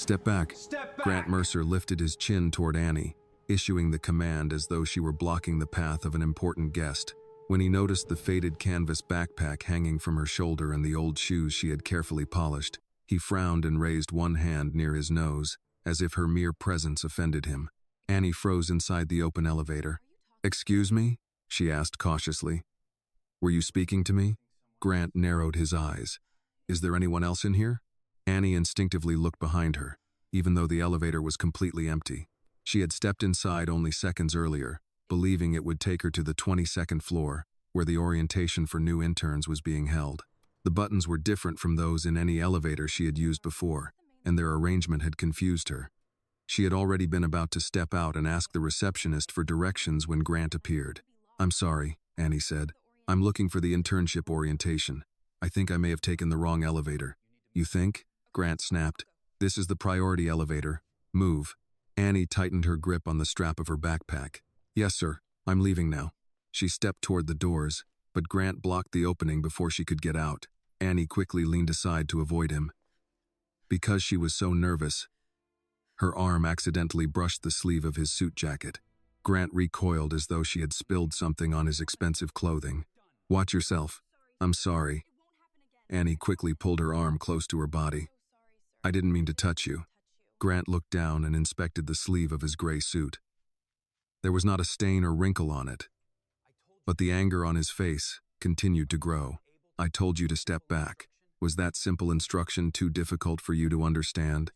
Step back. Step back! Grant Mercer lifted his chin toward Annie, issuing the command as though she were blocking the path of an important guest. When he noticed the faded canvas backpack hanging from her shoulder and the old shoes she had carefully polished, he frowned and raised one hand near his nose, as if her mere presence offended him. Annie froze inside the open elevator. "Excuse me?" she asked cautiously. "Were you speaking to me?" Grant narrowed his eyes. "Is there anyone else in here?" Annie instinctively looked behind her, even though the elevator was completely empty. She had stepped inside only seconds earlier, believing it would take her to the 22nd floor, where the orientation for new interns was being held. The buttons were different from those in any elevator she had used before, and their arrangement had confused her. She had already been about to step out and ask the receptionist for directions when Grant appeared. "I'm sorry," Annie said. "I'm looking for the internship orientation. I think I may have taken the wrong elevator." "You think?" Grant snapped. "This is the priority elevator. Move." Annie tightened her grip on the strap of her backpack. "Yes, sir. I'm leaving now." She stepped toward the doors, but Grant blocked the opening before she could get out. Annie quickly leaned aside to avoid him. Because she was so nervous, her arm accidentally brushed the sleeve of his suit jacket. Grant recoiled as though she had spilled something on his expensive clothing. "Watch yourself." "I'm sorry." Annie quickly pulled her arm close to her body. "I didn't mean to touch you." Grant looked down and inspected the sleeve of his gray suit. There was not a stain or wrinkle on it, but the anger on his face continued to grow. "I told you to step back. Was that simple instruction too difficult for you to understand?"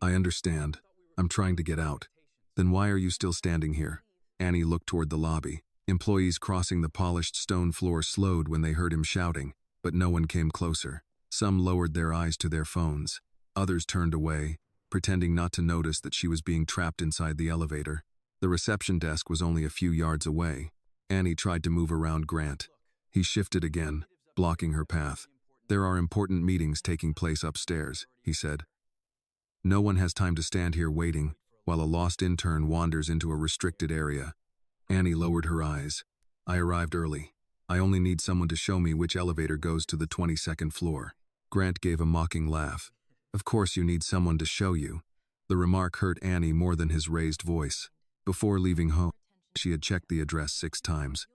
"I understand. I'm trying to get out." "Then why are you still standing here?" Annie looked toward the lobby. Employees crossing the polished stone floor slowed when they heard him shouting, but no one came closer. Some lowered their eyes to their phones. Others turned away, pretending not to notice that she was being trapped inside the elevator. The reception desk was only a few yards away. Annie tried to move around Grant. He shifted again, blocking her path. "There are important meetings taking place upstairs," he said. "No one has time to stand here waiting while a lost intern wanders into a restricted area." Annie lowered her eyes. "I arrived early. I only need someone to show me which elevator goes to the 22nd floor." Grant gave a mocking laugh. "Of course you need someone to show you." The remark hurt Annie more than his raised voice. Before leaving home, she had checked the address 6 times.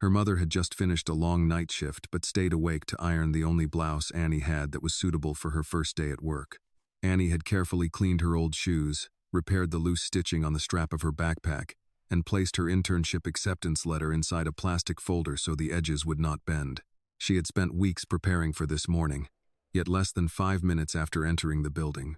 Her mother had just finished a long night shift but stayed awake to iron the only blouse Annie had that was suitable for her first day at work. Annie had carefully cleaned her old shoes, repaired the loose stitching on the strap of her backpack, and placed her internship acceptance letter inside a plastic folder so the edges would not bend. She had spent weeks preparing for this morning, yet less than 5 minutes after entering the building,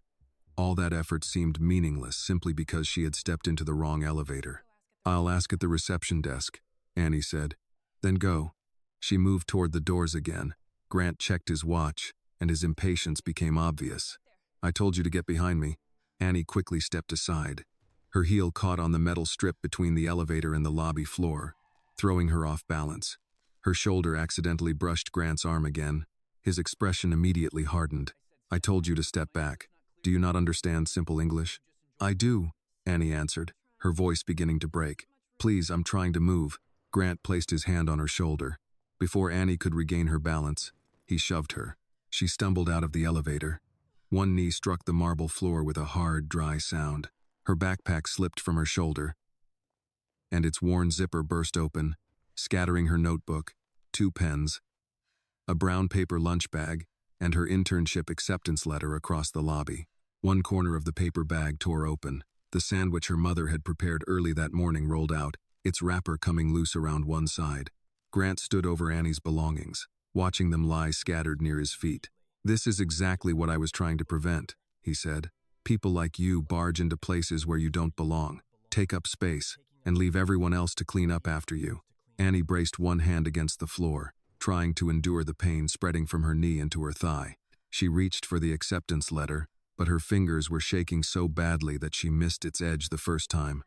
all that effort seemed meaningless simply because she had stepped into the wrong elevator. "I'll ask at the reception desk," Annie said. "Then go." She moved toward the doors again. Grant checked his watch, and his impatience became obvious. "I told you to get behind me." Annie quickly stepped aside. Her heel caught on the metal strip between the elevator and the lobby floor, throwing her off balance. Her shoulder accidentally brushed Grant's arm again. His expression immediately hardened. "I told you to step back. Do you not understand simple English?" "I do," Annie answered, her voice beginning to break. "Please, I'm trying to move." Grant placed his hand on her shoulder. Before Annie could regain her balance, he shoved her. She stumbled out of the elevator. One knee struck the marble floor with a hard, dry sound. Her backpack slipped from her shoulder, and its worn zipper burst open, scattering her notebook, 2 pens, a brown paper lunch bag, and her internship acceptance letter across the lobby. One corner of the paper bag tore open. The sandwich her mother had prepared early that morning rolled out, its wrapper coming loose around one side. Grant stood over Annie's belongings, watching them lie scattered near his feet. "This is exactly what I was trying to prevent," he said. "People like you barge into places where you don't belong, take up space, and leave everyone else to clean up after you." Annie braced one hand against the floor, trying to endure the pain spreading from her knee into her thigh. She reached for the acceptance letter, but her fingers were shaking so badly that she missed its edge the first time.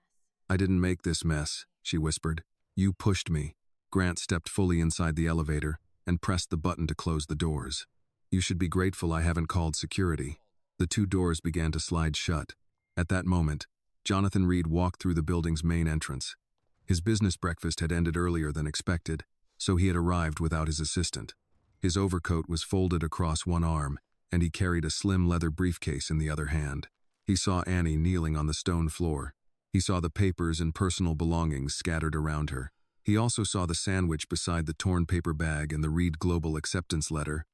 "I didn't make this mess," she whispered. "You pushed me." Grant stepped fully inside the elevator and pressed the button to close the doors. "You should be grateful I haven't called security." The 2 doors began to slide shut. At that moment, Jonathan Reed walked through the building's main entrance. His business breakfast had ended earlier than expected, so he had arrived without his assistant. His overcoat was folded across one arm, and he carried a slim leather briefcase in the other hand. He saw Annie kneeling on the stone floor. He saw the papers and personal belongings scattered around her. He also saw the sandwich beside the torn paper bag and the Reed Global acceptance letter,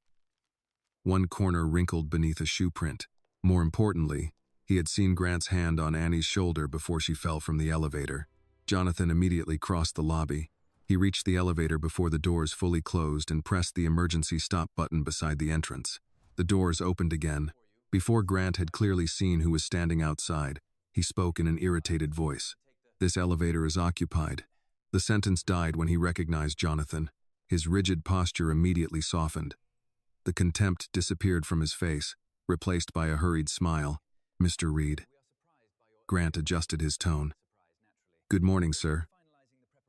one corner wrinkled beneath a shoe print. More importantly, he had seen Grant's hand on Annie's shoulder before she fell from the elevator. Jonathan immediately crossed the lobby. He reached the elevator before the doors fully closed and pressed the emergency stop button beside the entrance. The doors opened again. Before Grant had clearly seen who was standing outside, he spoke in an irritated voice. "This elevator is occupied." The sentence died when he recognized Jonathan. His rigid posture immediately softened. The contempt disappeared from his face, replaced by a hurried smile. "Mr. Reed." Grant adjusted his tone. "Good morning, sir.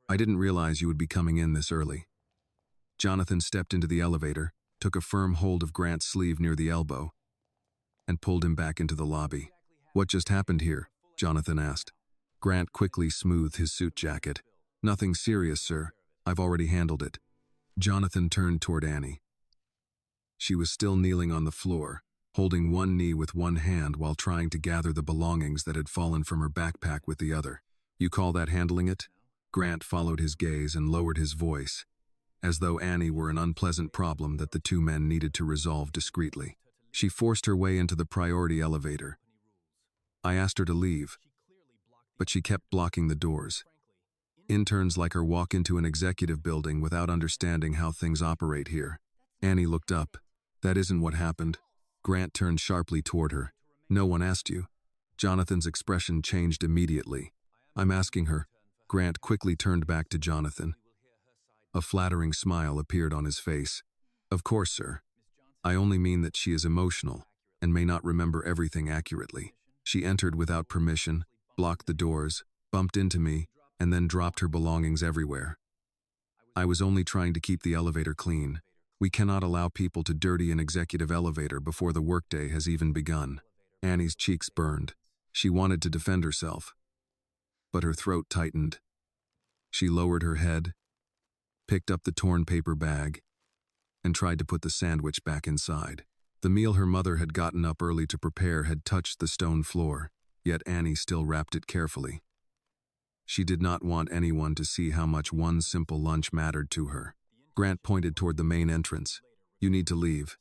I didn't realize you would be coming in this early." Jonathan stepped into the elevator, took a firm hold of Grant's sleeve near the elbow, and pulled him back into the lobby. "What just happened here?" Jonathan asked. Grant quickly smoothed his suit jacket. "Nothing serious, sir. I've already handled it." Jonathan turned toward Annie. She was still kneeling on the floor, holding one knee with one hand while trying to gather the belongings that had fallen from her backpack with the other. "You call that handling it?" Grant followed his gaze and lowered his voice, as though Annie were an unpleasant problem that the two men needed to resolve discreetly. "She forced her way into the priority elevator. I asked her to leave, but she kept blocking the doors. Interns like her walk into an executive building without understanding how things operate here." Annie looked up. "That isn't what happened." Grant turned sharply toward her. "No one asked you." Jonathan's expression changed immediately. "I'm asking her." Grant quickly turned back to Jonathan. A flattering smile appeared on his face. "Of course, sir. I only mean that she is emotional and may not remember everything accurately. She entered without permission, blocked the doors, bumped into me, and then dropped her belongings everywhere. I was only trying to keep the elevator clean. We cannot allow people to dirty an executive elevator before the workday has even begun." Annie's cheeks burned. She wanted to defend herself, but her throat tightened. She lowered her head, picked up the torn paper bag, and tried to put the sandwich back inside. The meal her mother had gotten up early to prepare had touched the stone floor, yet Annie still wrapped it carefully. She did not want anyone to see how much one simple lunch mattered to her. Grant pointed toward the main entrance. "You need to leave.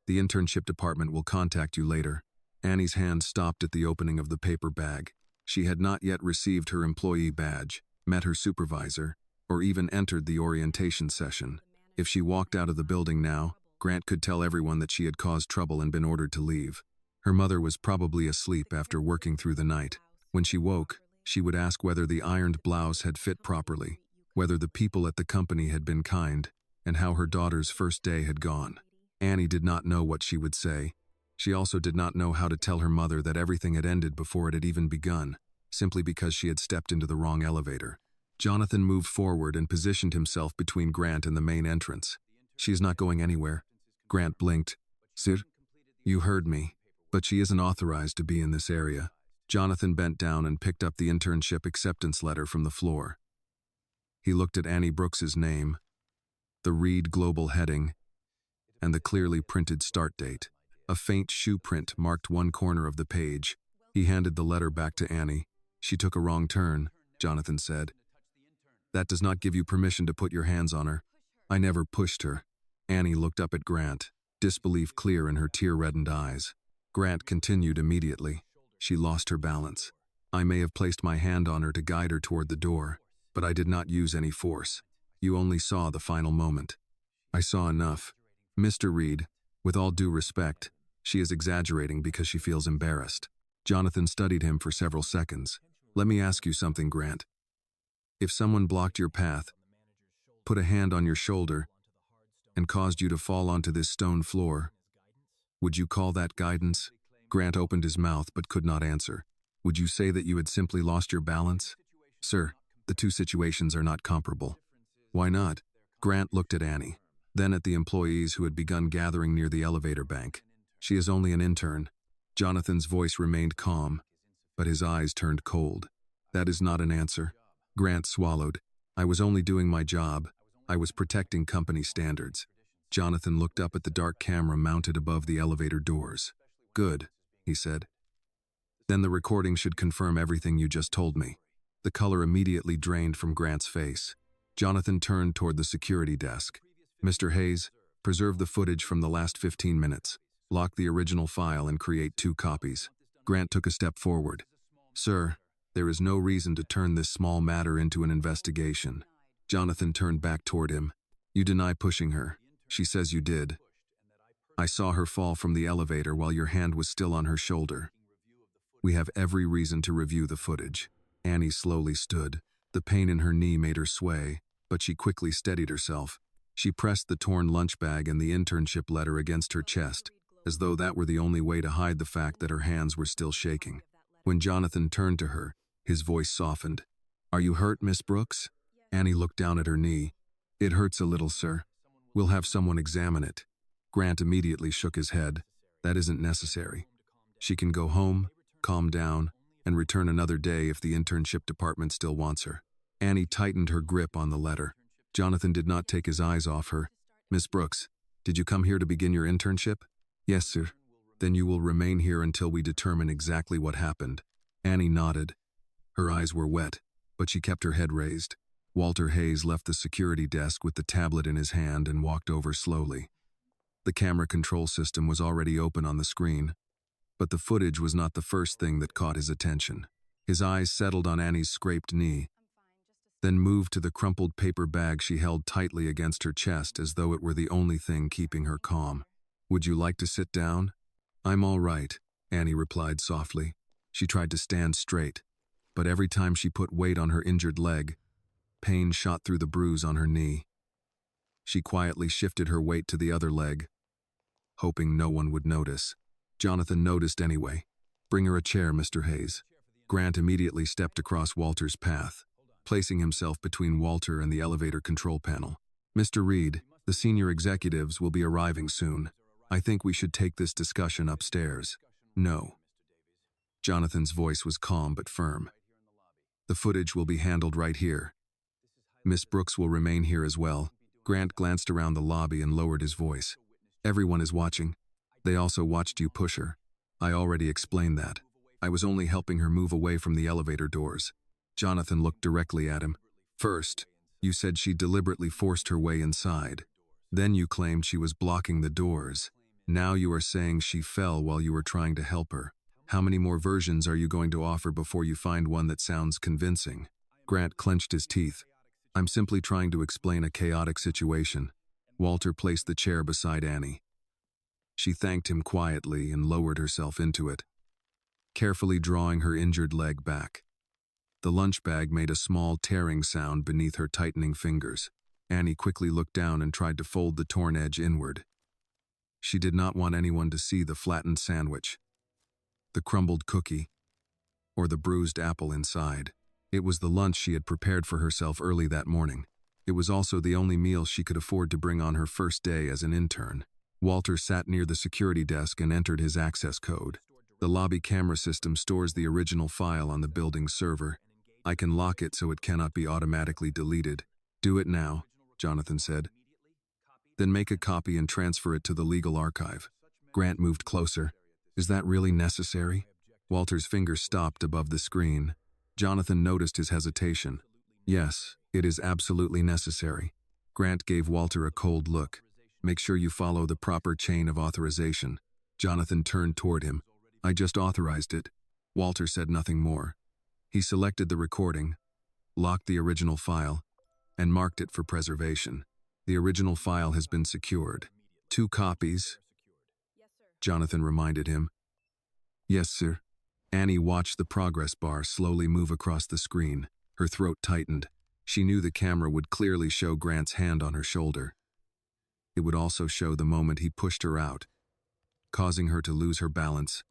The internship department will contact you later." Annie's hand stopped at the opening of the paper bag. She had not yet received her employee badge, met her supervisor, or even entered the orientation session. If she walked out of the building now, Grant could tell everyone that she had caused trouble and been ordered to leave. Her mother was probably asleep after working through the night. When she woke, she would ask whether the ironed blouse had fit properly, whether the people at the company had been kind, and how her daughter's first day had gone. Annie did not know what she would say. She also did not know how to tell her mother that everything had ended before it had even begun, simply because she had stepped into the wrong elevator. Jonathan moved forward and positioned himself between Grant and the main entrance. "She is not going anywhere." Grant blinked. "Sir, you heard me, but she isn't authorized to be in this area." Jonathan bent down and picked up the internship acceptance letter from the floor. He looked at Annie Brooks's name, the Reed Global heading, and the clearly printed start date. A faint shoe print marked one corner of the page. He handed the letter back to Annie. "She took a wrong turn," Jonathan said. "That does not give you permission to put your hands on her." "I never pushed her." Annie looked up at Grant, disbelief clear in her tear-reddened eyes. Grant continued immediately. "She lost her balance. I may have placed my hand on her to guide her toward the door, but I did not use any force. You only saw the final moment." "I saw enough. Mr. Reed, with all due respect, she is exaggerating because she feels embarrassed." Jonathan studied him for several seconds. "Let me ask you something, Grant. If someone blocked your path, put a hand on your shoulder, and caused you to fall onto this stone floor, would you call that guidance?" Grant opened his mouth but could not answer. "Would you say that you had simply lost your balance?" "Sir, the two situations are not comparable." "Why not?" Grant looked at Annie, then at the employees who had begun gathering near the elevator bank. "She is only an intern." Jonathan's voice remained calm, but his eyes turned cold. "That is not an answer." Grant swallowed. "I was only doing my job. I was protecting company standards." Jonathan looked up at the dark camera mounted above the elevator doors. "Good," he said. "Then the recording should confirm everything you just told me." The color immediately drained from Grant's face. Jonathan turned toward the security desk. "Mr. Hayes, preserve the footage from the last 15 minutes. Lock the original file and create 2 copies." Grant took a step forward. "Sir, there is no reason to turn this small matter into an investigation." Jonathan turned back toward him. "You deny pushing her. She says you did. I saw her fall from the elevator while your hand was still on her shoulder. We have every reason to review the footage." Annie slowly stood. The pain in her knee made her sway, but she quickly steadied herself. She pressed the torn lunch bag and the internship letter against her chest, as though that were the only way to hide the fact that her hands were still shaking. When Jonathan turned to her, his voice softened. "Are you hurt, Miss Brooks?" Annie looked down at her knee. "It hurts a little, sir. We'll have someone examine it." Grant immediately shook his head. "That isn't necessary. She can go home, calm down, and return another day if the internship department still wants her." Annie tightened her grip on the letter. Jonathan did not take his eyes off her. "Miss Brooks, did you come here to begin your internship?" "Yes, sir." "Then you will remain here until we determine exactly what happened." Annie nodded. Her eyes were wet, but she kept her head raised. Walter Hayes left the security desk with the tablet in his hand and walked over slowly. The camera control system was already open on the screen, but the footage was not the first thing that caught his attention. His eyes settled on Annie's scraped knee, then moved to the crumpled paper bag she held tightly against her chest as though it were the only thing keeping her calm. "Would you like to sit down?" "I'm all right," Annie replied softly. She tried to stand straight, but every time she put weight on her injured leg, pain shot through the bruise on her knee. She quietly shifted her weight to the other leg, hoping no one would notice. Jonathan noticed anyway. "Bring her a chair, Mr. Hayes." Grant immediately stepped across Walter's path, placing himself between Walter and the elevator control panel. "Mr. Reed, the senior executives will be arriving soon. I think we should take this discussion upstairs." "No." Jonathan's voice was calm but firm. "The footage will be handled right here. Miss Brooks will remain here as well." Grant glanced around the lobby and lowered his voice. "Everyone is watching. They also watched you push her. I already explained that. I was only helping her move away from the elevator doors." Jonathan looked directly at him. "First, you said she deliberately forced her way inside. Then you claimed she was blocking the doors. Now you are saying she fell while you were trying to help her. How many more versions are you going to offer before you find one that sounds convincing?" Grant clenched his teeth. "I'm simply trying to explain a chaotic situation." Walter placed the chair beside Annie. She thanked him quietly and lowered herself into it, carefully drawing her injured leg back. The lunch bag made a small tearing sound beneath her tightening fingers. Annie quickly looked down and tried to fold the torn edge inward. She did not want anyone to see the flattened sandwich, the crumbled cookie, or the bruised apple inside. It was the lunch she had prepared for herself early that morning. It was also the only meal she could afford to bring on her first day as an intern. Walter sat near the security desk and entered his access code. The lobby camera system stores the original file on the building's server. "I can lock it so it cannot be automatically deleted." "Do it now," Jonathan said. "Then make a copy and transfer it to the legal archive." Grant moved closer. "Is that really necessary?" Walter's finger stopped above the screen. Jonathan noticed his hesitation. "Yes, it is absolutely necessary." Grant gave Walter a cold look. "Make sure you follow the proper chain of authorization." Jonathan turned toward him. "I just authorized it." Walter said nothing more. He selected the recording, locked the original file, and marked it for preservation. "The original file has been secured." "2 copies," Jonathan reminded him. "Yes, sir." Annie watched the progress bar slowly move across the screen. Her throat tightened. She knew the camera would clearly show Grant's hand on her shoulder. It would also show the moment he pushed her out, causing her to lose her balance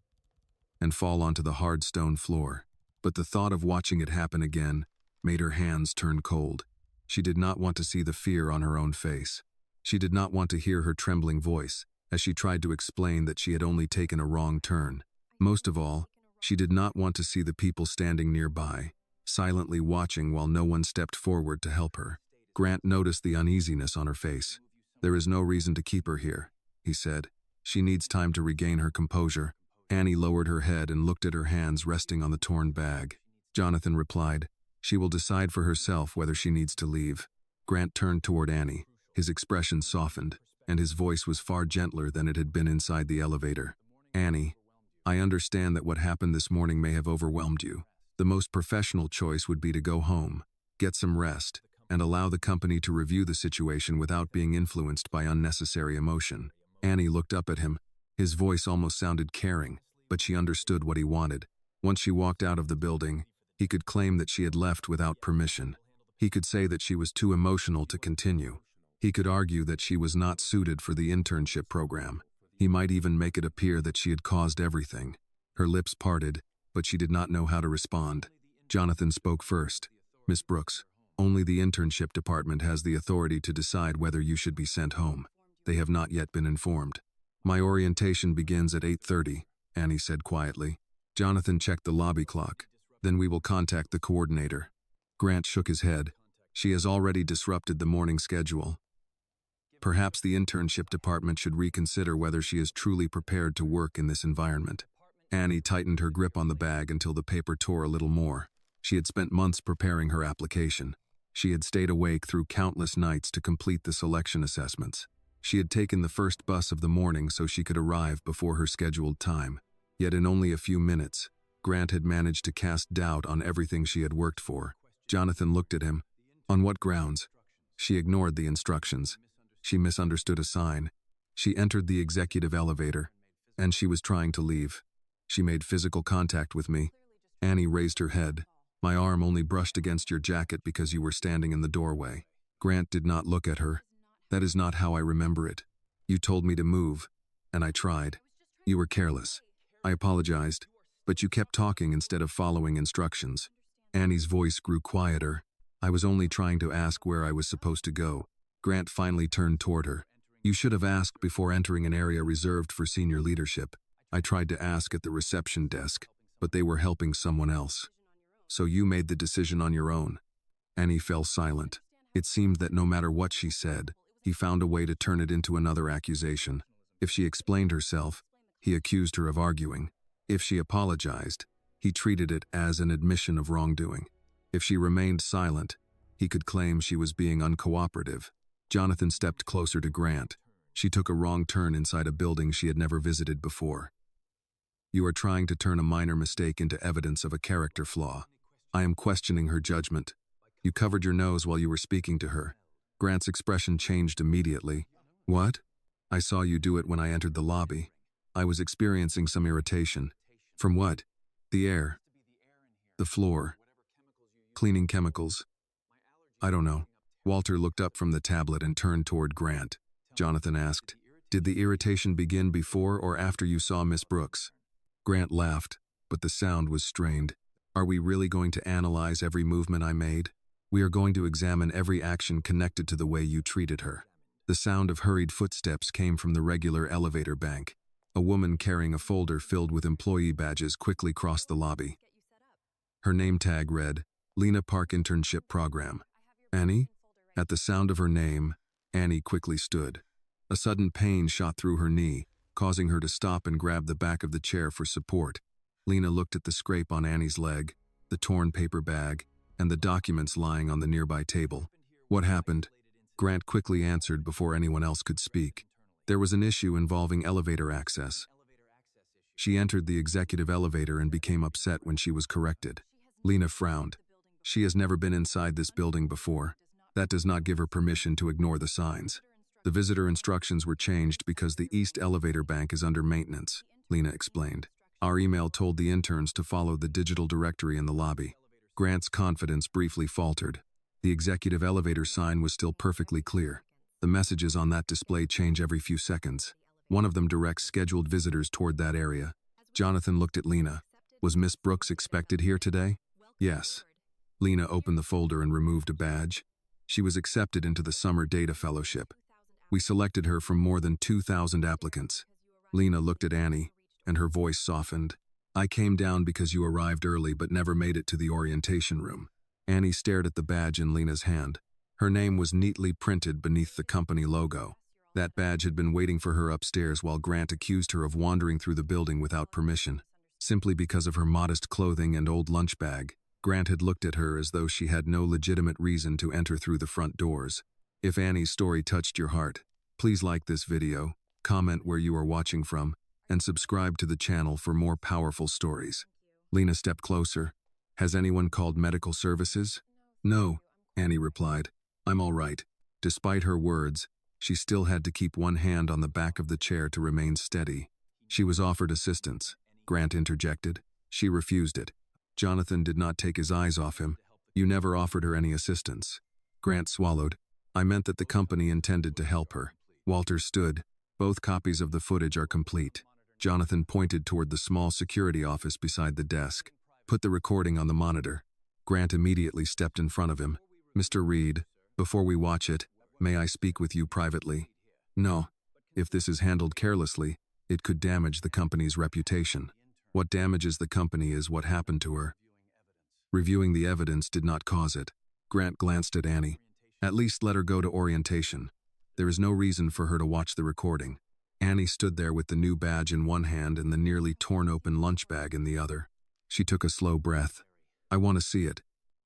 and fall onto the hard stone floor. But the thought of watching it happen again made her hands turn cold. She did not want to see the fear on her own face. She did not want to hear her trembling voice as she tried to explain that she had only taken a wrong turn. Most of all, she did not want to see the people standing nearby, silently watching while no one stepped forward to help her. Grant noticed the uneasiness on her face. "There is no reason to keep her here," he said. "She needs time to regain her composure." Annie lowered her head and looked at her hands resting on the torn bag. Jonathan replied, "She will decide for herself whether she needs to leave." Grant turned toward Annie. His expression softened, and his voice was far gentler than it had been inside the elevator. "Annie, I understand that what happened this morning may have overwhelmed you. The most professional choice would be to go home, get some rest, and allow the company to review the situation without being influenced by unnecessary emotion." Annie looked up at him. His voice almost sounded caring, but she understood what he wanted. Once she walked out of the building, he could claim that she had left without permission. He could say that she was too emotional to continue. He could argue that she was not suited for the internship program. He might even make it appear that she had caused everything. Her lips parted, but she did not know how to respond. Jonathan spoke first. "Miss Brooks, only the internship department has the authority to decide whether you should be sent home. They have not yet been informed." "My orientation begins at 8:30, Annie said quietly. Jonathan checked the lobby clock. "Then we will contact the coordinator." Grant shook his head. "She has already disrupted the morning schedule. Perhaps the internship department should reconsider whether she is truly prepared to work in this environment." Annie tightened her grip on the bag until the paper tore a little more. She had spent months preparing her application. She had stayed awake through countless nights to complete the selection assessments. She had taken the first bus of the morning so she could arrive before her scheduled time. Yet in only a few minutes, Grant had managed to cast doubt on everything she had worked for. Jonathan looked at him. "On what grounds?" She ignored the instructions. She misunderstood a sign. She entered the executive elevator, and she was trying to leave. She made physical contact with me. Annie raised her head. "My arm only brushed against your jacket because you were standing in the doorway." Grant did not look at her. "That is not how I remember it. You told me to move, and I tried. You were careless. I apologized, but you kept talking instead of following instructions." Annie's voice grew quieter. "I was only trying to ask where I was supposed to go." Grant finally turned toward her. "You should have asked before entering an area reserved for senior leadership. I tried to ask at the reception desk, but they were helping someone else. So you made the decision on your own." Annie fell silent. It seemed that no matter what she said, he found a way to turn it into another accusation. If she explained herself, he accused her of arguing. If she apologized, he treated it as an admission of wrongdoing. If she remained silent, he could claim she was being uncooperative. Jonathan stepped closer to Grant. She took a wrong turn inside a building she had never visited before. "You are trying to turn a minor mistake into evidence of a character flaw. I am questioning her judgment. You covered your nose while you were speaking to her." Grant's expression changed immediately. "What?" "I saw you do it when I entered the lobby. I was experiencing some irritation." "From what?" "The air. The floor. Cleaning chemicals. I don't know." Walter looked up from the tablet and turned toward Grant. Jonathan asked, "Did the irritation begin before or after you saw Miss Brooks?" Grant laughed, but the sound was strained. "Are we really going to analyze every movement I made? We are going to examine every action connected to the way you treated her." The sound of hurried footsteps came from the regular elevator bank. A woman carrying a folder filled with employee badges quickly crossed the lobby. Her name tag read, "Lena Park Internship Program." "Annie?" At the sound of her name, Annie quickly stood. A sudden pain shot through her knee, causing her to stop and grab the back of the chair for support. Lena looked at the scrape on Annie's leg, the torn paper bag, and the documents lying on the nearby table. "What happened?" Grant quickly answered before anyone else could speak. "There was an issue involving elevator access. She entered the executive elevator and became upset when she was corrected." Lena frowned. "She has never been inside this building before. That does not give her permission to ignore the signs. The visitor instructions were changed because the East Elevator Bank is under maintenance," Lena explained. "Our email told the interns to follow the digital directory in the lobby." Grant's confidence briefly faltered. The executive elevator sign was still perfectly clear. The messages on that display change every few seconds. One of them directs scheduled visitors toward that area. Jonathan looked at Lena. "Was Miss Brooks expected here today?" "Yes." Lena opened the folder and removed a badge. "She was accepted into the Summer Data Fellowship. We selected her from more than 2,000 applicants." Lena looked at Annie, and her voice softened. "I came down because you arrived early but never made it to the orientation room." Annie stared at the badge in Lena's hand. Her name was neatly printed beneath the company logo. That badge had been waiting for her upstairs while Grant accused her of wandering through the building without permission. Simply because of her modest clothing and old lunch bag, Grant had looked at her as though she had no legitimate reason to enter through the front doors. If Annie's story touched your heart, please like this video, comment where you are watching from, and subscribe to the channel for more powerful stories. Lena stepped closer. Has anyone called medical services? No, Annie replied. I'm all right. Despite her words, she still had to keep one hand on the back of the chair to remain steady. She was offered assistance. Grant interjected. She refused it. Jonathan did not take his eyes off him. You never offered her any assistance. Grant swallowed. I meant that the company intended to help her. Walter stood. Both copies of the footage are complete. Jonathan pointed toward the small security office beside the desk. Put the recording on the monitor. Grant immediately stepped in front of him. Mr. Reed, before we watch it, may I speak with you privately? No. If this is handled carelessly, it could damage the company's reputation. What damages the company is what happened to her. Reviewing the evidence did not cause it. Grant glanced at Annie. At least let her go to orientation. There is no reason for her to watch the recording. Annie stood there with the new badge in one hand and the nearly torn open lunch bag in the other. She took a slow breath. I want to see it.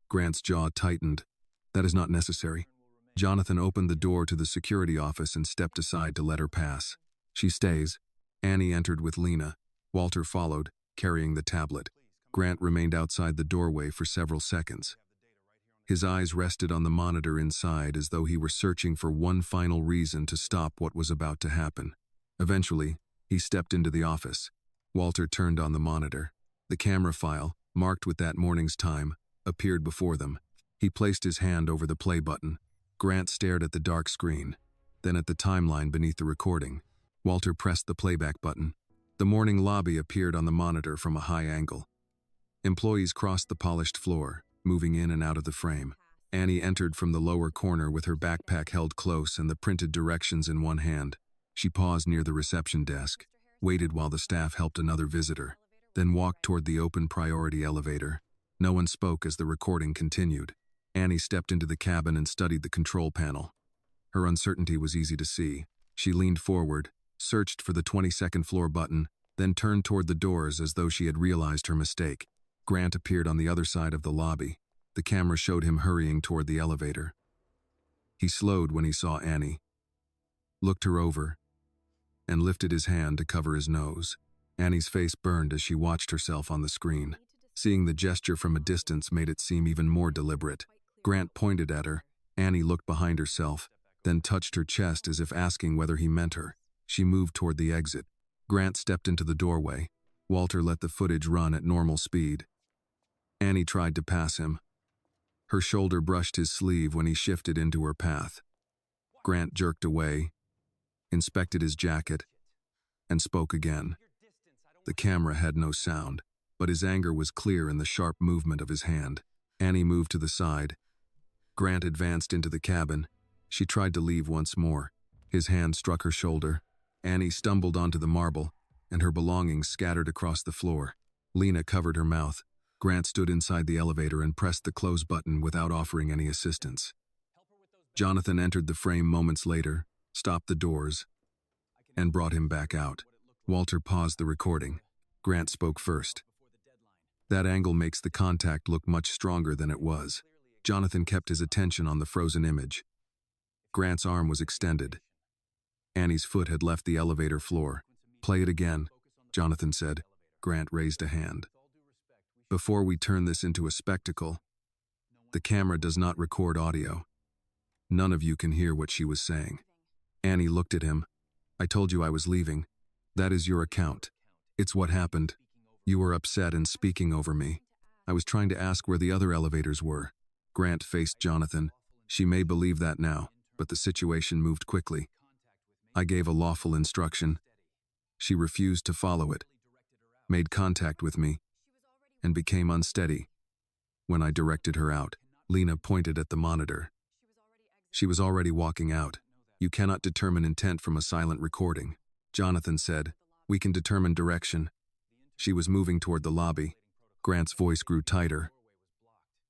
Grant's jaw tightened. That is not necessary. Jonathan opened the door to the security office and stepped aside to let her pass. She stays. Annie entered with Lena. Walter followed, carrying the tablet. Grant remained outside the doorway for several seconds. His eyes rested on the monitor inside as though he were searching for one final reason to stop what was about to happen. Eventually, he stepped into the office. Walter turned on the monitor. The camera file, marked with that morning's time, appeared before them. He placed his hand over the play button. Grant stared at the dark screen, then at the timeline beneath the recording. Walter pressed the playback button. The morning lobby appeared on the monitor from a high angle. Employees crossed the polished floor, moving in and out of the frame. Annie entered from the lower corner with her backpack held close and the printed directions in one hand. She paused near the reception desk, waited while the staff helped another visitor, then walked toward the open priority elevator. No one spoke as the recording continued. Annie stepped into the cabin and studied the control panel. Her uncertainty was easy to see. She leaned forward, searched for the 22nd floor button, then turned toward the doors as though she had realized her mistake. Grant appeared on the other side of the lobby. The camera showed him hurrying toward the elevator. He slowed when he saw Annie, looked her over, and lifted his hand to cover his nose. Annie's face burned as she watched herself on the screen. Seeing the gesture from a distance made it seem even more deliberate. Grant pointed at her. Annie looked behind herself, then touched her chest as if asking whether he meant her. She moved toward the exit. Grant stepped into the doorway. Walter let the footage run at normal speed. Annie tried to pass him. Her shoulder brushed his sleeve when he shifted into her path. Grant jerked away, inspected his jacket, and spoke again. The camera had no sound, but his anger was clear in the sharp movement of his hand. Annie moved to the side. Grant advanced into the cabin. She tried to leave once more. His hand struck her shoulder. Annie stumbled onto the marble, and her belongings scattered across the floor. Lena covered her mouth. Grant stood inside the elevator and pressed the close button without offering any assistance. Jonathan entered the frame moments later, stopped the doors, and brought him back out. Walter paused the recording. Grant spoke first. That angle makes the contact look much stronger than it was. Jonathan kept his attention on the frozen image. Grant's arm was extended. Annie's foot had left the elevator floor. Play it again, Jonathan said. Grant raised a hand. Before we turn this into a spectacle, the camera does not record audio. None of you can hear what she was saying. Annie looked at him. I told you I was leaving. That is your account. It's what happened. You were upset and speaking over me. I was trying to ask where the other elevators were. Grant faced Jonathan. She may believe that now, but the situation moved quickly. I gave a lawful instruction. She refused to follow it, made contact with me, and became unsteady. When I directed her out, Lena pointed at the monitor. She was already walking out. You cannot determine intent from a silent recording. Jonathan said, we can determine direction. She was moving toward the lobby. Grant's voice grew tighter.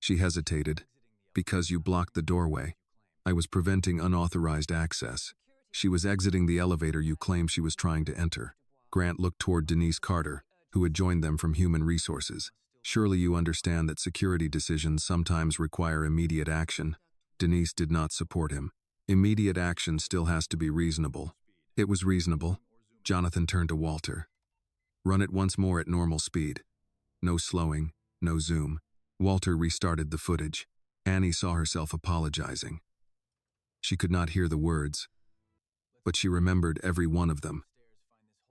She hesitated. Because you blocked the doorway. I was preventing unauthorized access. She was exiting the elevator you claim she was trying to enter. Grant looked toward Denise Carter, who had joined them from Human Resources. Surely you understand that security decisions sometimes require immediate action. Denise did not support him. Immediate action still has to be reasonable. It was reasonable. Jonathan turned to Walter. Run it once more at normal speed. No slowing, no zoom. Walter restarted the footage. Annie saw herself apologizing. She could not hear the words, but she remembered every one of them.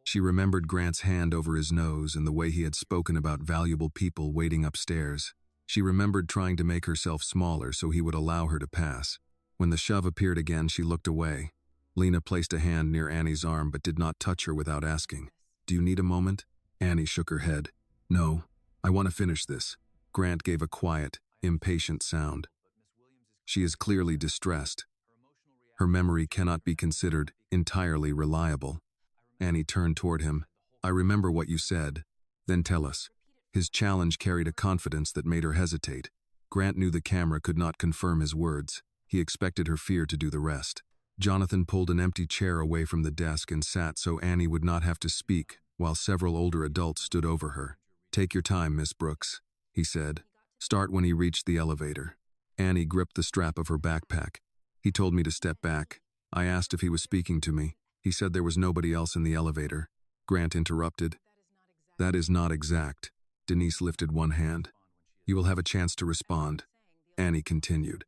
She remembered Grant's hand over his nose and the way he had spoken about valuable people waiting upstairs. She remembered trying to make herself smaller so he would allow her to pass. When the shove appeared again, she looked away. Lena placed a hand near Annie's arm but did not touch her without asking, "Do you need a moment?" Annie shook her head. "No, I want to finish this." Grant gave a quiet, impatient sound. She is clearly distressed. Her memory cannot be considered entirely reliable. Annie turned toward him. "I remember what you said. Then tell us." His challenge carried a confidence that made her hesitate. Grant knew the camera could not confirm his words. He expected her fear to do the rest. Jonathan pulled an empty chair away from the desk and sat so Annie would not have to speak, while several older adults stood over her. "Take your time, Miss Brooks," he said. "Start when he reached the elevator." Annie gripped the strap of her backpack. "He told me to step back. I asked if he was speaking to me. He said there was nobody else in the elevator." Grant interrupted. "That is not exact." Denise lifted one hand. "You will have a chance to respond." Annie continued.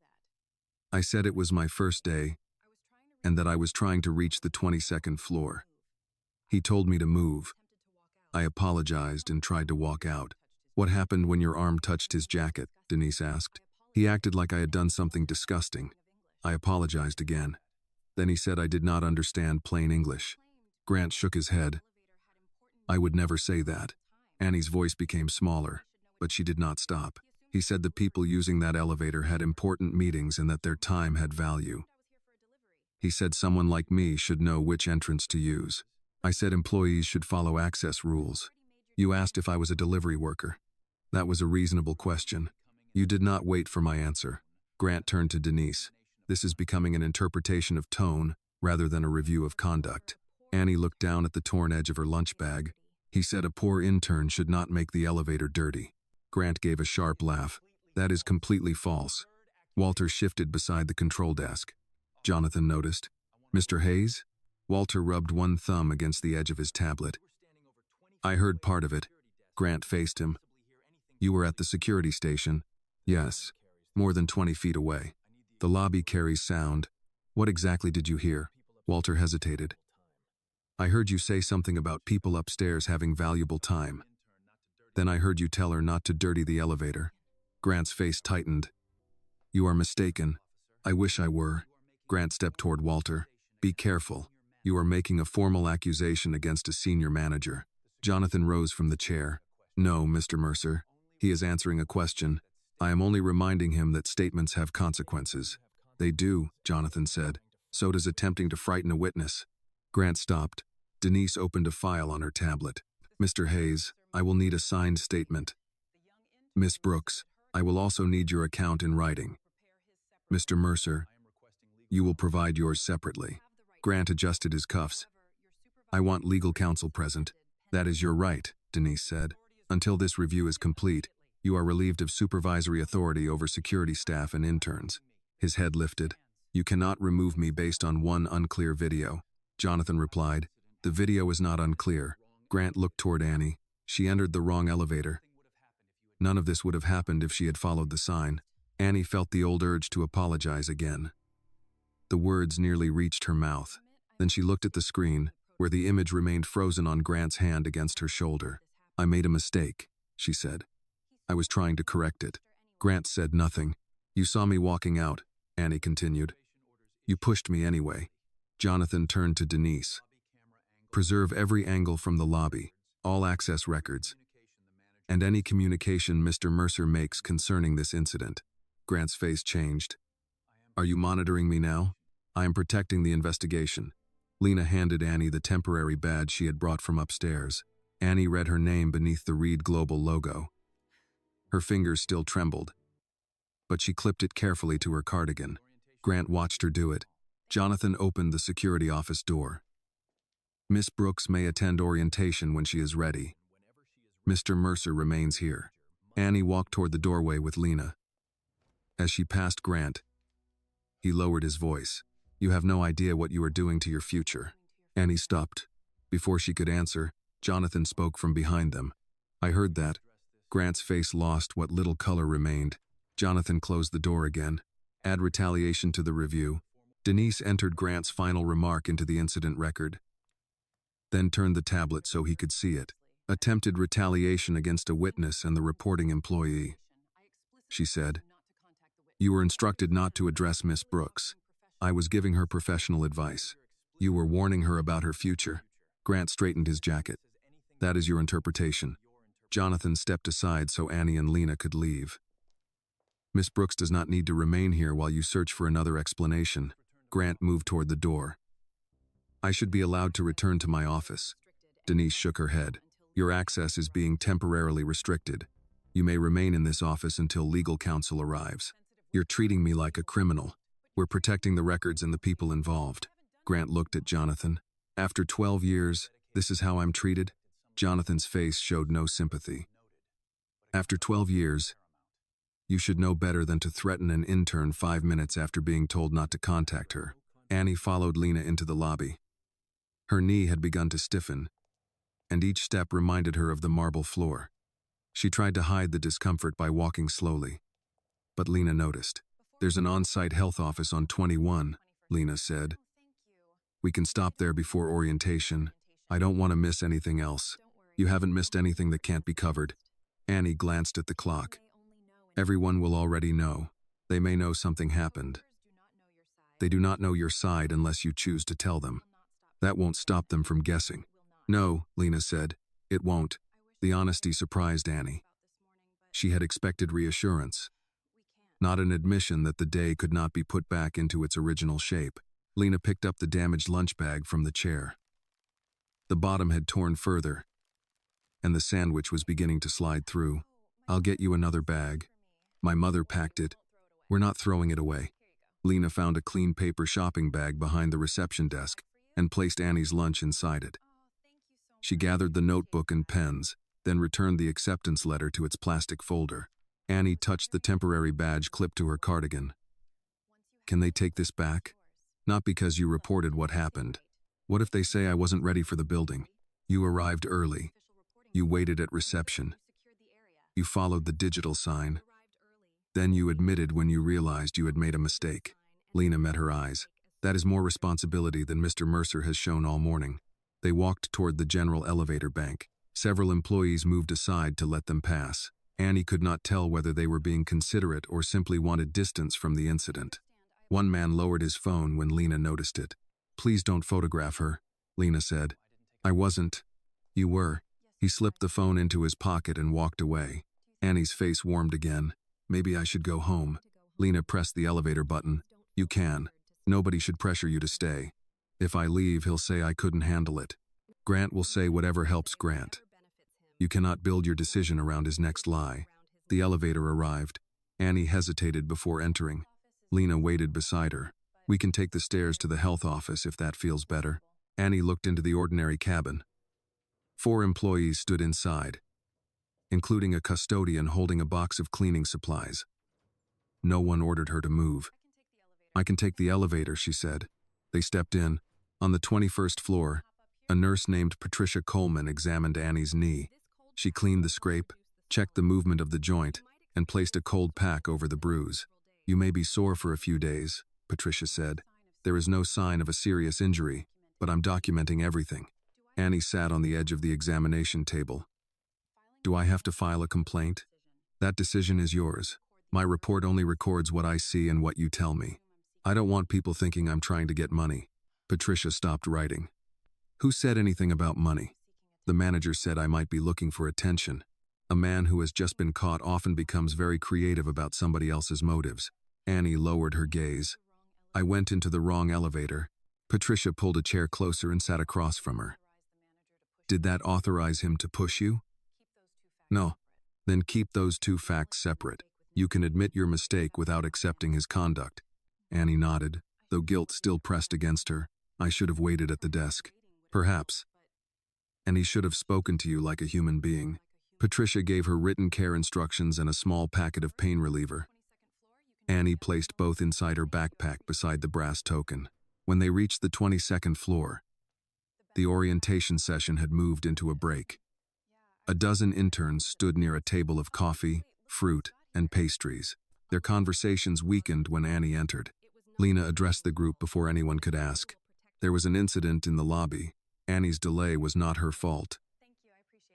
"I said it was my first day, and that I was trying to reach the 22nd floor. He told me to move. I apologized and tried to walk out." "What happened when your arm touched his jacket?" Denise asked. "He acted like I had done something disgusting. I apologized again. Then he said I did not understand plain English." Grant shook his head. "I would never say that." Annie's voice became smaller, but she did not stop. "He said the people using that elevator had important meetings and that their time had value. He said someone like me should know which entrance to use. I said employees should follow access rules. You asked if I was a delivery worker. That was a reasonable question. You did not wait for my answer." Grant turned to Denise. "This is becoming an interpretation of tone rather than a review of conduct." Annie looked down at the torn edge of her lunch bag. "He said a poor intern should not make the elevator dirty." Grant gave a sharp laugh. "That is completely false." Walter shifted beside the control desk. Jonathan noticed. "Mr. Hayes?" Walter rubbed one thumb against the edge of his tablet. "I heard part of it." Grant faced him. "You were at the security station?" "Yes, more than 20 feet away. The lobby carries sound. What exactly did you hear?" Walter hesitated. "I heard you say something about people upstairs having valuable time. Then I heard you tell her not to dirty the elevator." Grant's face tightened. "You are mistaken. I wish I were." Grant stepped toward Walter. "Be careful. You are making a formal accusation against a senior manager." Jonathan rose from the chair. "No, Mr. Mercer. He is answering a question. I am only reminding him that statements have consequences." "They do," Jonathan said. "So does attempting to frighten a witness." Grant stopped. Denise opened a file on her tablet. "Mr. Hayes, I will need a signed statement. Miss Brooks, I will also need your account in writing. Mr. Mercer, you will provide yours separately." Grant adjusted his cuffs. "I want legal counsel present." "That is your right," Denise said. "Until this review is complete, you are relieved of supervisory authority over security staff and interns." His head lifted. "You cannot remove me based on one unclear video." Jonathan replied. "The video is not unclear." Grant looked toward Annie. "She entered the wrong elevator." None of this would have happened if she had followed the sign. Annie felt the old urge to apologize again. The words nearly reached her mouth. Then she looked at the screen, where the image remained frozen on Grant's hand against her shoulder. "I made a mistake," she said. "I was trying to correct it." Grant said nothing. "You saw me walking out," Annie continued. "You pushed me anyway." Jonathan turned to Denise. "Preserve every angle from the lobby, all access records, and any communication Mr. Mercer makes concerning this incident." Grant's face changed. "Are you monitoring me now?" "I am protecting the investigation." Lena handed Annie the temporary badge she had brought from upstairs. Annie read her name beneath the Reed Global logo. Her fingers still trembled, but she clipped it carefully to her cardigan. Grant watched her do it. Jonathan opened the security office door. Miss Brooks may attend orientation when she is ready. Mr. Mercer remains here. Annie walked toward the doorway with Lena. As she passed Grant, he lowered his voice. You have no idea what you are doing to your future. Annie stopped. Before she could answer, Jonathan spoke from behind them. I heard that. Grant's face lost what little color remained. Jonathan closed the door again. Add retaliation to the review. Denise entered Grant's final remark into the incident record, then turned the tablet so he could see it. Attempted retaliation against a witness and the reporting employee. She said, You were instructed not to address Miss Brooks. I was giving her professional advice. You were warning her about her future. Grant straightened his jacket. That is your interpretation. Jonathan stepped aside so Annie and Lena could leave. Miss Brooks does not need to remain here while you search for another explanation. Grant moved toward the door. I should be allowed to return to my office. Denise shook her head. Your access is being temporarily restricted. You may remain in this office until legal counsel arrives. You're treating me like a criminal. We're protecting the records and the people involved. Grant looked at Jonathan. After 12 years, this is how I'm treated? Jonathan's face showed no sympathy. After 12 years, you should know better than to threaten an intern 5 minutes after being told not to contact her. Annie followed Lena into the lobby. Her knee had begun to stiffen, and each step reminded her of the marble floor. She tried to hide the discomfort by walking slowly. But Lena noticed. There's an on-site health office on 21, Lena said. We can stop there before orientation. I don't want to miss anything else. You haven't missed anything that can't be covered. Annie glanced at the clock. Everyone will already know. They may know something happened. They do not know your side unless you choose to tell them. That won't stop them from guessing. No, Lena said. It won't. The honesty surprised Annie. She had expected reassurance, not an admission that the day could not be put back into its original shape. Lena picked up the damaged lunch bag from the chair. The bottom had torn further, and the sandwich was beginning to slide through. I'll get you another bag. My mother packed it. We're not throwing it away. Lena found a clean paper shopping bag behind the reception desk and placed Annie's lunch inside it. She gathered the notebook and pens, then returned the acceptance letter to its plastic folder. Annie touched the temporary badge clipped to her cardigan. Can they take this back? Not because you reported what happened. What if they say I wasn't ready for the building? You arrived early. You waited at reception. You followed the digital sign. Then you admitted when you realized you had made a mistake. Lena met her eyes. That is more responsibility than Mr. Mercer has shown all morning. They walked toward the general elevator bank. Several employees moved aside to let them pass. Annie could not tell whether they were being considerate or simply wanted distance from the incident. One man lowered his phone when Lena noticed it. Please don't photograph her, Lena said. I wasn't. You were. He slipped the phone into his pocket and walked away. Annie's face warmed again. Maybe I should go home. Lena pressed the elevator button. You can. Nobody should pressure you to stay. If I leave, he'll say I couldn't handle it. Grant will say whatever helps Grant. You cannot build your decision around his next lie. The elevator arrived. Annie hesitated before entering. Lena waited beside her. We can take the stairs to the health office if that feels better. Annie looked into the ordinary cabin. 4 employees stood inside, including a custodian holding a box of cleaning supplies. No one ordered her to move. I can take the elevator, she said. They stepped in. On the 21st floor, a nurse named Patricia Coleman examined Annie's knee. She cleaned the scrape, checked the movement of the joint, and placed a cold pack over the bruise. You may be sore for a few days, Patricia said. There is no sign of a serious injury, but I'm documenting everything. Annie sat on the edge of the examination table. Do I have to file a complaint? That decision is yours. My report only records what I see and what you tell me. I don't want people thinking I'm trying to get money. Patricia stopped writing. Who said anything about money? The manager said I might be looking for attention. A man who has just been caught often becomes very creative about somebody else's motives. Annie lowered her gaze. I went into the wrong elevator. Patricia pulled a chair closer and sat across from her. Did that authorize him to push you? No. Then keep those 2 facts separate. You can admit your mistake without accepting his conduct. Annie nodded. though guilt still pressed against her. I should have waited at the desk. Perhaps. And he should have spoken to you like a human being. Patricia gave her written care instructions and a small packet of pain reliever. Annie placed both inside her backpack beside the brass token. When they reached the 22nd floor, the orientation session had moved into a break. A dozen interns stood near a table of coffee, fruit, and pastries. Their conversations weakened when Annie entered. Lena addressed the group before anyone could ask. There was an incident in the lobby. Annie's delay was not her fault.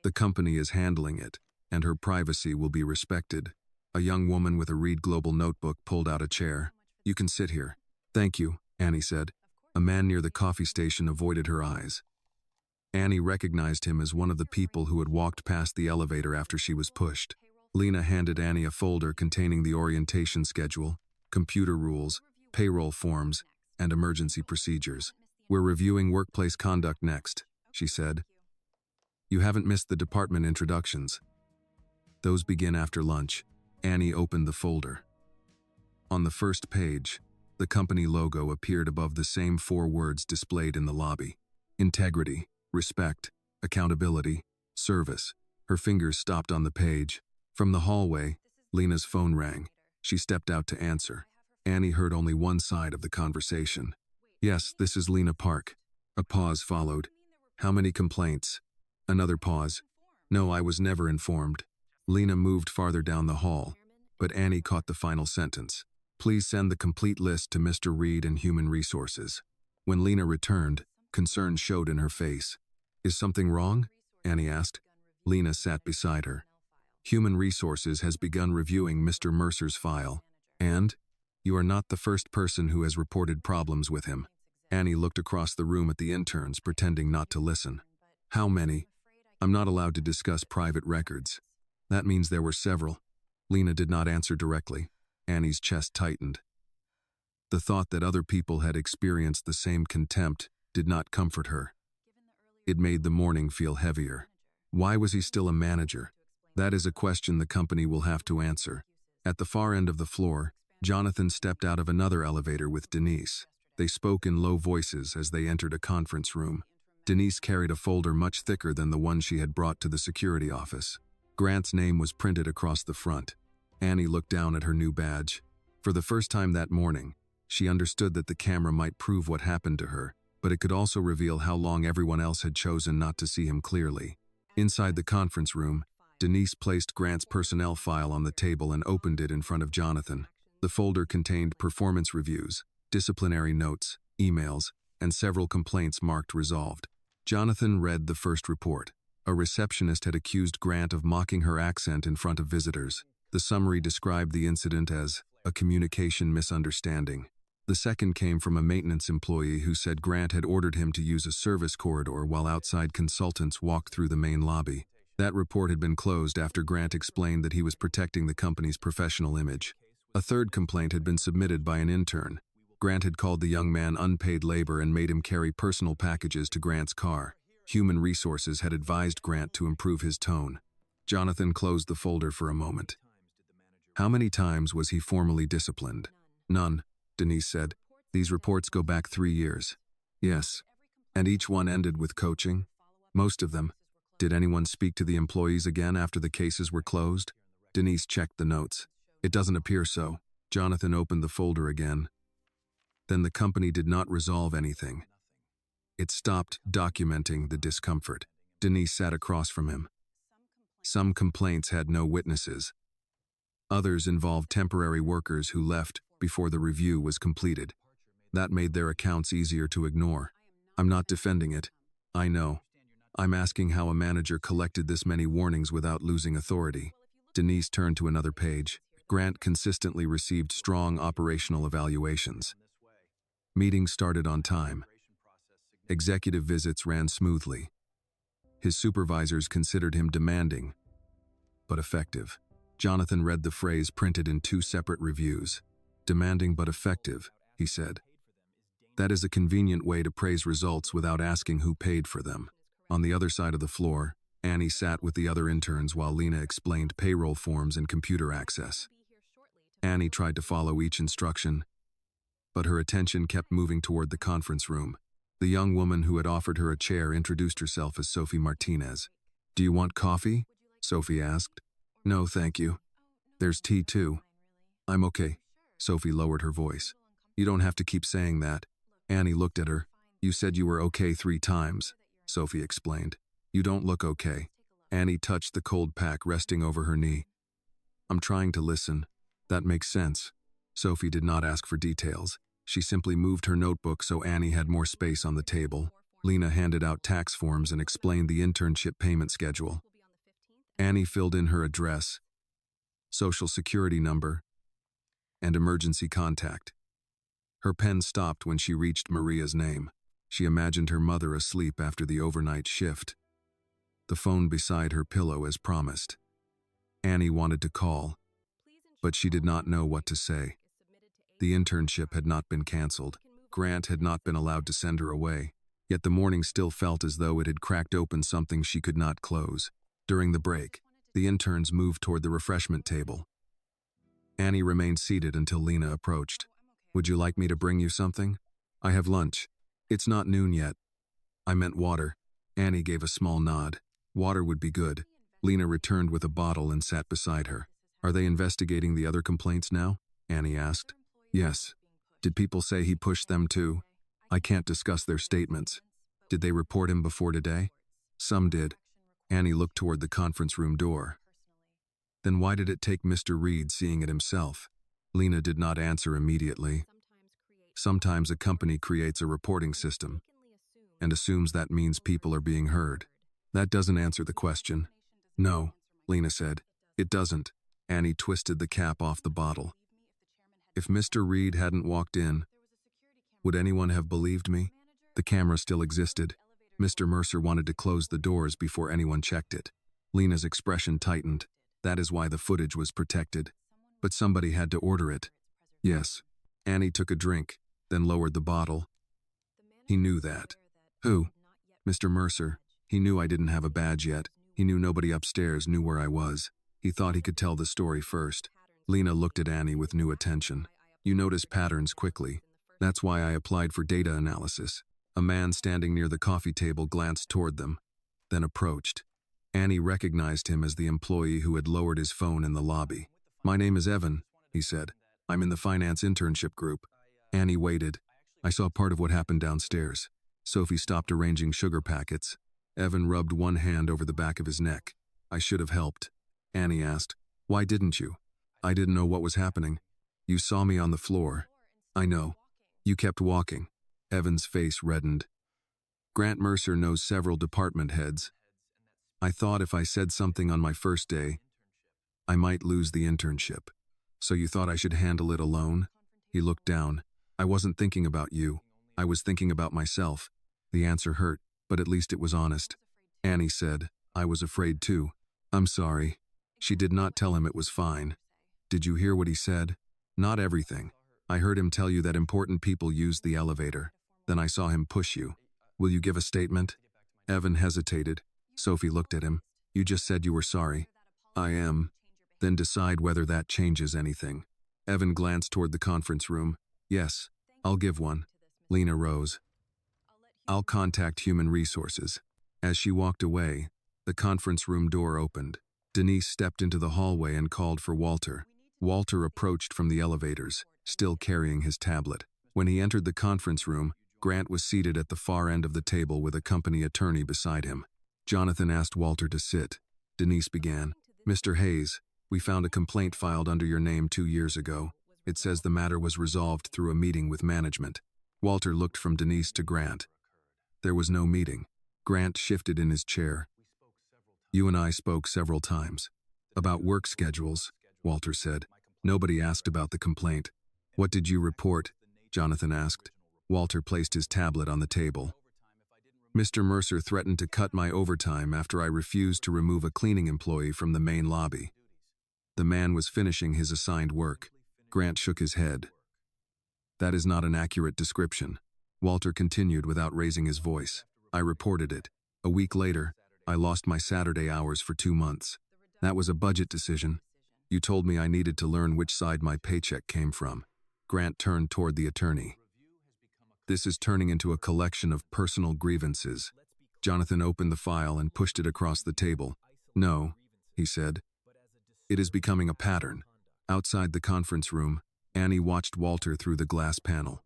The company is handling it, and her privacy will be respected. A young woman with a Read Global notebook pulled out a chair. You can sit here. Thank you, Annie said. A man near the coffee station avoided her eyes. Annie recognized him as one of the people who had walked past the elevator after she was pushed. Lena handed Annie a folder containing the orientation schedule, computer rules, payroll forms, and emergency procedures. We're reviewing workplace conduct next, she said. You haven't missed the department introductions. Those begin after lunch. Annie opened the folder. On the first page, the company logo appeared above the same 4 words displayed in the lobby. Integrity, respect, accountability, service. Her fingers stopped on the page. From the hallway, Lena's phone rang. She stepped out to answer. Annie heard only one side of the conversation. Yes, this is Lena Park. A pause followed. How many complaints? Another pause. No, I was never informed. Lena moved farther down the hall, but Annie caught the final sentence. Please send the complete list to Mr. Reed and Human Resources. When Lena returned, concern showed in her face. Is something wrong? Annie asked. Lena sat beside her. Human Resources has begun reviewing Mr. Mercer's file, and you are not the first person who has reported problems with him. Annie looked across the room at the interns, pretending not to listen. How many? I'm not allowed to discuss private records. That means there were several. Lena did not answer directly. Annie's chest tightened. The thought that other people had experienced the same contempt did not comfort her. It made the morning feel heavier. Why was he still a manager? That is a question the company will have to answer. At the far end of the floor, Jonathan stepped out of another elevator with Denise. They spoke in low voices as they entered a conference room. Denise carried a folder much thicker than the one she had brought to the security office. Grant's name was printed across the front. Annie looked down at her new badge. For the first time that morning, she understood that the camera might prove what happened to her, but it could also reveal how long everyone else had chosen not to see him clearly. Inside the conference room, Denise placed Grant's personnel file on the table and opened it in front of Jonathan. The folder contained performance reviews, disciplinary notes, emails, and several complaints marked resolved. Jonathan read the first report. A receptionist had accused Grant of mocking her accent in front of visitors. The summary described the incident as a communication misunderstanding. The second came from a maintenance employee who said Grant had ordered him to use a service corridor while outside consultants walked through the main lobby. That report had been closed after Grant explained that he was protecting the company's professional image. A third complaint had been submitted by an intern. Grant had called the young man unpaid labor and made him carry personal packages to Grant's car. Human Resources had advised Grant to improve his tone. Jonathan closed the folder for a moment. How many times was he formally disciplined? None, Denise said. These reports go back 3 years. Yes. And each one ended with coaching? Most of them. Did anyone speak to the employees again after the cases were closed? Denise checked the notes. It doesn't appear so. Jonathan opened the folder again. Then the company did not resolve anything. It stopped documenting the discomfort. Denise sat across from him. Some complaints had no witnesses. Others involved temporary workers who left before the review was completed. That made their accounts easier to ignore. I'm not defending it. I know. I'm asking how a manager collected this many warnings without losing authority. Denise turned to another page. Grant consistently received strong operational evaluations. Meetings started on time. Executive visits ran smoothly. His supervisors considered him demanding, but effective. Jonathan read the phrase printed in 2 separate reviews. Demanding but effective, he said. That is a convenient way to praise results without asking who paid for them. On the other side of the floor, Annie sat with the other interns while Lena explained payroll forms and computer access. Annie tried to follow each instruction. but her attention kept moving toward the conference room. The young woman who had offered her a chair introduced herself as Sophie Martinez. "Do you want coffee?" Sophie asked. "No, thank you. There's tea too." "I'm okay." Sophie lowered her voice. "You don't have to keep saying that." Annie looked at her. "You said you were okay 3 times," Sophie explained. "You don't look okay." Annie touched the cold pack resting over her knee. "I'm trying to listen." "That makes sense." Sophie did not ask for details. She simply moved her notebook so Annie had more space on the table. Lena handed out tax forms and explained the internship payment schedule. Annie filled in her address, social security number, and emergency contact. Her pen stopped when she reached Maria's name. She imagined her mother asleep after the overnight shift. The phone beside her pillow as promised. Annie wanted to call, but she did not know what to say. The internship had not been canceled. Grant had not been allowed to send her away. Yet the morning still felt as though it had cracked open something she could not close. During the break, the interns moved toward the refreshment table. Annie remained seated until Lena approached. "Would you like me to bring you something?" "I have lunch." "It's not noon yet." "I meant water." Annie gave a small nod. "Water would be good." Lena returned with a bottle and sat beside her. "Are they investigating the other complaints now?" Annie asked. "Yes." "Did people say he pushed them too?" "I can't discuss their statements." "Did they report him before today?" "Some did." Annie looked toward the conference room door. "Then why did it take Mr. Reed seeing it himself?" Lena did not answer immediately. Sometimes a company creates a reporting system and assumes that means people are being heard. That doesn't answer the question. "No," Lena said. "It doesn't." Annie twisted the cap off the bottle. "If Mr. Reed hadn't walked in, would anyone have believed me?" The camera still existed. Mr. Mercer wanted to close the doors before anyone checked it. Lena's expression tightened. That is why the footage was protected. But somebody had to order it. "Yes." Annie took a drink, then lowered the bottle. "He knew that." "Who?" "Mr. Mercer. He knew I didn't have a badge yet. He knew nobody upstairs knew where I was. He thought he could tell the story first." Lena looked at Annie with new attention. "You notice patterns quickly. That's why I applied for data analysis." A man standing near the coffee table glanced toward them, then approached. Annie recognized him as the employee who had lowered his phone in the lobby. "My name is Evan," he said. "I'm in the finance internship group." Annie waited. "I saw part of what happened downstairs." Sophie stopped arranging sugar packets. Evan rubbed one hand over the back of his neck. "I should have helped." Annie asked, "Why didn't you?" "I didn't know what was happening. You saw me on the floor." "I know. You kept walking." Evan's face reddened. "Grant Mercer knows several department heads. I thought if I said something on my first day, I might lose the internship. So you thought I should handle it alone?" He looked down. "I wasn't thinking about you. I was thinking about myself." The answer hurt, but at least it was honest. Annie said, "I was afraid too." "I'm sorry." She did not tell him it was fine. "Did you hear what he said?" "Not everything. I heard him tell you that important people used the elevator. Then I saw him push you. Will you give a statement?" Evan hesitated. Sophie looked at him. "You just said you were sorry." "I am." "Then decide whether that changes anything." Evan glanced toward the conference room. "Yes, I'll give one." Lena rose. "I'll contact Human Resources." As she walked away, the conference room door opened. Denise stepped into the hallway and called for Walter. Walter approached from the elevators, still carrying his tablet. When he entered the conference room, Grant was seated at the far end of the table with a company attorney beside him. Jonathan asked Walter to sit. Denise began. "Mr. Hayes, we found a complaint filed under your name 2 years ago. It says the matter was resolved through a meeting with management." Walter looked from Denise to Grant. "There was no meeting." Grant shifted in his chair. "You and I spoke several times. About work schedules," Walter said. "Nobody asked about the complaint." "What did you report?" Jonathan asked. Walter placed his tablet on the table. "Mr. Mercer threatened to cut my overtime after I refused to remove a cleaning employee from the main lobby. The man was finishing his assigned work." Grant shook his head. "That is not an accurate description." Walter continued without raising his voice. "I reported it. A week later, I lost my Saturday hours for 2 months. That was a budget decision. You told me I needed to learn which side my paycheck came from." Grant turned toward the attorney. This is turning into a collection of personal grievances. Jonathan opened the file and pushed it across the table. No, he said. It is becoming a pattern. Outside the conference room, Annie watched Walter through the glass panel.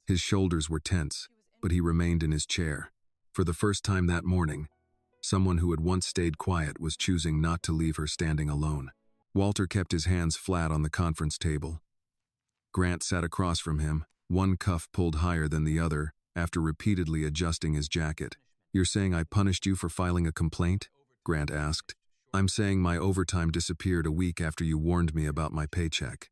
His shoulders were tense, but he remained in his chair. For the first time that morning, someone who had once stayed quiet was choosing not to leave her standing alone. Walter kept his hands flat on the conference table. Grant sat across from him, one cuff pulled higher than the other, after repeatedly adjusting his jacket. "You're saying I punished you for filing a complaint?" Grant asked. "I'm saying my overtime disappeared a week after you warned me about my paycheck.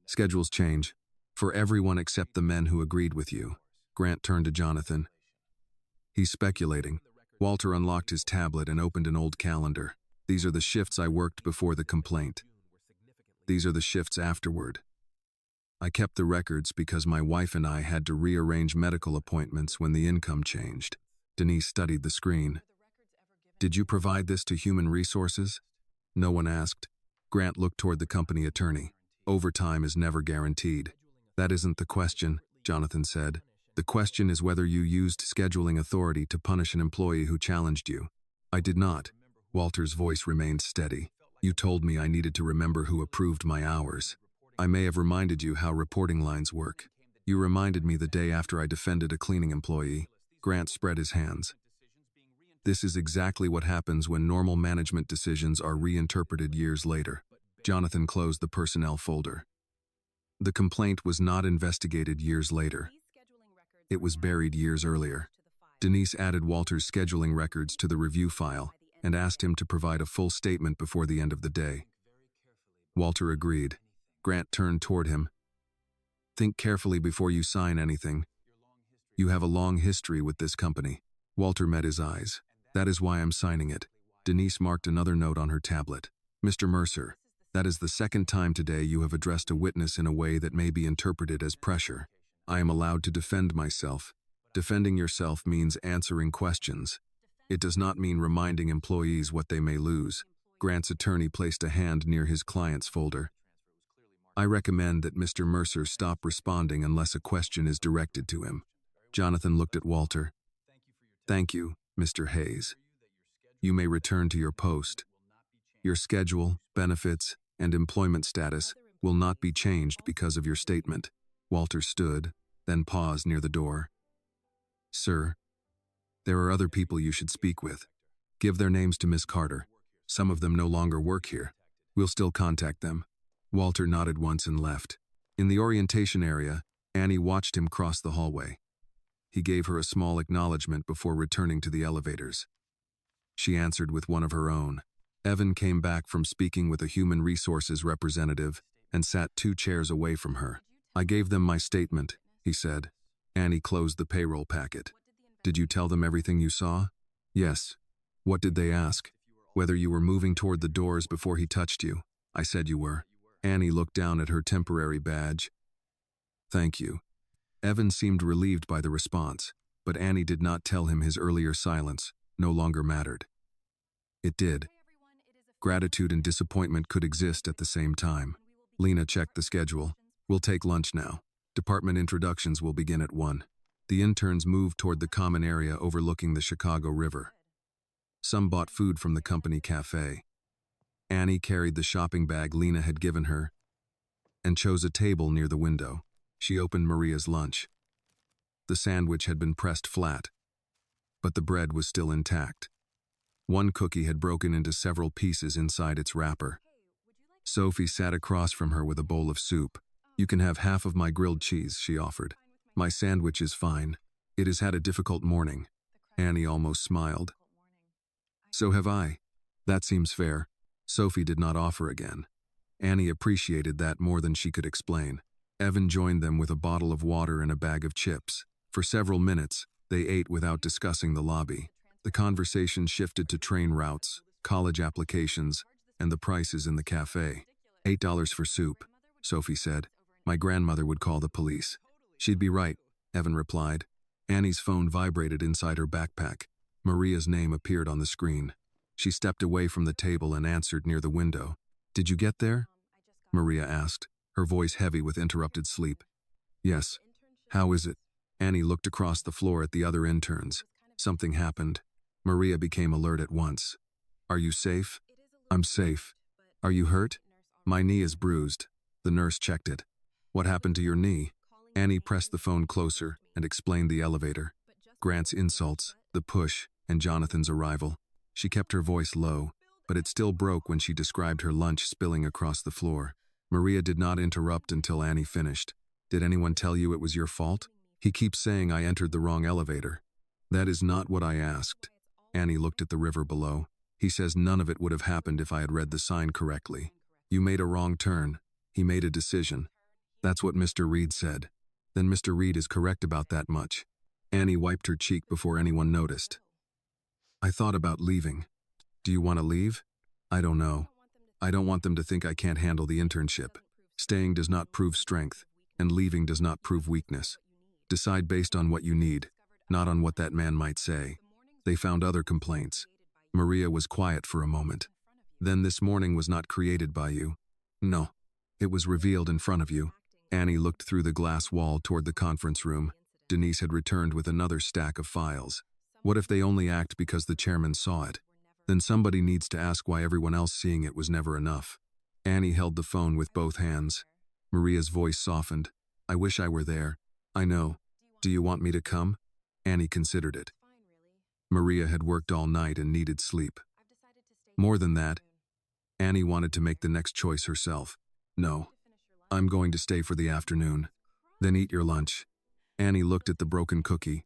Schedules change. For everyone except the men who agreed with you." Grant turned to Jonathan. "He's speculating." Walter unlocked his tablet and opened an old calendar. "These are the shifts I worked before the complaint. These are the shifts afterward. I kept the records because my wife and I had to rearrange medical appointments when the income changed." Denise studied the screen. "Did you provide this to Human Resources?" No one asked. Grant looked toward the company attorney. "Overtime is never guaranteed." "That isn't the question," Jonathan said. "The question is whether you used scheduling authority to punish an employee who challenged you." "I did not." Walter's voice remained steady. "You told me I needed to remember who approved my hours. I may have reminded you how reporting lines work. You reminded me the day after I defended a cleaning employee." Grant spread his hands. "This is exactly what happens when normal management decisions are reinterpreted years later." Jonathan closed the personnel folder. The complaint was not investigated years later. It was buried years earlier. Denise added Walter's scheduling records to the review file and asked him to provide a full statement before the end of the day. Walter agreed. Grant turned toward him. "Think carefully before you sign anything. You have a long history with this company." Walter met his eyes. "That is why I'm signing it." Denise marked another note on her tablet. "Mr. Mercer, that is the second time today you have addressed a witness in a way that may be interpreted as pressure. I am allowed to defend myself. Defending yourself means answering questions. It does not mean reminding employees what they may lose." Grant's attorney placed a hand near his client's folder. "I recommend that Mr. Mercer stop responding unless a question is directed to him." Jonathan looked at Walter. "Thank you, Mr. Hayes. You may return to your post. Your schedule, benefits, and employment status will not be changed because of your statement." Walter stood, then paused near the door. "Sir, there are other people you should speak with. Give their names to Miss Carter. Some of them no longer work here. We'll still contact them." Walter nodded once and left. In the orientation area, Annie watched him cross the hallway. He gave her a small acknowledgement before returning to the elevators. She answered with one of her own. Evan came back from speaking with a human resources representative and sat 2 chairs away from her. "I gave them my statement," he said. Annie closed the payroll packet. "Did you tell them everything you saw?" "Yes." "What did they ask?" "Whether you were moving toward the doors before he touched you." "I said you were." Annie looked down at her temporary badge. "Thank you." Evan seemed relieved by the response, but Annie did not tell him his earlier silence no longer mattered. It did. Gratitude and disappointment could exist at the same time. Lena checked the schedule. "We'll take lunch now. Department introductions will begin at 1. The interns moved toward the common area overlooking the Chicago River. Some bought food from the company cafe. Annie carried the shopping bag Lena had given her and chose a table near the window. She opened Maria's lunch. The sandwich had been pressed flat, but the bread was still intact. One cookie had broken into several pieces inside its wrapper. Sophie sat across from her with a bowl of soup. "You can have half of my grilled cheese," she offered. "My sandwich is fine. It has had a difficult morning." Annie almost smiled. "So have I. That seems fair." Sophie did not offer again. Annie appreciated that more than she could explain. Evan joined them with a bottle of water and a bag of chips. For several minutes, they ate without discussing the lobby. The conversation shifted to train routes, college applications, and the prices in the cafe. $8 for soup, Sophie said. "My grandmother would call the police." "She'd be right," Evan replied. Annie's phone vibrated inside her backpack. Maria's name appeared on the screen. She stepped away from the table and answered near the window. "Did you get there?" Maria asked. her voice heavy with interrupted sleep. Yes. How is it? Annie looked across the floor at the other interns. Something happened. Maria became alert at once. Are you safe? I'm safe. Are you hurt? My knee is bruised. The nurse checked it. What happened to your knee? Annie pressed the phone closer and explained the elevator, Grant's insults, the push, and Jonathan's arrival. She kept her voice low, but it still broke when she described her lunch spilling across the floor. Maria did not interrupt until Annie finished. Did anyone tell you it was your fault? He keeps saying I entered the wrong elevator. That is not what I asked. Annie looked at the river below. He says none of it would have happened if I had read the sign correctly. You made a wrong turn. He made a decision. That's what Mr. Reed said. Then Mr. Reed is correct about that much. Annie wiped her cheek before anyone noticed. I thought about leaving. Do you want to leave? I don't know. I don't want them to think I can't handle the internship. Staying does not prove strength, and leaving does not prove weakness. Decide based on what you need, not on what that man might say. They found other complaints. Maria was quiet for a moment. Then this morning was not created by you. No, it was revealed in front of you. Annie looked through the glass wall toward the conference room. Denise had returned with another stack of files. What if they only act because the chairman saw it? Then somebody needs to ask why everyone else seeing it was never enough. Annie held the phone with both hands. Maria's voice softened. I wish I were there. I know. Do you want me to come? Annie considered it. Maria had worked all night and needed sleep. More than that, Annie wanted to make the next choice herself. No. I'm going to stay for the afternoon. Then eat your lunch. Annie looked at the broken cookie.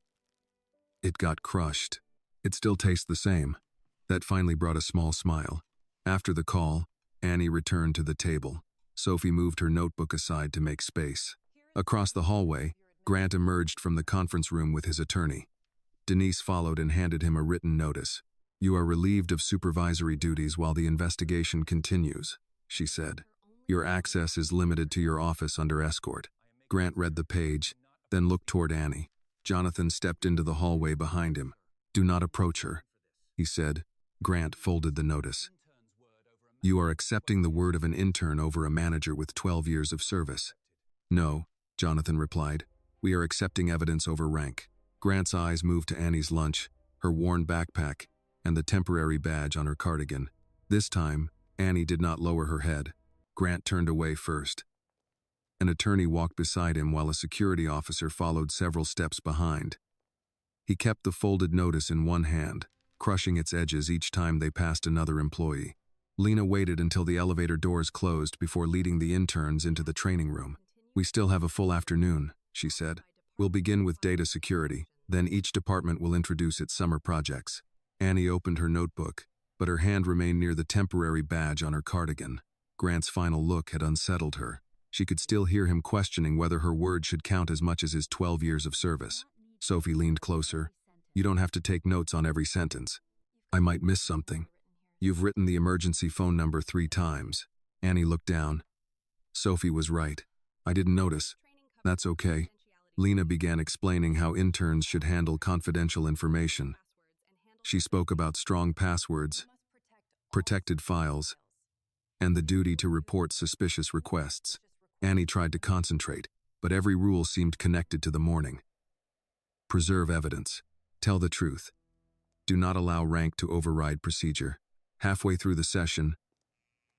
It got crushed. It still tastes the same. That finally brought a small smile. After the call, Annie returned to the table. Sophie moved her notebook aside to make space. Across the hallway, Grant emerged from the conference room with his attorney. Denise followed and handed him a written notice. You are relieved of supervisory duties while the investigation continues, she said. Your access is limited to your office under escort. Grant read the page, then looked toward Annie. Jonathan stepped into the hallway behind him. Do not approach her, he said. Grant folded the notice. You are accepting the word of an intern over a manager with 12 years of service. No, Jonathan replied. We are accepting evidence over rank. Grant's eyes moved to Annie's lunch, her worn backpack, and the temporary badge on her cardigan. This time, Annie did not lower her head. Grant turned away first. An attorney walked beside him while a security officer followed several steps behind. He kept the folded notice in one hand, crushing its edges each time they passed another employee. Lena waited until the elevator doors closed before leading the interns into the training room. We still have a full afternoon, she said. We'll begin with data security, then each department will introduce its summer projects. Annie opened her notebook, but her hand remained near the temporary badge on her cardigan. Grant's final look had unsettled her. She could still hear him questioning whether her word should count as much as his 12 years of service. Sophie leaned closer. You don't have to take notes on every sentence. I might miss something. You've written the emergency phone number 3 times. Annie looked down. Sophie was right. I didn't notice. That's okay. Lena began explaining how interns should handle confidential information. She spoke about strong passwords, protected files, and the duty to report suspicious requests. Annie tried to concentrate, but every rule seemed connected to the morning. Preserve evidence. Tell the truth. Do not allow rank to override procedure. Halfway through the session,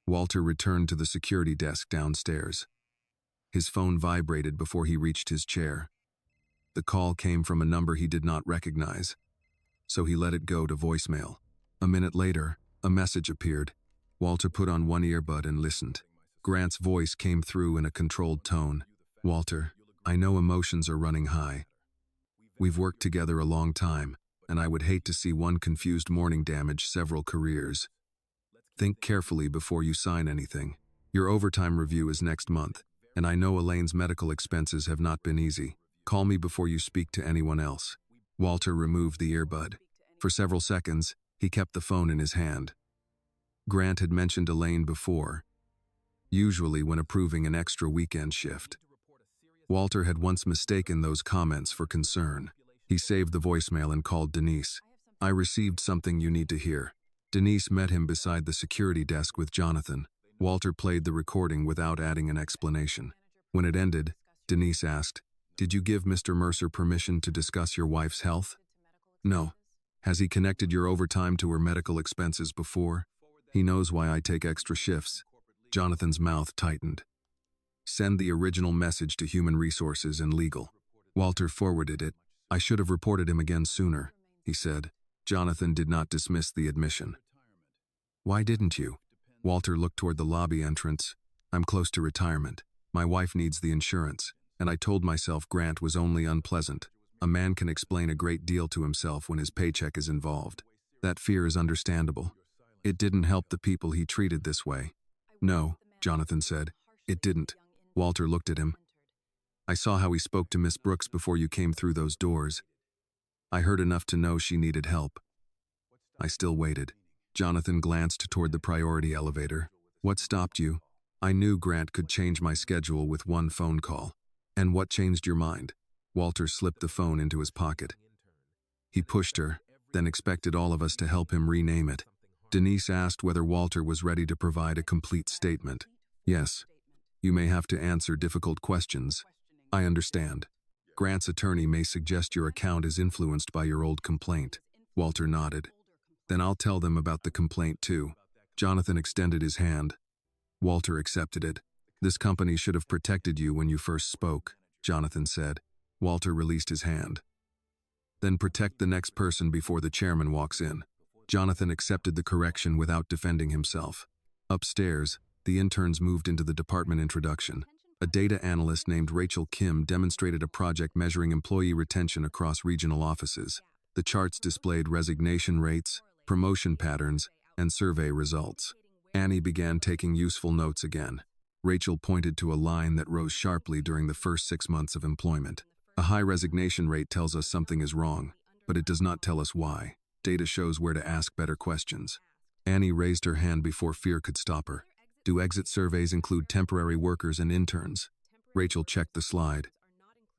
Walter returned to the security desk downstairs. His phone vibrated before he reached his chair. The call came from a number he did not recognize, so he let it go to voicemail. A minute later, a message appeared. Walter put on one earbud and listened. Grant's voice came through in a controlled tone. Walter, I know emotions are running high. We've worked together a long time, and I would hate to see one confused morning damage several careers. Think carefully before you sign anything. Your overtime review is next month, and I know Elaine's medical expenses have not been easy. Call me before you speak to anyone else. Walter removed the earbud. For several seconds, he kept the phone in his hand. Grant had mentioned Elaine before, usually when approving an extra weekend shift. Walter had once mistaken those comments for concern. He saved the voicemail and called Denise. I received something you need to hear. Denise met him beside the security desk with Jonathan. Walter played the recording without adding an explanation. When it ended, Denise asked, "Did you give Mr. Mercer permission to discuss your wife's health?" "No." "Has he connected your overtime to her medical expenses before?" "He knows why I take extra shifts." Jonathan's mouth tightened. "Send the original message to Human Resources and Legal." Walter forwarded it. "I should have reported him again sooner," he said. Jonathan did not dismiss the admission. "Why didn't you?" Walter looked toward the lobby entrance. "I'm close to retirement. My wife needs the insurance, and I told myself Grant was only unpleasant. A man can explain a great deal to himself when his paycheck is involved. That fear is understandable. It didn't help the people he treated this way." "No," Jonathan said. "It didn't." Walter looked at him. "I saw how he spoke to Miss Brooks before you came through those doors. I heard enough to know she needed help. I still waited." Jonathan glanced toward the priority elevator. "What stopped you?" "I knew Grant could change my schedule with one phone call." "And what changed your mind?" Walter slipped the phone into his pocket. He pushed her, then expected all of us to help him rename it. Denise asked whether Walter was ready to provide a complete statement. "Yes. You may have to answer difficult questions." "I understand. Grant's attorney may suggest your account is influenced by your old complaint." Walter nodded. "Then I'll tell them about the complaint too." Jonathan extended his hand. Walter accepted it. "This company should have protected you when you first spoke," Jonathan said. Walter released his hand. "Then protect the next person before the chairman walks in." Jonathan accepted the correction without defending himself. Upstairs, the interns moved into the department introduction. A data analyst named Rachel Kim demonstrated a project measuring employee retention across regional offices. The charts displayed resignation rates, promotion patterns, and survey results. Annie began taking useful notes again. Rachel pointed to a line that rose sharply during the first 6 months of employment. "A high resignation rate tells us something is wrong, but it does not tell us why. Data shows where to ask better questions." Annie raised her hand before fear could stop her. "Do exit surveys include temporary workers and interns?" Rachel checked the slide.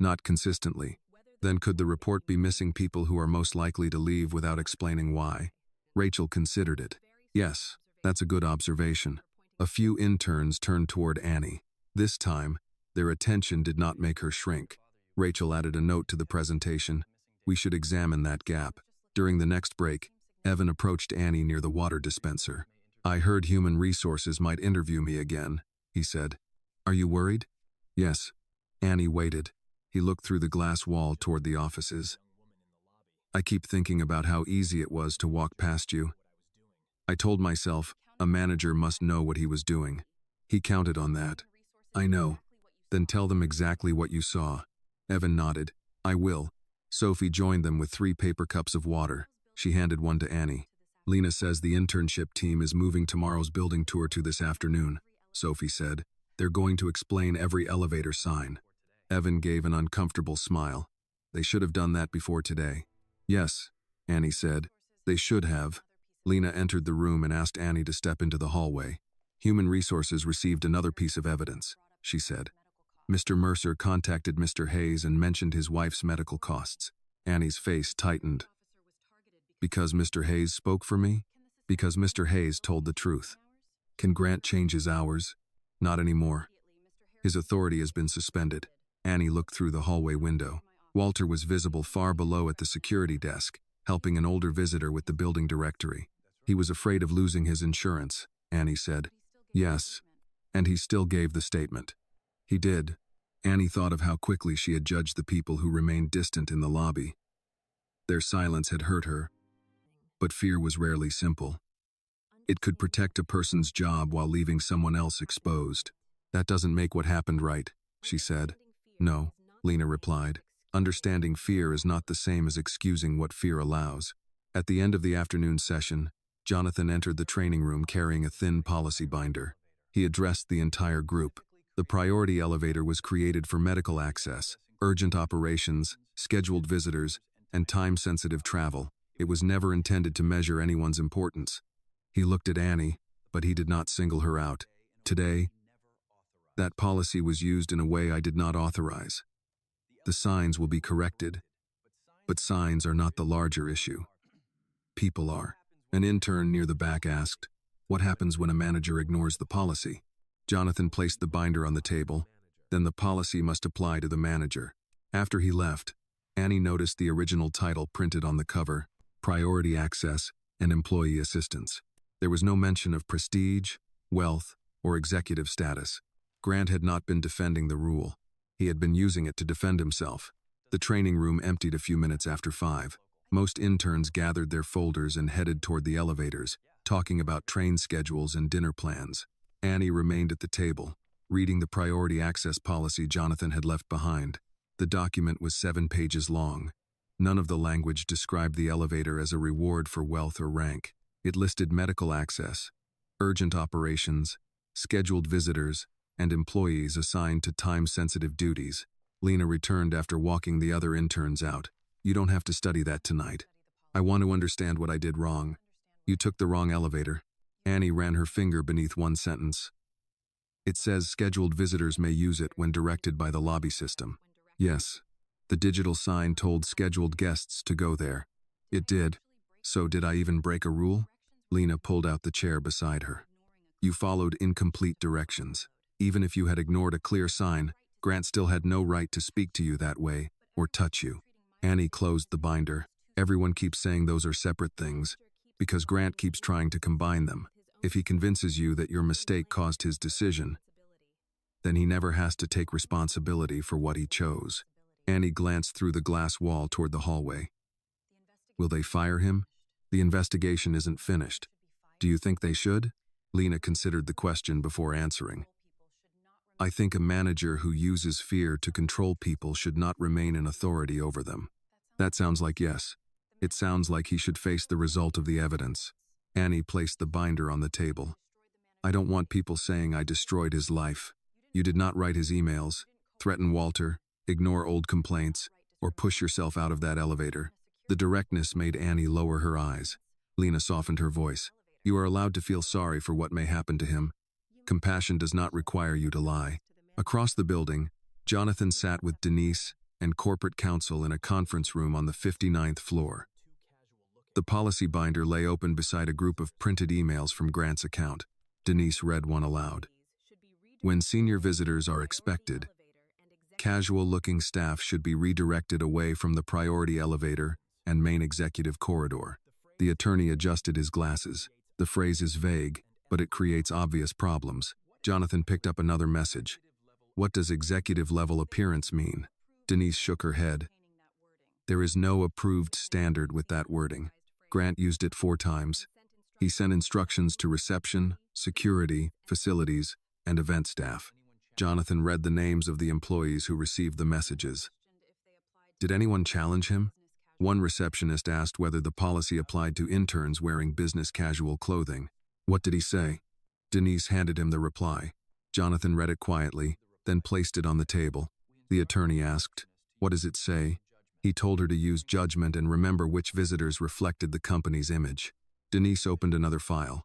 "Not consistently." "Then could the report be missing people who are most likely to leave without explaining why?" Rachel considered it. "Yes, that's a good observation." A few interns turned toward Annie. This time, their attention did not make her shrink. Rachel added a note to the presentation. "We should examine that gap." During the next break, Evan approached Annie near the water dispenser. "I heard Human Resources might interview me again," he said. "Are you worried?" "Yes." Annie waited. He looked through the glass wall toward the offices. "I keep thinking about how easy it was to walk past you. I told myself, a manager must know what he was doing. He counted on that." "I know." "Then tell them exactly what you saw." Evan nodded. "I will." Sophie joined them with 3 paper cups of water. She handed one to Annie. "Lena says the internship team is moving tomorrow's building tour to this afternoon," Sophie said. "They're going to explain every elevator sign." Evan gave an uncomfortable smile. "They should have done that before today." "Yes," Annie said. "They should have." Lena entered the room and asked Annie to step into the hallway. "Human Resources received another piece of evidence," she said. "Mr. Mercer contacted Mr. Hayes and mentioned his wife's medical costs." Annie's face tightened. "Because Mr. Hayes spoke for me?" "Because Mr. Hayes told the truth." "Can Grant change his hours?" "Not anymore. His authority has been suspended." Annie looked through the hallway window. Walter was visible far below at the security desk, helping an older visitor with the building directory. "He was afraid of losing his insurance," Annie said. "Yes, and he still gave the statement." "He did." Annie thought of how quickly she had judged the people who remained distant in the lobby. Their silence had hurt her, but fear was rarely simple. It could protect a person's job while leaving someone else exposed. "That doesn't make what happened right," she said. "No," Lena replied. "Understanding fear is not the same as excusing what fear allows." At the end of the afternoon session, Jonathan entered the training room carrying a thin policy binder. He addressed the entire group. The priority elevator was created for medical access, urgent operations, scheduled visitors, and time-sensitive travel. It was never intended to measure anyone's importance. He looked at Annie, but he did not single her out. "Today, that policy was used in a way I did not authorize. The signs will be corrected, but signs are not the larger issue. People are." An intern near the back asked, What happens when a manager ignores the policy? Jonathan placed the binder on the table. Then the policy must apply to the manager. After he left, Annie noticed the original title printed on the cover, Priority Access and Employee Assistance. There was no mention of prestige, wealth, or executive status. Grant had not been defending the rule. He had been using it to defend himself. The training room emptied a few minutes after 5. Most interns gathered their folders and headed toward the elevators, talking about train schedules and dinner plans. Annie remained at the table, reading the priority access policy Jonathan had left behind. The document was 7 pages long. None of the language described the elevator as a reward for wealth or rank. It listed medical access, urgent operations, scheduled visitors, and employees assigned to time-sensitive duties. Lena returned after walking the other interns out. You don't have to study that tonight. I want to understand what I did wrong. You took the wrong elevator. Annie ran her finger beneath one sentence. It says scheduled visitors may use it when directed by the lobby system. Yes. The digital sign told scheduled guests to go there. It did. So did I even break a rule? Lena pulled out the chair beside her. You followed incomplete directions. Even if you had ignored a clear sign, Grant still had no right to speak to you that way or touch you. Annie closed the binder. Everyone keeps saying those are separate things, because Grant keeps trying to combine them. If he convinces you that your mistake caused his decision, then he never has to take responsibility for what he chose. Annie glanced through the glass wall toward the hallway. Will they fire him? The investigation isn't finished. Do you think they should? Lena considered the question before answering. I think a manager who uses fear to control people should not remain in authority over them. That sounds like yes. It sounds like he should face the result of the evidence. Annie placed the binder on the table. I don't want people saying I destroyed his life. You did not write his emails, threaten Walter, ignore old complaints, or push yourself out of that elevator. The directness made Annie lower her eyes. Lena softened her voice. You are allowed to feel sorry for what may happen to him. Compassion does not require you to lie. Across the building, Jonathan sat with Denise and corporate counsel in a conference room on the 59th floor. The policy binder lay open beside a group of printed emails from Grant's account. Denise read one aloud. When senior visitors are expected, casual-looking staff should be redirected away from the priority elevator and main executive corridor. The attorney adjusted his glasses. The phrase is vague, but it creates obvious problems. Jonathan picked up another message. What does executive-level appearance mean? Denise shook her head. There is no approved standard with that wording. Grant used it 4 times. He sent instructions to reception, security, facilities, and event staff. Jonathan read the names of the employees who received the messages. Did anyone challenge him? One receptionist asked whether the policy applied to interns wearing business casual clothing. What did he say? Denise handed him the reply. Jonathan read it quietly, then placed it on the table. The attorney asked, What does it say? He told her to use judgment and remember which visitors reflected the company's image. Denise opened another file.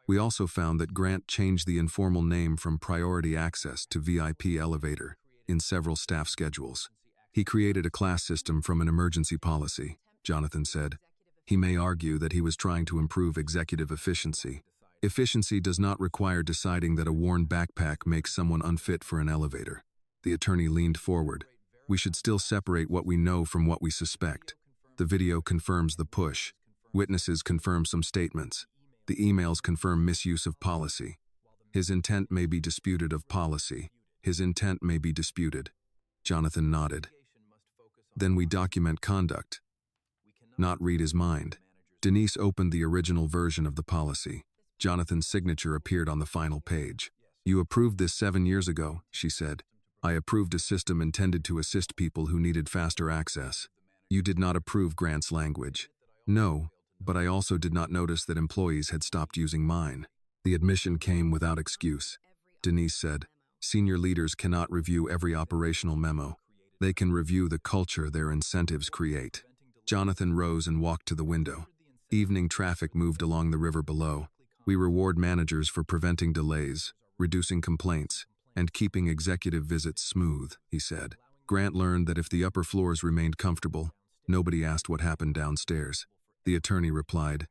We also found that Grant changed the informal name from Priority Access to VIP Elevator in several staff schedules. He created a class system from an emergency policy, Jonathan said. He may argue that he was trying to improve executive efficiency. Efficiency does not require deciding that a worn backpack makes someone unfit for an elevator. The attorney leaned forward. We should still separate what we know from what we suspect. The video confirms the push. Witnesses confirm some statements. The emails confirm misuse of policy. His intent may be disputed of policy. His intent may be disputed. Jonathan nodded. Then we document conduct. Not read his mind. Denise opened the original version of the policy. Jonathan's signature appeared on the final page. You approved this 7 years ago, she said. I approved a system intended to assist people who needed faster access. You did not approve Grant's language. No, but I also did not notice that employees had stopped using mine. The admission came without excuse. Denise said, Senior leaders cannot review every operational memo. They can review the culture their incentives create. Jonathan rose and walked to the window. Evening traffic moved along the river below. We reward managers for preventing delays, reducing complaints, and keeping executive visits smooth, he said. Grant learned that if the upper floors remained comfortable, nobody asked what happened downstairs. The attorney replied,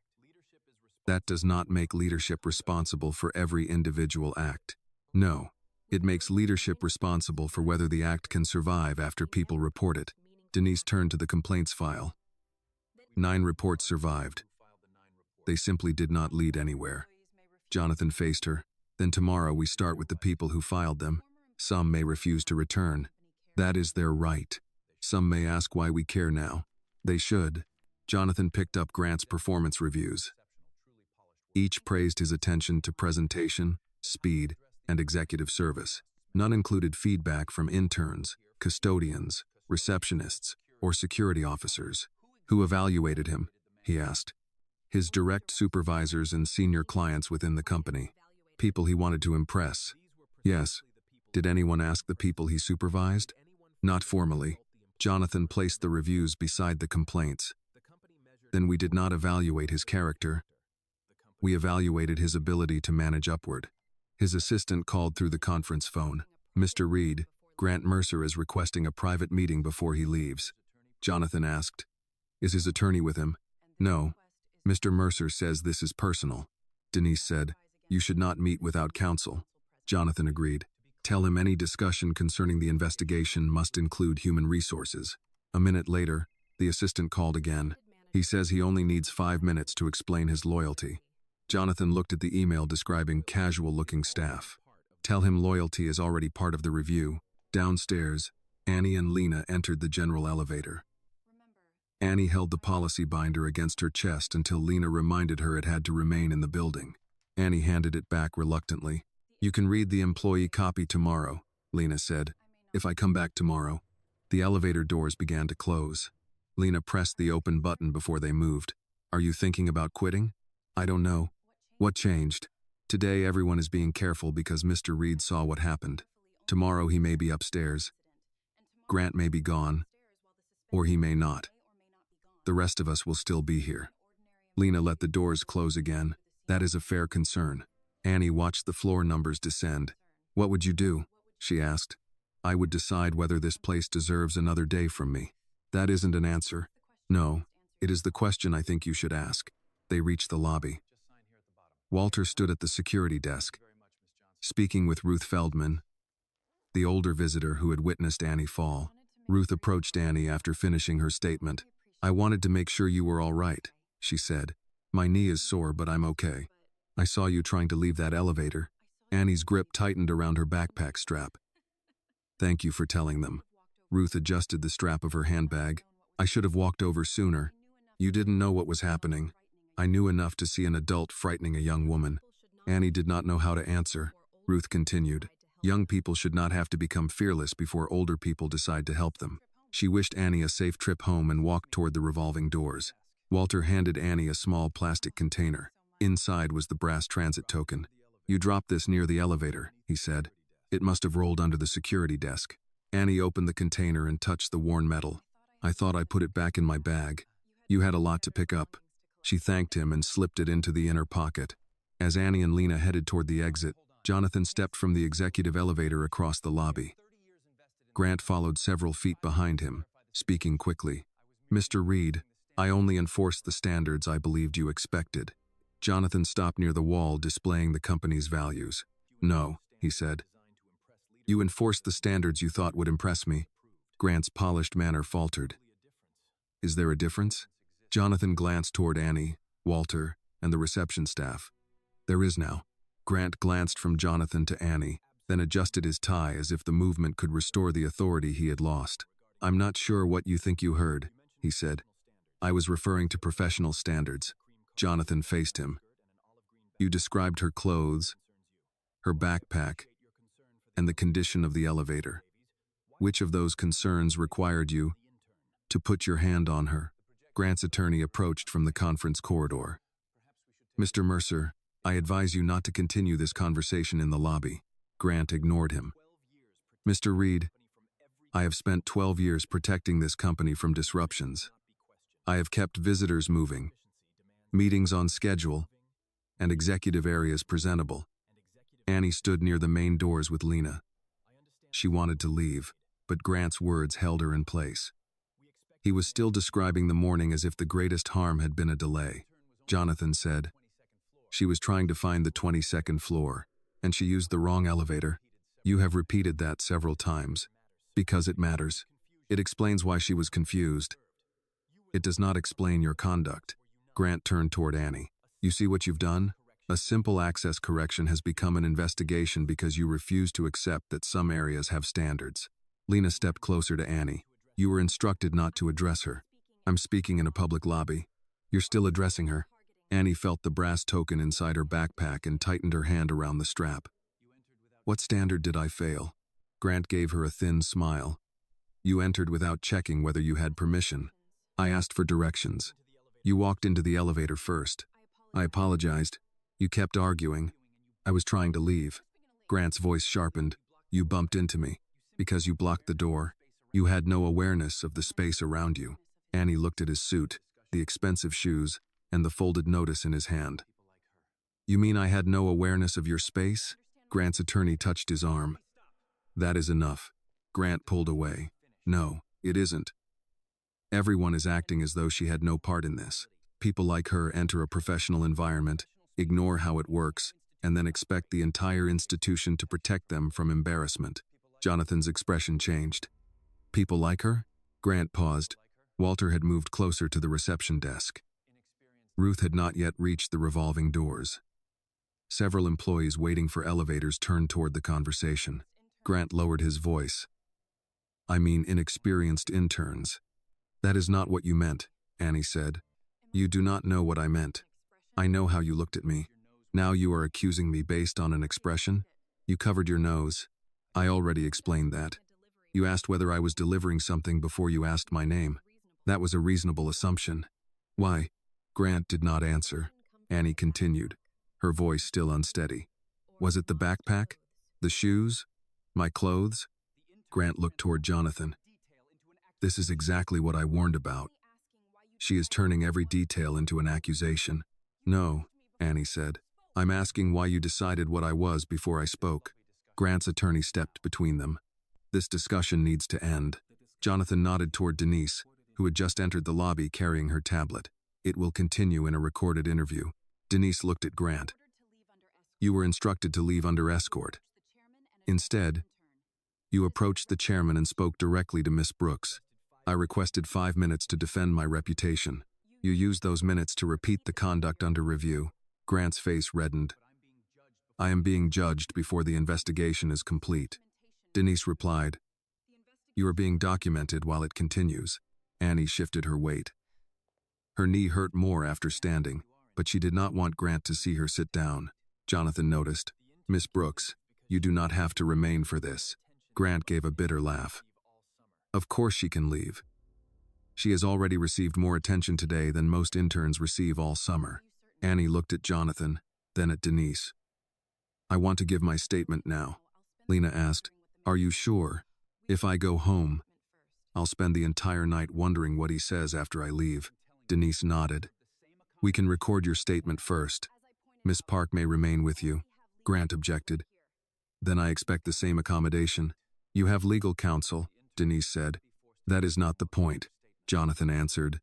That does not make leadership responsible for every individual act. No, it makes leadership responsible for whether the act can survive after people report it. Denise turned to the complaints file. 9 reports survived. They simply did not lead anywhere. Jonathan faced her. Then tomorrow we start with the people who filed them. Some may refuse to return. That is their right. Some may ask why we care now. They should. Jonathan picked up Grant's performance reviews. Each praised his attention to presentation, speed, and executive service. None included feedback from interns, custodians, receptionists, or security officers. Who evaluated him? He asked. His direct supervisors and senior clients within the company. People he wanted to impress. Yes. Did anyone ask the people he supervised? Not formally. Jonathan placed the reviews beside the complaints. Then we did not evaluate his character. We evaluated his ability to manage upward. His assistant called through the conference phone. Mr. Reed, Grant Mercer is requesting a private meeting before he leaves. Jonathan asked. Is his attorney with him? No. Mr. Mercer says this is personal. Denise said, you should not meet without counsel. Jonathan agreed. Tell him any discussion concerning the investigation must include human resources. A minute later, the assistant called again. He says he only needs 5 minutes to explain his loyalty. Jonathan looked at the email describing casual-looking staff. Tell him loyalty is already part of the review. Downstairs, Annie and Lena entered the general elevator. Annie held the policy binder against her chest until Lena reminded her it had to remain in the building. Annie handed it back reluctantly. You can read the employee copy tomorrow, Lena said. If I come back tomorrow. The elevator doors began to close. Lena pressed the open button before they moved. Are you thinking about quitting? I don't know. What changed? Today everyone is being careful because Mr. Reed saw what happened. Tomorrow he may be upstairs. Grant may be gone. Or he may not. The rest of us will still be here. Lena let the doors close again. That is a fair concern. Annie watched the floor numbers descend. What would you do? She asked. I would decide whether this place deserves another day from me. That isn't an answer. No, it is the question I think you should ask. They reached the lobby. Walter stood at the security desk, speaking with Ruth Feldman, the older visitor who had witnessed Annie fall. Ruth approached Annie after finishing her statement. I wanted to make sure you were all right, she said. My knee is sore, but I'm okay. I saw you trying to leave that elevator. Annie's grip tightened around her backpack strap. Thank you for telling them. Ruth adjusted the strap of her handbag. I should have walked over sooner. You didn't know what was happening. I knew enough to see an adult frightening a young woman. Annie did not know how to answer. Ruth continued. Young people should not have to become fearless before older people decide to help them. She wished Annie a safe trip home and walked toward the revolving doors. Walter handed Annie a small plastic container. Inside was the brass transit token. You dropped this near the elevator, he said. It must have rolled under the security desk. Annie opened the container and touched the worn metal. I thought I put it back in my bag. You had a lot to pick up. She thanked him and slipped it into the inner pocket. As Annie and Lena headed toward the exit, Jonathan stepped from the executive elevator across the lobby. Grant followed several feet behind him, speaking quickly. Mr. Reed, I only enforced the standards I believed you expected. Jonathan stopped near the wall displaying the company's values. No, he said. You enforced the standards you thought would impress me. Grant's polished manner faltered. Is there a difference? Jonathan glanced toward Annie, Walter, and the reception staff. There is now. Grant glanced from Jonathan to Annie, then adjusted his tie as if the movement could restore the authority he had lost. I'm not sure what you think you heard, he said. I was referring to professional standards. Jonathan faced him. You described her clothes, her backpack, and the condition of the elevator. Which of those concerns required you to put your hand on her? Grant's attorney approached from the conference corridor. Mr. Mercer, I advise you not to continue this conversation in the lobby. Grant ignored him. Mr. Reed, I have spent 12 years protecting this company from disruptions. I have kept visitors moving, meetings on schedule, and executive areas presentable. Annie stood near the main doors with Lena. She wanted to leave, but Grant's words held her in place. He was still describing the morning as if the greatest harm had been a delay. Jonathan said, She was trying to find the 22nd floor, and she used the wrong elevator. You have repeated that several times. Because it matters. It explains why she was confused. It does not explain your conduct. Grant turned toward Annie. You see what you've done? A simple access correction has become an investigation because you refuse to accept that some areas have standards. Lena stepped closer to Annie. You were instructed not to address her. I'm speaking in a public lobby. You're still addressing her. Annie felt the brass token inside her backpack and tightened her hand around the strap. What standard did I fail? Grant gave her a thin smile. You entered without checking whether you had permission. I asked for directions. You walked into the elevator first. I apologized. You kept arguing. I was trying to leave. Grant's voice sharpened. You bumped into me. Because you blocked the door. You had no awareness of the space around you. Annie looked at his suit, the expensive shoes, and the folded notice in his hand. You mean I had no awareness of your space? Grant's attorney touched his arm. That is enough. Grant pulled away. No, it isn't. Everyone is acting as though she had no part in this. People like her enter a professional environment, ignore how it works, and then expect the entire institution to protect them from embarrassment. Jonathan's expression changed. People like her? Grant paused. Walter had moved closer to the reception desk. Ruth had not yet reached the revolving doors. Several employees waiting for elevators turned toward the conversation. Grant lowered his voice. I mean inexperienced interns. That is not what you meant, Annie said. You do not know what I meant. I know how you looked at me. Now you are accusing me based on an expression? You covered your nose. I already explained that. You asked whether I was delivering something before you asked my name. That was a reasonable assumption. Why? Grant did not answer. Annie continued, her voice still unsteady. Was it the backpack? The shoes? My clothes? Grant looked toward Jonathan. This is exactly what I warned about. She is turning every detail into an accusation. No, Annie said. I'm asking why you decided what I was before I spoke. Grant's attorney stepped between them. This discussion needs to end. Jonathan nodded toward Denise, who had just entered the lobby carrying her tablet. It will continue in a recorded interview. Denise looked at Grant. You were instructed to leave under escort. Instead, you approached the chairman and spoke directly to Miss Brooks. I requested 5 minutes to defend my reputation. You used those minutes to repeat the conduct under review. Grant's face reddened. I am being judged before the investigation is complete. Denise replied. You are being documented while it continues. Annie shifted her weight. Her knee hurt more after standing, but she did not want Grant to see her sit down. Jonathan noticed. Miss Brooks, you do not have to remain for this. Grant gave a bitter laugh. Of course she can leave. She has already received more attention today than most interns receive all summer. Annie looked at Jonathan, then at Denise. I want to give my statement now. Lena asked, Are you sure? If I go home, I'll spend the entire night wondering what he says after I leave. Denise nodded. We can record your statement first. Miss Park may remain with you. Grant objected. Then I expect the same accommodation. You have legal counsel, Denise said. That is not the point, Jonathan answered.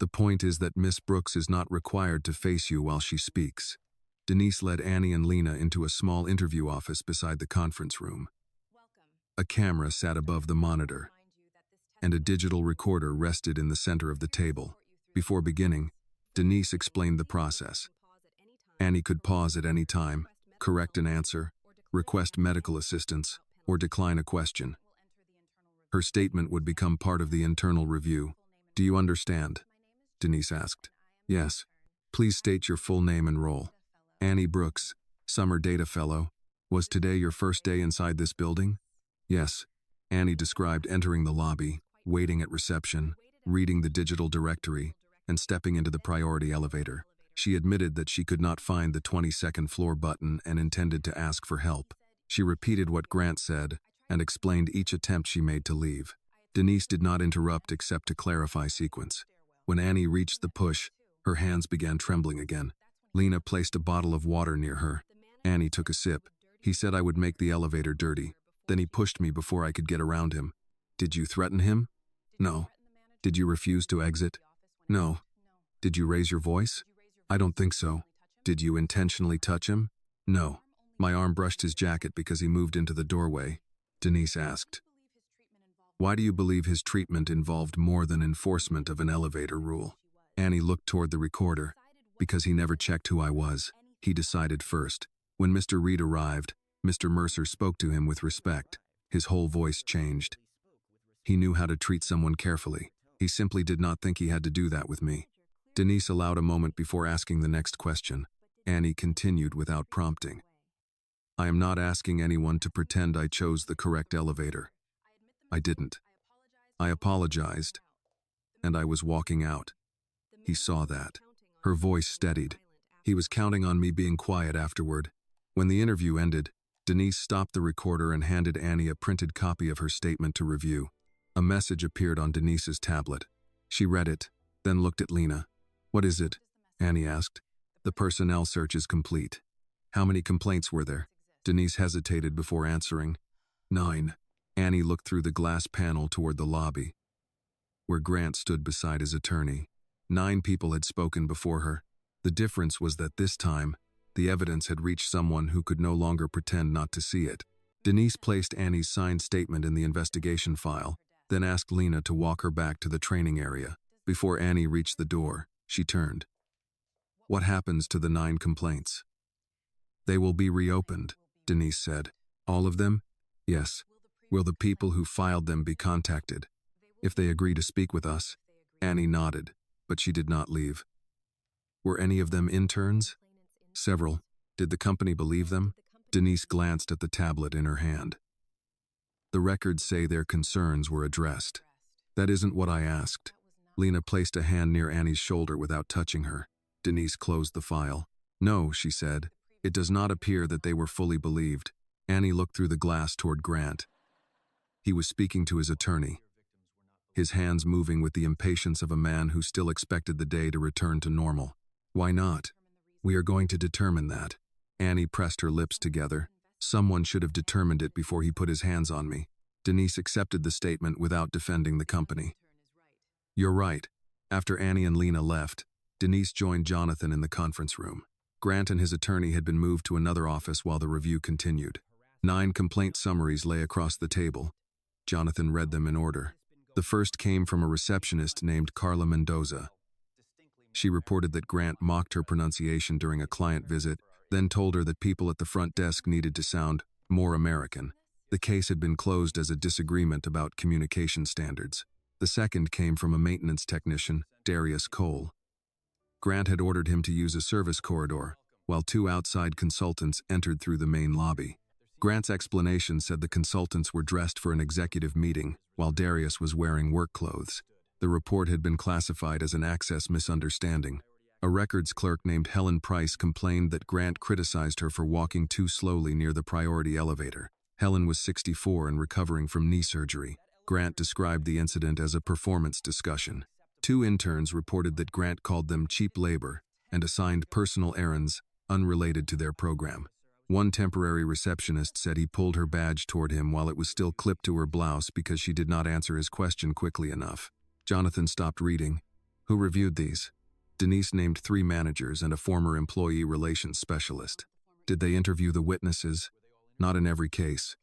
The point is that Miss Brooks is not required to face you while she speaks. Denise led Annie and Lena into a small interview office beside the conference room. A camera sat above the monitor, and a digital recorder rested in the center of the table. Before beginning, Denise explained the process. Annie could pause at any time, correct an answer, request medical assistance, or decline a question. Her statement would become part of the internal review. Do you understand? Denise asked. Yes. Please state your full name and role. Annie Brooks, Summer Data Fellow. Was today your first day inside this building? Yes. Annie described entering the lobby, waiting at reception, reading the digital directory, and stepping into the priority elevator. She admitted that she could not find the 22nd floor button and intended to ask for help. She repeated what Grant said and explained each attempt she made to leave. Denise did not interrupt except to clarify sequence. When Annie reached the push, her hands began trembling again. Lena placed a bottle of water near her. Annie took a sip. He said I would make the elevator dirty. Then he pushed me before I could get around him. Did you threaten him? No. Did you refuse to exit? No. Did you raise your voice? I don't think so. Did you intentionally touch him? No. My arm brushed his jacket because he moved into the doorway. Denise asked. Why do you believe his treatment involved more than enforcement of an elevator rule? Annie looked toward the recorder. Because he never checked who I was. He decided first. When Mr. Reed arrived, Mr. Mercer spoke to him with respect. His whole voice changed. He knew how to treat someone carefully. He simply did not think he had to do that with me. Denise allowed a moment before asking the next question. Annie continued without prompting. I am not asking anyone to pretend I chose the correct elevator. I didn't. I apologized, and I was walking out. He saw that. Her voice steadied. He was counting on me being quiet afterward. When the interview ended, Denise stopped the recorder and handed Annie a printed copy of her statement to review. A message appeared on Denise's tablet. She read it, then looked at Lena. What is it? Annie asked. The personnel search is complete. How many complaints were there? Denise hesitated before answering. 9. Annie looked through the glass panel toward the lobby, where Grant stood beside his attorney. 9 people had spoken before her. The difference was that this time, the evidence had reached someone who could no longer pretend not to see it. Denise placed Annie's signed statement in the investigation file, then asked Lena to walk her back to the training area. Before Annie reached the door, she turned. What happens to the 9 complaints? They will be reopened, Denise said. All of them? Yes. Will the people who filed them be contacted? If they agree to speak with us? Annie nodded, but she did not leave. Were any of them interns? Several. Did the company believe them? Denise glanced at the tablet in her hand. The records say their concerns were addressed. That isn't what I asked. Lena placed a hand near Annie's shoulder without touching her. Denise closed the file. No, she said. It does not appear that they were fully believed. Annie looked through the glass toward Grant. He was speaking to his attorney, his hands moving with the impatience of a man who still expected the day to return to normal. Why not? We are going to determine that. Annie pressed her lips together. Someone should have determined it before he put his hands on me. Denise accepted the statement without defending the company. You're right. After Annie and Lena left, Denise joined Jonathan in the conference room. Grant and his attorney had been moved to another office while the review continued. 9 complaint summaries lay across the table. Jonathan read them in order. The first came from a receptionist named Carla Mendoza. She reported that Grant mocked her pronunciation during a client visit, then told her that people at the front desk needed to sound more American. The case had been closed as a disagreement about communication standards. The second came from a maintenance technician, Darius Cole. Grant had ordered him to use a service corridor, while 2 outside consultants entered through the main lobby. Grant's explanation said the consultants were dressed for an executive meeting, while Darius was wearing work clothes. The report had been classified as an access misunderstanding. A records clerk named Helen Price complained that Grant criticized her for walking too slowly near the priority elevator. Helen was 64 and recovering from knee surgery. Grant described the incident as a performance discussion. 2 interns reported that Grant called them cheap labor and assigned personal errands unrelated to their program. One temporary receptionist said he pulled her badge toward him while it was still clipped to her blouse because she did not answer his question quickly enough. Jonathan stopped reading. Who reviewed these? Denise named 3 managers and a former employee relations specialist. Did they interview the witnesses? Not in every case.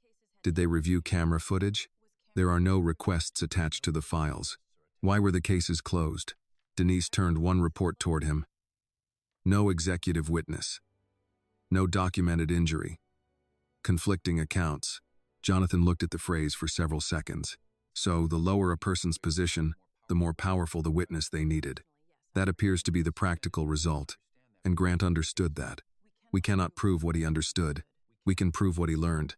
Did they review camera footage? There are no requests attached to the files. Why were the cases closed? Denise turned one report toward him. No executive witness. No documented injury. Conflicting accounts. Jonathan looked at the phrase for several seconds. So, the lower a person's position, the more powerful the witness they needed. That appears to be the practical result. And Grant understood that. We cannot prove what he understood. We can prove what he learned.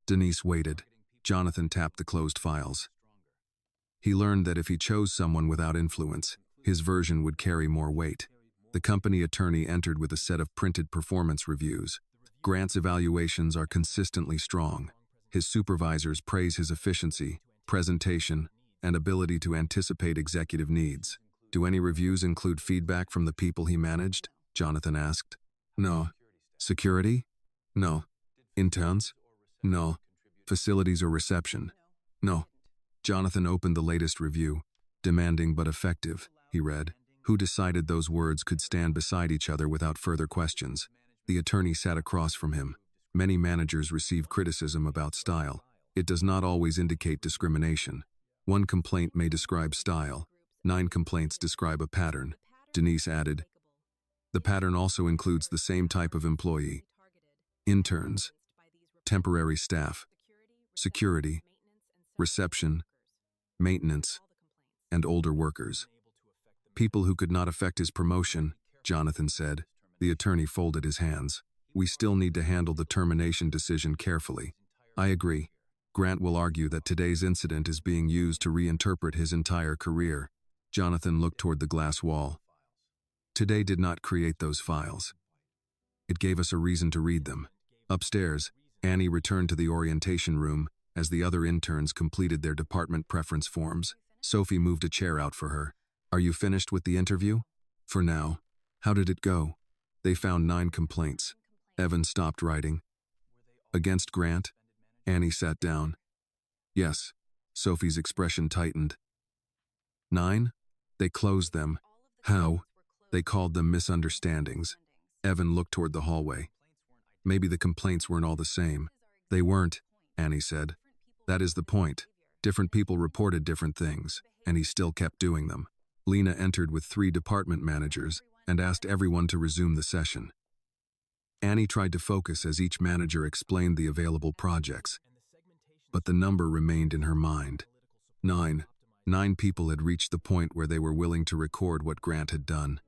Denise waited. Jonathan tapped the closed files. He learned that if he chose someone without influence, his version would carry more weight. The company attorney entered with a set of printed performance reviews. Grant's evaluations are consistently strong. His supervisors praise his efficiency, presentation, and ability to anticipate executive needs. Do any reviews include feedback from the people he managed? Jonathan asked. No. Security? No. Interns? No. Facilities or reception? No. Jonathan opened the latest review. Demanding but effective, he read. Who decided those words could stand beside each other without further questions? The attorney sat across from him. Many managers receive criticism about style. It does not always indicate discrimination. One complaint may describe style. 9 complaints describe a pattern. Denise added, the pattern also includes the same type of employee: interns, temporary staff, security, reception, maintenance, and older workers. People who could not affect his promotion, Jonathan said. The attorney folded his hands. We still need to handle the termination decision carefully. I agree. Grant will argue that today's incident is being used to reinterpret his entire career. Jonathan looked toward the glass wall. Today did not create those files. It gave us a reason to read them. Upstairs, Annie returned to the orientation room as the other interns completed their department preference forms. Sophie moved a chair out for her. Are you finished with the interview? For now. How did it go? They found 9 complaints. Evan stopped writing. Against Grant? Annie sat down. Yes. Sophie's expression tightened. 9? They closed them. How? They called them misunderstandings. Evan looked toward the hallway. Maybe the complaints weren't all the same. They weren't, Annie said. That is the point. Different people reported different things, and he still kept doing them. Lena entered with 3 department managers and asked everyone to resume the session. Annie tried to focus as each manager explained the available projects, but the number remained in her mind. 9. 9 people had reached the point where they were willing to record what Grant had done.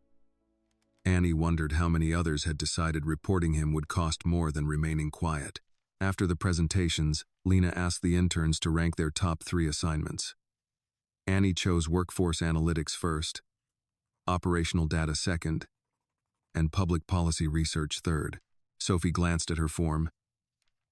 Annie wondered how many others had decided reporting him would cost more than remaining quiet. After the presentations, Lena asked the interns to rank their top 3 assignments. Annie chose workforce analytics first, operational data second, and public policy research third. Sophie glanced at her form.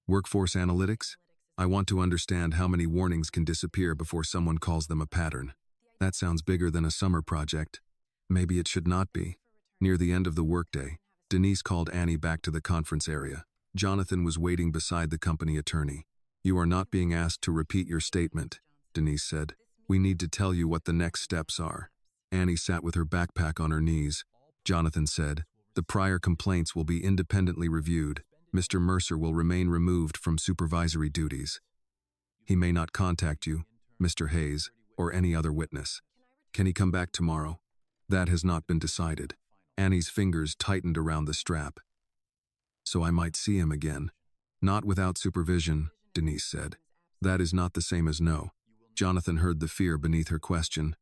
Workforce analytics? I want to understand how many warnings can disappear before someone calls them a pattern. That sounds bigger than a summer project. Maybe it should not be. Near the end of the workday, Denise called Annie back to the conference area. Jonathan was waiting beside the company attorney. You are not being asked to repeat your statement, Denise said. We need to tell you what the next steps are. Annie sat with her backpack on her knees. Jonathan said, the prior complaints will be independently reviewed. Mr. Mercer will remain removed from supervisory duties. He may not contact you, Mr. Hayes, or any other witness. Can he come back tomorrow? That has not been decided. Annie's fingers tightened around the strap. So I might see him again. Not without supervision, Denise said. That is not the same as no. Jonathan heard the fear beneath her question.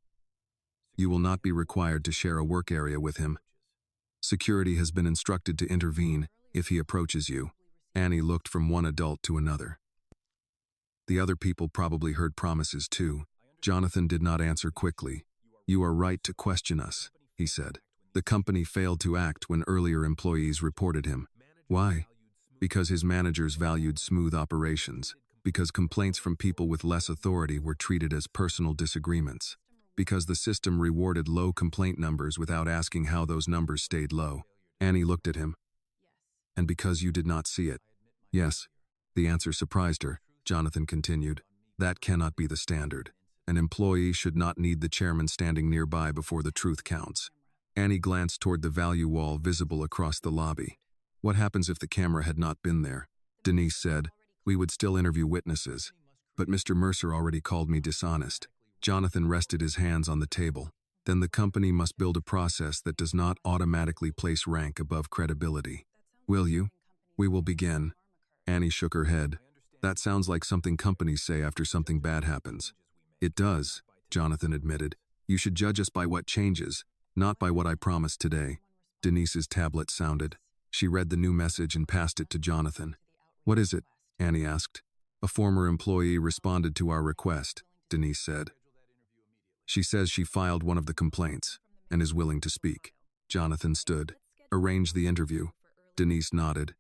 You will not be required to share a work area with him. Security has been instructed to intervene if he approaches you. Annie looked from one adult to another. The other people probably heard promises too. Jonathan did not answer quickly. You are right to question us, he said. The company failed to act when earlier employees reported him. Why? Because his managers valued smooth operations. Because complaints from people with less authority were treated as personal disagreements. Because the system rewarded low complaint numbers without asking how those numbers stayed low. Annie looked at him. And because you did not see it. Yes. The answer surprised her. Jonathan continued. That cannot be the standard. An employee should not need the chairman standing nearby before the truth counts. Annie glanced toward the value wall visible across the lobby. What happens if the camera had not been there? Denise said, we would still interview witnesses. But Mr. Mercer already called me dishonest. Jonathan rested his hands on the table. Then the company must build a process that does not automatically place rank above credibility. Will you? We will begin. Annie shook her head. That sounds like something companies say after something bad happens. It does, Jonathan admitted. You should judge us by what changes, not by what I promised today. Denise's tablet sounded. She read the new message and passed it to Jonathan. What is it? Annie asked. A former employee responded to our request, Denise said. She says she filed one of the complaints and is willing to speak. Jonathan stood. Arrange the interview. Denise nodded.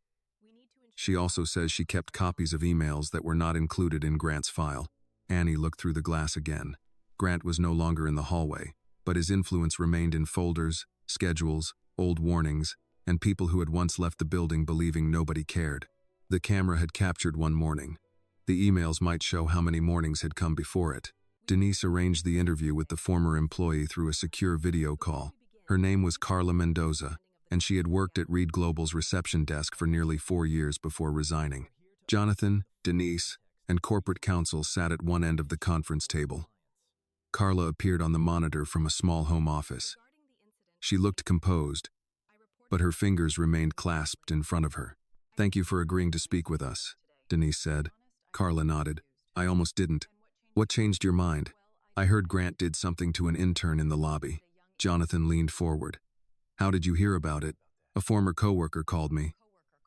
She also says she kept copies of emails that were not included in Grant's file. Annie looked through the glass again. Grant was no longer in the hallway, but his influence remained in folders, schedules, old warnings, and people who had once left the building believing nobody cared. The camera had captured one morning. The emails might show how many mornings had come before it. Denise arranged the interview with the former employee through a secure video call. Her name was Carla Mendoza, and she had worked at Reed Global's reception desk for nearly 4 years before resigning. Jonathan, Denise, and corporate counsel sat at one end of the conference table. Carla appeared on the monitor from a small home office. She looked composed, but her fingers remained clasped in front of her. "Thank you for agreeing to speak with us," Denise said. Carla nodded. "I almost didn't. What changed your mind?" "I heard Grant did something to an intern in the lobby." Jonathan leaned forward. "How did you hear about it?" "A former coworker called me.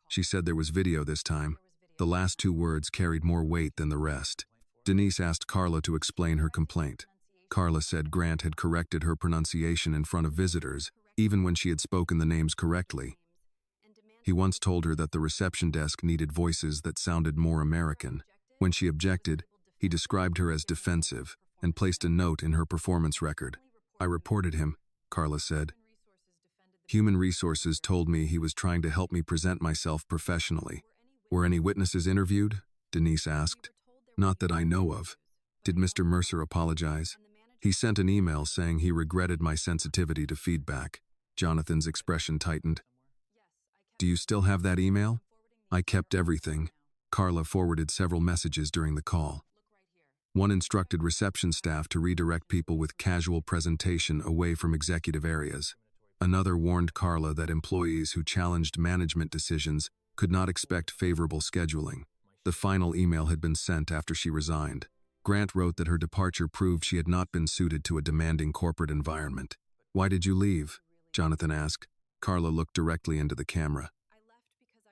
She said there was video this time." The last 2 words carried more weight than the rest. Denise asked Carla to explain her complaint. Carla said Grant had corrected her pronunciation in front of visitors, even when she had spoken the names correctly. He once told her that the reception desk needed voices that sounded more American. When she objected, he described her as defensive and placed a note in her performance record. "I reported him," Carla said. "Human Resources told me he was trying to help me present myself professionally." "Were any witnesses interviewed?" Denise asked. "Not that I know of." "Did Mr. Mercer apologize?" "He sent an email saying he regretted my sensitivity to feedback." Jonathan's expression tightened. "Do you still have that email?" "I kept everything." Carla forwarded several messages during the call. One instructed reception staff to redirect people with casual presentation away from executive areas. Another warned Carla that employees who challenged management decisions could not expect favorable scheduling. The final email had been sent after she resigned. Grant wrote that her departure proved she had not been suited to a demanding corporate environment. "Why did you leave?" Jonathan asked. Carla looked directly into the camera.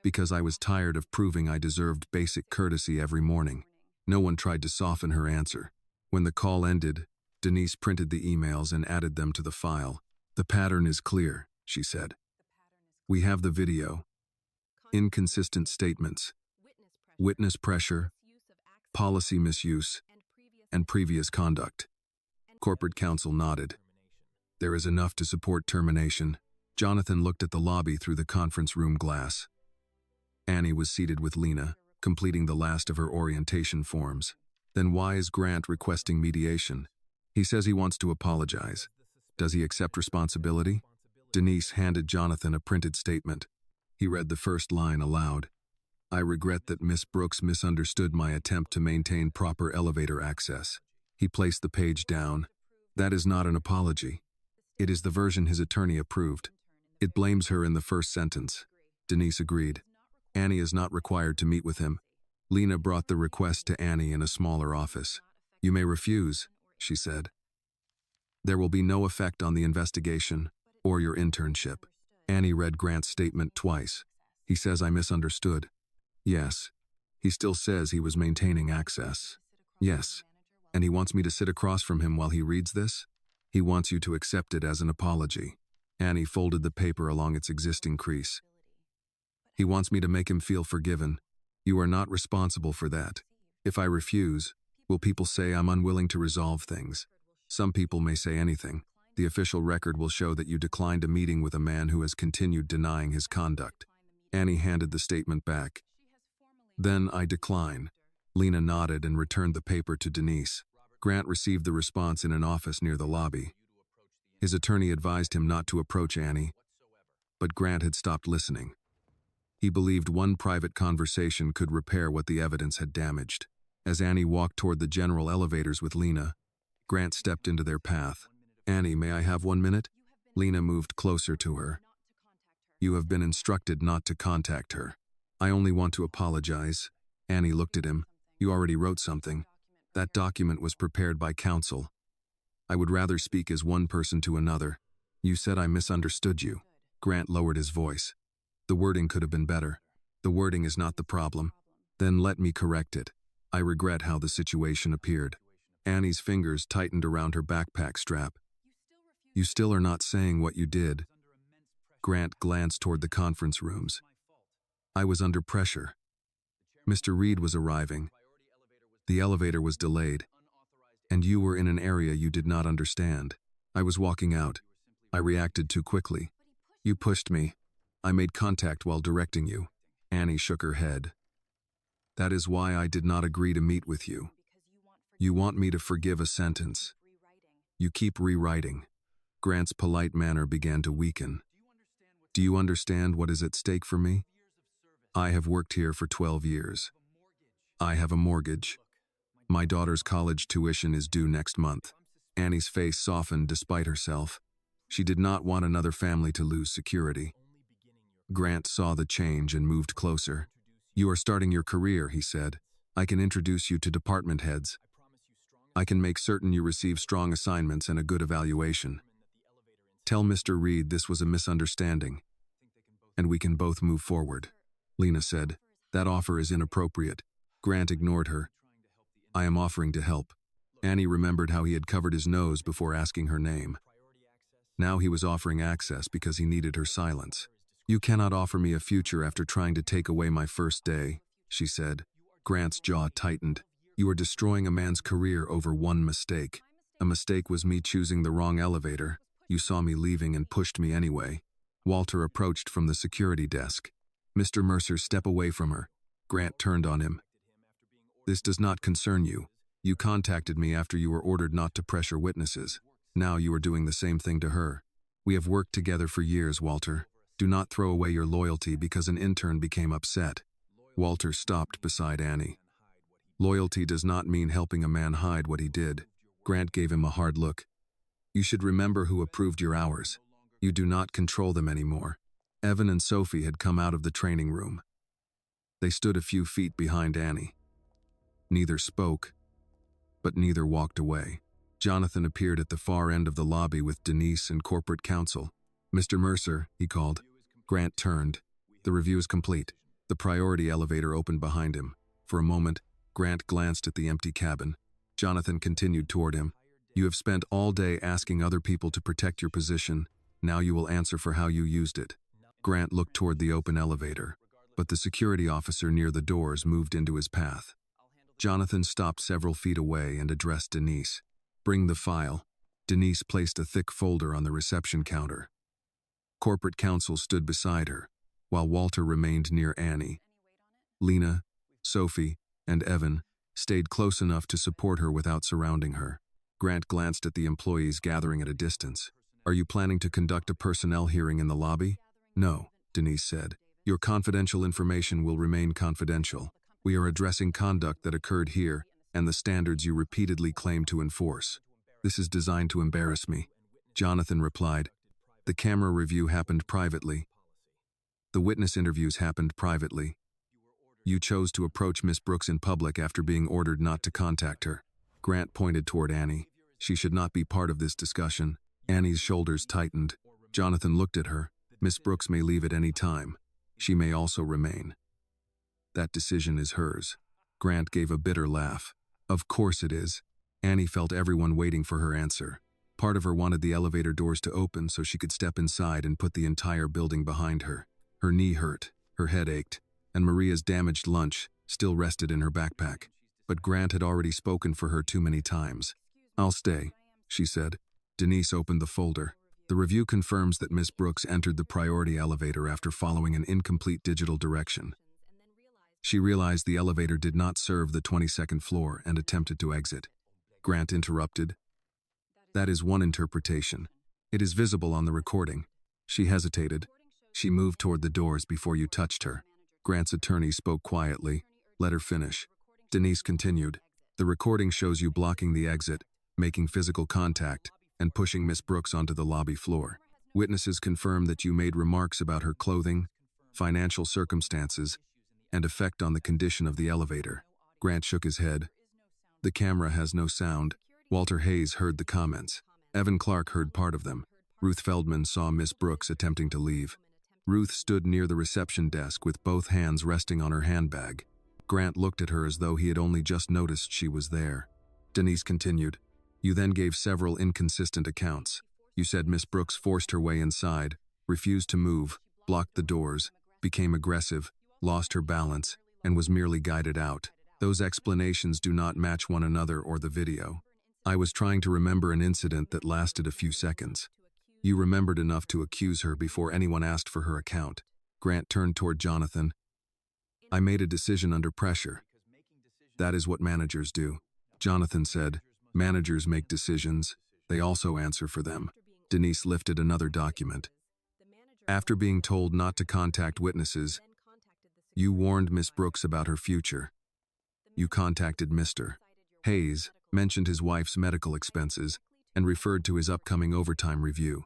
"Because I was tired of proving I deserved basic courtesy every morning." No one tried to soften her answer. When the call ended, Denise printed the emails and added them to the file. "The pattern is clear," she said. "We have the video. Inconsistent statements, witness pressure, policy misuse, and previous conduct." Corporate counsel nodded. "There is enough to support termination." Jonathan looked at the lobby through the conference room glass. Annie was seated with Lena, completing the last of her orientation forms. "Then why is Grant requesting mediation?" "He says he wants to apologize." "Does he accept responsibility?" Denise handed Jonathan a printed statement. He read the first line aloud. "I regret that Miss Brooks misunderstood my attempt to maintain proper elevator access." He placed the page down. "That is not an apology. It is the version his attorney approved. It blames her in the first sentence." Denise agreed. "Annie is not required to meet with him." Lena brought the request to Annie in a smaller office. "You may refuse," she said. "There will be no effect on the investigation or your internship." Annie read Grant's statement twice. "He says I misunderstood." "Yes. He still says he was maintaining access." "Yes. And he wants me to sit across from him while he reads this?" "He wants you to accept it as an apology." Annie folded the paper along its existing crease. "He wants me to make him feel forgiven. You are not responsible for that. If I refuse, will people say I'm unwilling to resolve things? Some people may say anything. The official record will show that you declined a meeting with a man who has continued denying his conduct." Annie handed the statement back. "Then I decline." Lena nodded and returned the paper to Denise. Grant received the response in an office near the lobby. His attorney advised him not to approach Annie, but Grant had stopped listening. He believed one private conversation could repair what the evidence had damaged. As Annie walked toward the general elevators with Lena, Grant stepped into their path. "Annie, may I have 1 minute?" Lena moved closer to her. "You have been instructed not to contact her." "I only want to apologize." Annie looked at him. "You already wrote something. That document was prepared by counsel. I would rather speak as one person to another. You said I misunderstood you." Grant lowered his voice. "The wording could have been better." "The wording is not the problem." "Then let me correct it. I regret how the situation appeared." Annie's fingers tightened around her backpack strap. "You still are not saying what you did." Grant glanced toward the conference rooms. "I was under pressure. Mr. Reed was arriving. The elevator was delayed. And you were in an area you did not understand. I was walking out. I reacted too quickly. You pushed me. I made contact while directing you." Annie shook her head. "That is why I did not agree to meet with you. You want me to forgive a sentence. You keep rewriting." Grant's polite manner began to weaken. Do you understand what is at stake for me? I have worked here for 12 years. I have a mortgage. My daughter's college tuition is due next month. Annie's face softened despite herself. She did not want another family to lose security. Grant saw the change and moved closer. You are starting your career, he said. I can introduce you to department heads. I can make certain you receive strong assignments and a good evaluation. Tell Mr. Reed this was a misunderstanding, and we can both move forward. Lena said, that offer is inappropriate. Grant ignored her. I am offering to help. Annie remembered how he had covered his nose before asking her name. Now he was offering access because he needed her silence. You cannot offer me a future after trying to take away my first day, she said. Grant's jaw tightened. You are destroying a man's career over one mistake. A mistake was me choosing the wrong elevator. You saw me leaving and pushed me anyway. Walter approached from the security desk. Mr. Mercer, step away from her. Grant turned on him. This does not concern you. You contacted me after you were ordered not to pressure witnesses. Now you are doing the same thing to her. We have worked together for years, Walter. Do not throw away your loyalty because an intern became upset. Walter stopped beside Annie. Loyalty does not mean helping a man hide what he did. Grant gave him a hard look. You should remember who approved your hours. You do not control them anymore. Evan and Sophie had come out of the training room. They stood a few feet behind Annie. Neither spoke, but neither walked away. Jonathan appeared at the far end of the lobby with Denise and corporate counsel. Mr. Mercer, he called. Grant turned. The review is complete. The priority elevator opened behind him. For a moment, Grant glanced at the empty cabin. Jonathan continued toward him. You have spent all day asking other people to protect your position. Now you will answer for how you used it. Grant looked toward the open elevator, but the security officer near the doors moved into his path. Jonathan stopped several feet away and addressed Denise. Bring the file. Denise placed a thick folder on the reception counter. Corporate counsel stood beside her, while Walter remained near Annie. Lena, Sophie, and Evan stayed close enough to support her without surrounding her. Grant glanced at the employees gathering at a distance. Are you planning to conduct a personnel hearing in the lobby? No, Denise said. Your confidential information will remain confidential. We are addressing conduct that occurred here and the standards you repeatedly claim to enforce. This is designed to embarrass me. Jonathan replied. The camera review happened privately. The witness interviews happened privately. You chose to approach Miss Brooks in public after being ordered not to contact her. Grant pointed toward Annie. She should not be part of this discussion. Annie's shoulders tightened. Jonathan looked at her. Miss Brooks may leave at any time. She may also remain. That decision is hers. Grant gave a bitter laugh. Of course it is. Annie felt everyone waiting for her answer. Part of her wanted the elevator doors to open so she could step inside and put the entire building behind her. Her knee hurt, her head ached, and Maria's damaged lunch still rested in her backpack. But Grant had already spoken for her too many times. I'll stay, she said. Denise opened the folder. The review confirms that Miss Brooks entered the priority elevator after following an incomplete digital direction. She realized the elevator did not serve the 22nd floor and attempted to exit. Grant interrupted. That is one interpretation. It is visible on the recording. She hesitated. She moved toward the doors before you touched her. Grant's attorney spoke quietly. Let her finish. Denise continued. The recording shows you blocking the exit, making physical contact, and pushing Miss Brooks onto the lobby floor. Witnesses confirm that you made remarks about her clothing, financial circumstances, and effect on the condition of the elevator. Grant shook his head. The camera has no sound. Walter Hayes heard the comments. Evan Clark heard part of them. Ruth Feldman saw Miss Brooks attempting to leave. Ruth stood near the reception desk with both hands resting on her handbag. Grant looked at her as though he had only just noticed she was there. Denise continued. You then gave several inconsistent accounts. You said Miss Brooks forced her way inside, refused to move, blocked the doors, became aggressive, lost her balance, and was merely guided out. Those explanations do not match one another or the video. I was trying to remember an incident that lasted a few seconds. You remembered enough to accuse her before anyone asked for her account. Grant turned toward Jonathan. I made a decision under pressure. That is what managers do. Jonathan said, managers make decisions. They also answer for them. Denise lifted another document. After being told not to contact witnesses, you warned Miss Brooks about her future. You contacted Mr. Hayes, mentioned his wife's medical expenses, and referred to his upcoming overtime review.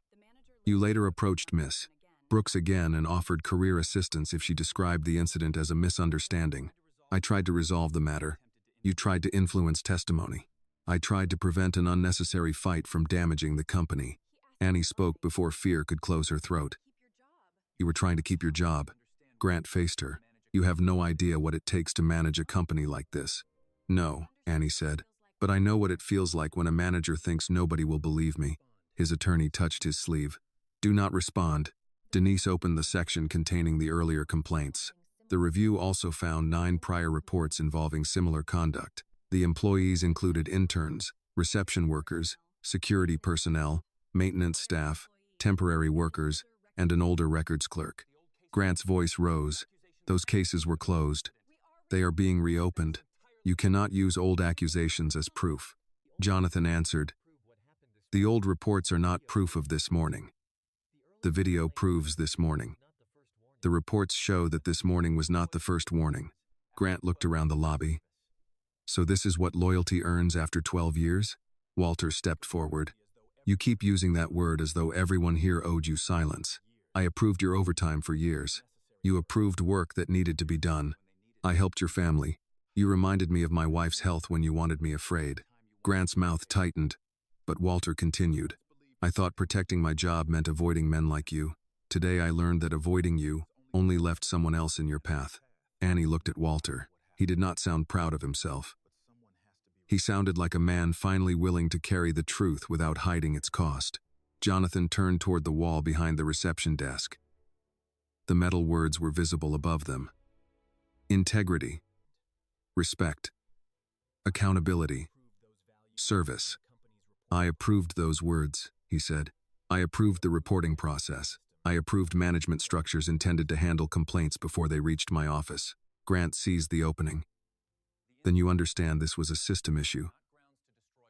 You later approached Miss Brooks again and offered career assistance if she described the incident as a misunderstanding. I tried to resolve the matter. You tried to influence testimony. I tried to prevent an unnecessary fight from damaging the company. Annie spoke before fear could close her throat. You were trying to keep your job. Grant faced her. You have no idea what it takes to manage a company like this. No, Annie said, but I know what it feels like when a manager thinks nobody will believe me. His attorney touched his sleeve. Do not respond. Denise opened the section containing the earlier complaints. The review also found 9 prior reports involving similar conduct. The employees included interns, reception workers, security personnel, maintenance staff, temporary workers, and an older records clerk. Grant's voice rose. Those cases were closed. They are being reopened. You cannot use old accusations as proof. Jonathan answered, the old reports are not proof of this morning. The video proves this morning. The reports show that this morning was not the first warning. Grant looked around the lobby. So this is what loyalty earns after 12 years? Walter stepped forward. You keep using that word as though everyone here owed you silence. I approved your overtime for years. You approved work that needed to be done. I helped your family. You reminded me of my wife's health when you wanted me afraid. Grant's mouth tightened, but Walter continued. I thought protecting my job meant avoiding men like you. Today I learned that avoiding you only left someone else in your path. Annie looked at Walter. He did not sound proud of himself. He sounded like a man finally willing to carry the truth without hiding its cost. Jonathan turned toward the wall behind the reception desk. The metal words were visible above them. Integrity, respect, accountability, service. I approved those words, he said. I approved the reporting process. I approved management structures intended to handle complaints before they reached my office. Grant seized the opening. Then you understand this was a system issue,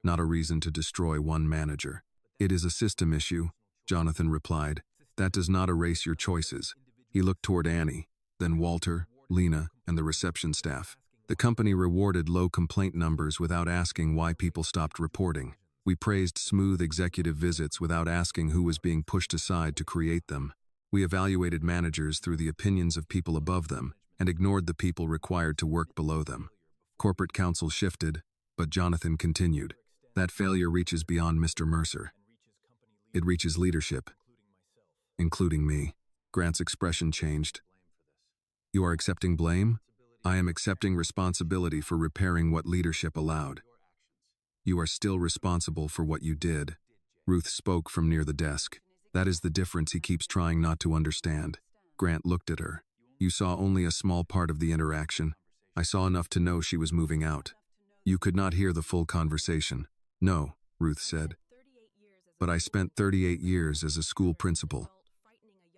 not a reason to destroy one manager. It is a system issue, Jonathan replied. That does not erase your choices. He looked toward Annie, then Walter, Lena, and the reception staff. The company rewarded low complaint numbers without asking why people stopped reporting. We praised smooth executive visits without asking who was being pushed aside to create them. We evaluated managers through the opinions of people above them and ignored the people required to work below them. Corporate counsel shifted, but Jonathan continued. That failure reaches beyond Mr. Mercer. It reaches leadership, including me. Grant's expression changed. You are accepting blame? I am accepting responsibility for repairing what leadership allowed. You are still responsible for what you did. Ruth spoke from near the desk. That is the difference he keeps trying not to understand. Grant looked at her. You saw only a small part of the interaction. I saw enough to know she was moving out. You could not hear the full conversation. No, Ruth said. But I spent 38 years as a school principal.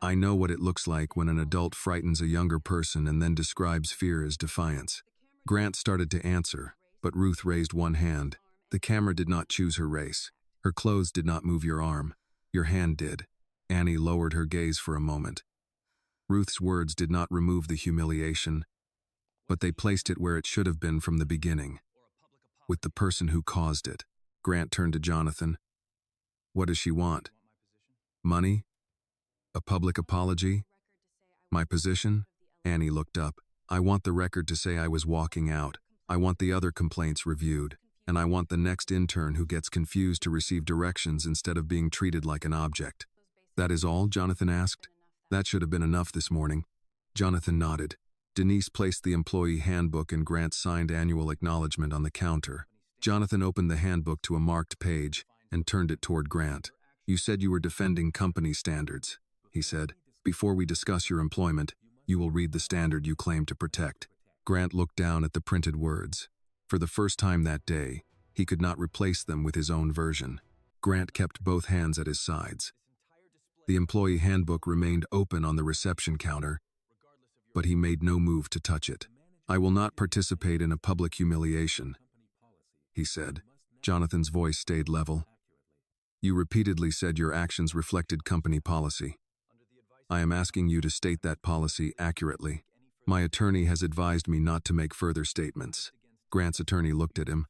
I know what it looks like when an adult frightens a younger person and then describes fear as defiance. Grant started to answer, but Ruth raised one hand. The camera did not choose her race. Her clothes did not move your arm. Your hand did. Annie lowered her gaze for a moment. Ruth's words did not remove the humiliation, but they placed it where it should have been from the beginning, with the person who caused it. Grant turned to Jonathan. What does she want? Money? A public apology? My position? Annie looked up. I want the record to say I was walking out. I want the other complaints reviewed. And I want the next intern who gets confused to receive directions instead of being treated like an object. That is all? Jonathan asked. That should have been enough this morning. Jonathan nodded. Denise placed the employee handbook and Grant's signed annual acknowledgement on the counter. Jonathan opened the handbook to a marked page and turned it toward Grant. You said you were defending company standards, he said. Before we discuss your employment, you will read the standard you claim to protect. Grant looked down at the printed words. For the first time that day, he could not replace them with his own version. Grant kept both hands at his sides. The employee handbook remained open on the reception counter, but he made no move to touch it. I will not participate in a public humiliation, he said. Jonathan's voice stayed level. You repeatedly said your actions reflected company policy. I am asking you to state that policy accurately. My attorney has advised me not to make further statements. Grant's attorney looked at him.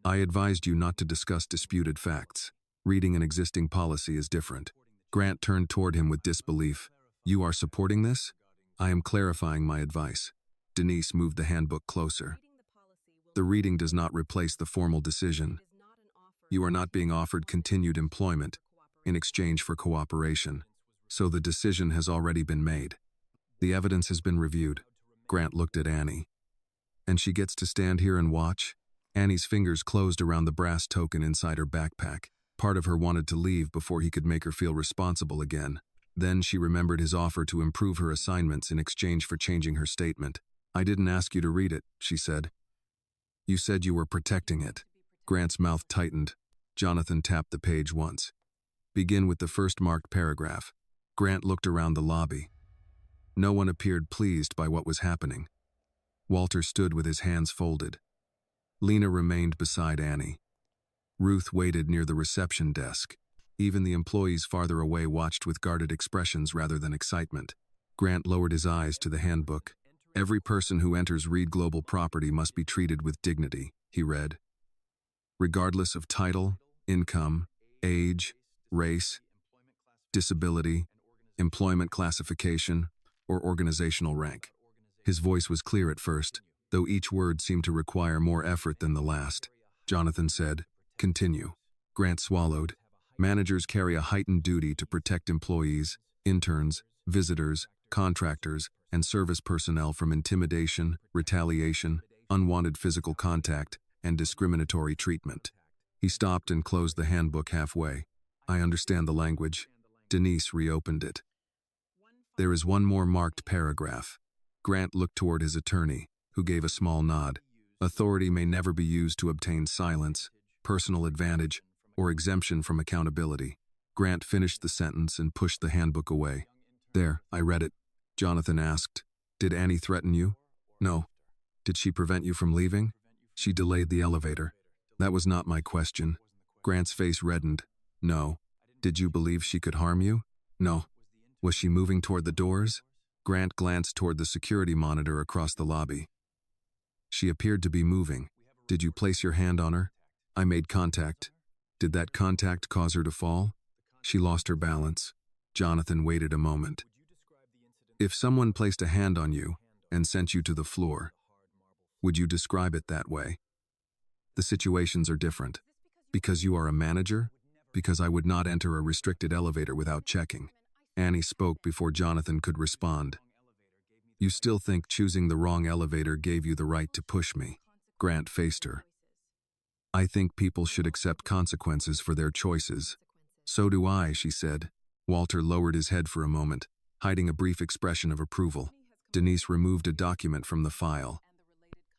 I advised you not to discuss disputed facts. Reading an existing policy is different. Grant turned toward him with disbelief. You are supporting this? I am clarifying my advice. Denise moved the handbook closer. The reading does not replace the formal decision. You are not being offered continued employment in exchange for cooperation, so the decision has already been made. The evidence has been reviewed. Grant looked at Annie. And she gets to stand here and watch? Annie's fingers closed around the brass token inside her backpack. Part of her wanted to leave before he could make her feel responsible again. Then she remembered his offer to improve her assignments in exchange for changing her statement. I didn't ask you to read it, she said. You said you were protecting it. Grant's mouth tightened. Jonathan tapped the page once. Begin with the first marked paragraph. Grant looked around the lobby. No one appeared pleased by what was happening. Walter stood with his hands folded. Lena remained beside Annie. Ruth waited near the reception desk. Even the employees farther away watched with guarded expressions rather than excitement. Grant lowered his eyes to the handbook. Every person who enters Reed Global Property must be treated with dignity, he read. Regardless of title, income, age, race, disability, employment classification, or organizational rank. His voice was clear at first, though each word seemed to require more effort than the last. Jonathan said, Continue. Grant swallowed. Managers carry a heightened duty to protect employees, interns, visitors, contractors, and service personnel from intimidation, retaliation, unwanted physical contact, and discriminatory treatment. He stopped and closed the handbook halfway. I understand the language. Denise reopened it. There is one more marked paragraph. Grant looked toward his attorney, who gave a small nod. Authority may never be used to obtain silence, personal advantage, or exemption from accountability. Grant finished the sentence and pushed the handbook away. There, I read it. Jonathan asked, Did Annie threaten you? No. Did she prevent you from leaving? She delayed the elevator. That was not my question. Grant's face reddened. No. Did you believe she could harm you? No. Was she moving toward the doors? Grant glanced toward the security monitor across the lobby. She appeared to be moving. Did you place your hand on her? I made contact. Did that contact cause her to fall? She lost her balance. Jonathan waited a moment. If someone placed a hand on you and sent you to the floor, would you describe it that way? The situations are different. Because you are a manager? Because I would not enter a restricted elevator without checking. Annie spoke before Jonathan could respond. You still think choosing the wrong elevator gave you the right to push me? Grant faced her. I think people should accept consequences for their choices. So do I, she said. Walter lowered his head for a moment, hiding a brief expression of approval. Denise removed a document from the file.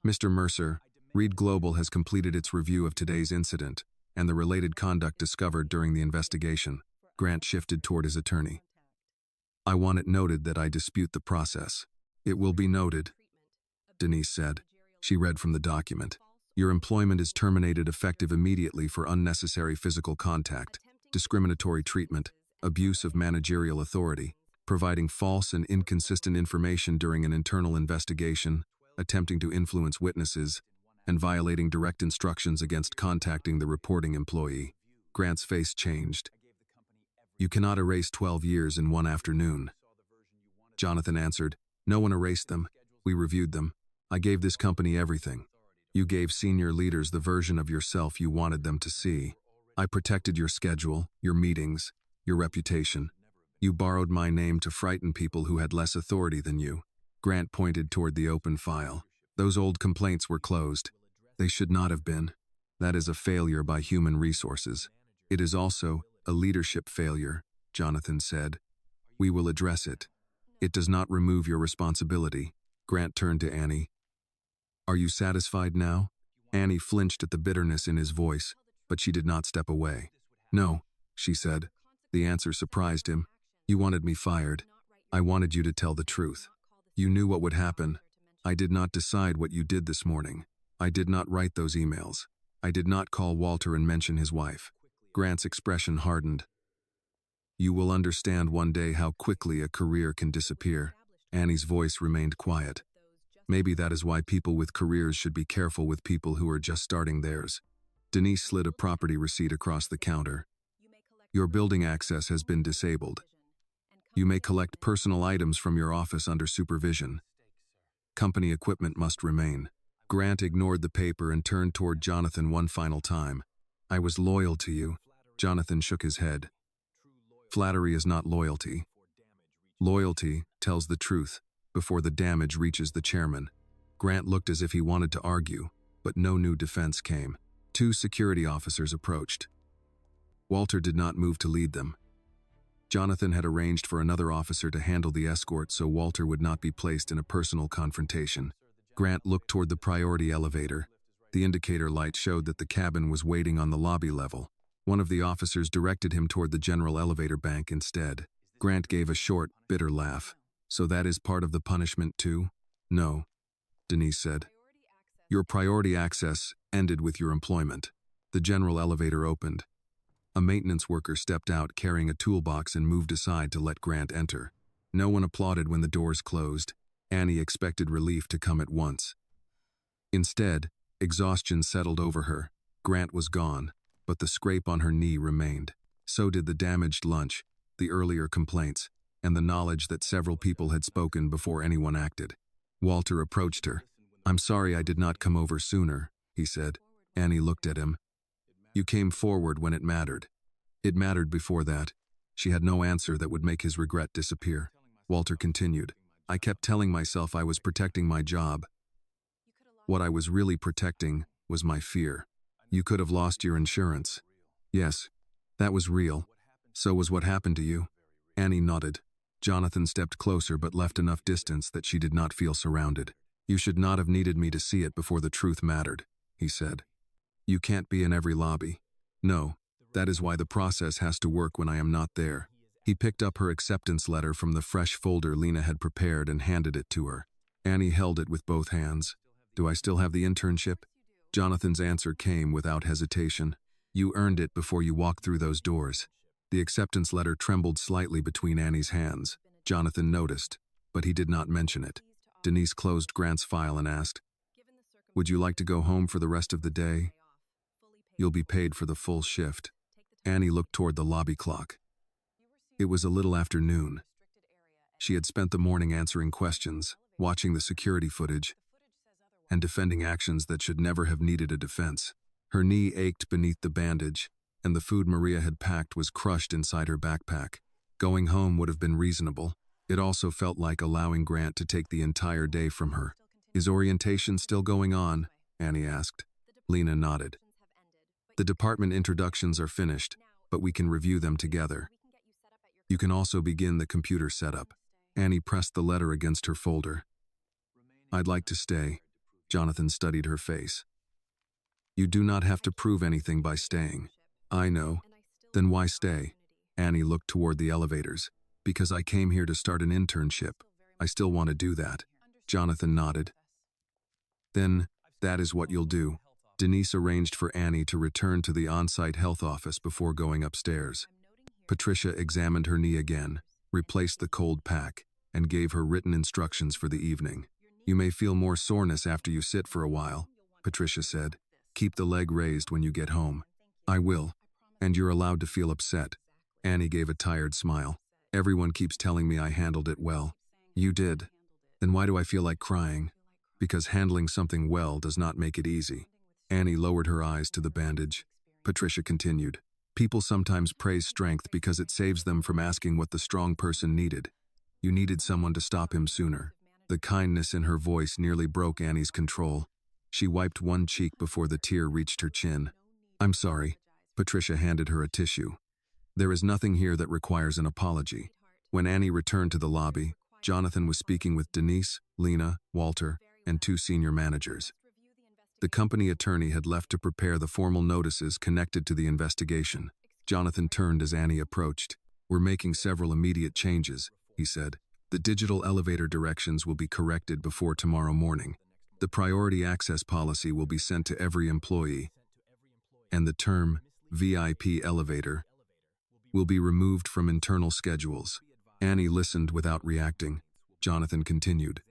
Mr. Mercer, Reed Global has completed its review of today's incident and the related conduct discovered during the investigation. Grant shifted toward his attorney. I want it noted that I dispute the process. It will be noted, Denise said. She read from the document. Your employment is terminated effective immediately for unnecessary physical contact, discriminatory treatment, abuse of managerial authority, providing false and inconsistent information during an internal investigation, attempting to influence witnesses, and violating direct instructions against contacting the reporting employee. Grant's face changed. You cannot erase 12 years in one afternoon. Jonathan answered, No one erased them. We reviewed them. I gave this company everything. You gave senior leaders the version of yourself you wanted them to see. I protected your schedule, your meetings, your reputation. You borrowed my name to frighten people who had less authority than you. Grant pointed toward the open file. Those old complaints were closed. They should not have been. That is a failure by human resources. It is also a leadership failure, Jonathan said. We will address it. It does not remove your responsibility. Grant turned to Annie. Are you satisfied now? Annie flinched at the bitterness in his voice, but she did not step away. No, she said. The answer surprised him. You wanted me fired. I wanted you to tell the truth. You knew what would happen. I did not decide what you did this morning. I did not write those emails. I did not call Walter and mention his wife. Grant's expression hardened. You will understand one day how quickly a career can disappear. Annie's voice remained quiet. Maybe that is why people with careers should be careful with people who are just starting theirs. Denise slid a property receipt across the counter. Your building access has been disabled. You may collect personal items from your office under supervision. Company equipment must remain. Grant ignored the paper and turned toward Jonathan one final time. I was loyal to you. Jonathan shook his head. Flattery is not loyalty. Loyalty tells the truth before the damage reaches the chairman. Grant looked as if he wanted to argue, but no new defense came. 2 security officers approached. Walter did not move to lead them. Jonathan had arranged for another officer to handle the escort so Walter would not be placed in a personal confrontation. Grant looked toward the priority elevator. The indicator light showed that the cabin was waiting on the lobby level. One of the officers directed him toward the general elevator bank instead. Grant gave a short, bitter laugh. So that is part of the punishment too? No, Denise said. Your priority access ended with your employment. The general elevator opened. A maintenance worker stepped out carrying a toolbox and moved aside to let Grant enter. No one applauded when the doors closed. Annie expected relief to come at once. Instead, exhaustion settled over her. Grant was gone, but the scrape on her knee remained. So did the damaged lunch, the earlier complaints, and the knowledge that several people had spoken before anyone acted. Walter approached her. I'm sorry I did not come over sooner, he said. Annie looked at him. You came forward when it mattered. It mattered before that. She had no answer that would make his regret disappear. Walter continued. I kept telling myself I was protecting my job. What I was really protecting was my fear. You could have lost your insurance. Yes, that was real. So was what happened to you. Annie nodded. Jonathan stepped closer but left enough distance that she did not feel surrounded. You should not have needed me to see it before the truth mattered, he said. You can't be in every lobby. No, that is why the process has to work when I am not there. He picked up her acceptance letter from the fresh folder Lena had prepared and handed it to her. Annie held it with both hands. Do I still have the internship? Jonathan's answer came without hesitation. You earned it before you walked through those doors. The acceptance letter trembled slightly between Annie's hands. Jonathan noticed, but he did not mention it. Denise closed Grant's file and asked, Would you like to go home for the rest of the day? You'll be paid for the full shift. Annie looked toward the lobby clock. It was a little after noon. She had spent the morning answering questions, watching the security footage, and defending actions that should never have needed a defense. Her knee ached beneath the bandage, and the food Maria had packed was crushed inside her backpack. Going home would have been reasonable. It also felt like allowing Grant to take the entire day from her. Is orientation still going on? Annie asked. Lena nodded. The department introductions are finished, but we can review them together. You can also begin the computer setup. Annie pressed the letter against her folder. I'd like to stay. Jonathan studied her face. You do not have to prove anything by staying. I know. Then why stay? Annie looked toward the elevators. Because I came here to start an internship. I still want to do that. Jonathan nodded. Then, that is what you'll do. Denise arranged for Annie to return to the on-site health office before going upstairs. Patricia examined her knee again, replaced the cold pack, and gave her written instructions for the evening. You may feel more soreness after you sit for a while, Patricia said. Keep the leg raised when you get home. I will. And you're allowed to feel upset. Annie gave a tired smile. Everyone keeps telling me I handled it well. You did. Then why do I feel like crying? Because handling something well does not make it easy. Annie lowered her eyes to the bandage. Patricia continued. People sometimes praise strength because it saves them from asking what the strong person needed. You needed someone to stop him sooner. The kindness in her voice nearly broke Annie's control. She wiped one cheek before the tear reached her chin. I'm sorry. Patricia handed her a tissue. There is nothing here that requires an apology. When Annie returned to the lobby, Jonathan was speaking with Denise, Lena, Walter, and 2 senior managers. The company attorney had left to prepare the formal notices connected to the investigation. Jonathan turned as Annie approached. We're making several immediate changes, he said. The digital elevator directions will be corrected before tomorrow morning. The priority access policy will be sent to every employee. And the term, VIP elevator, will be removed from internal schedules. Annie listened without reacting. Jonathan continued.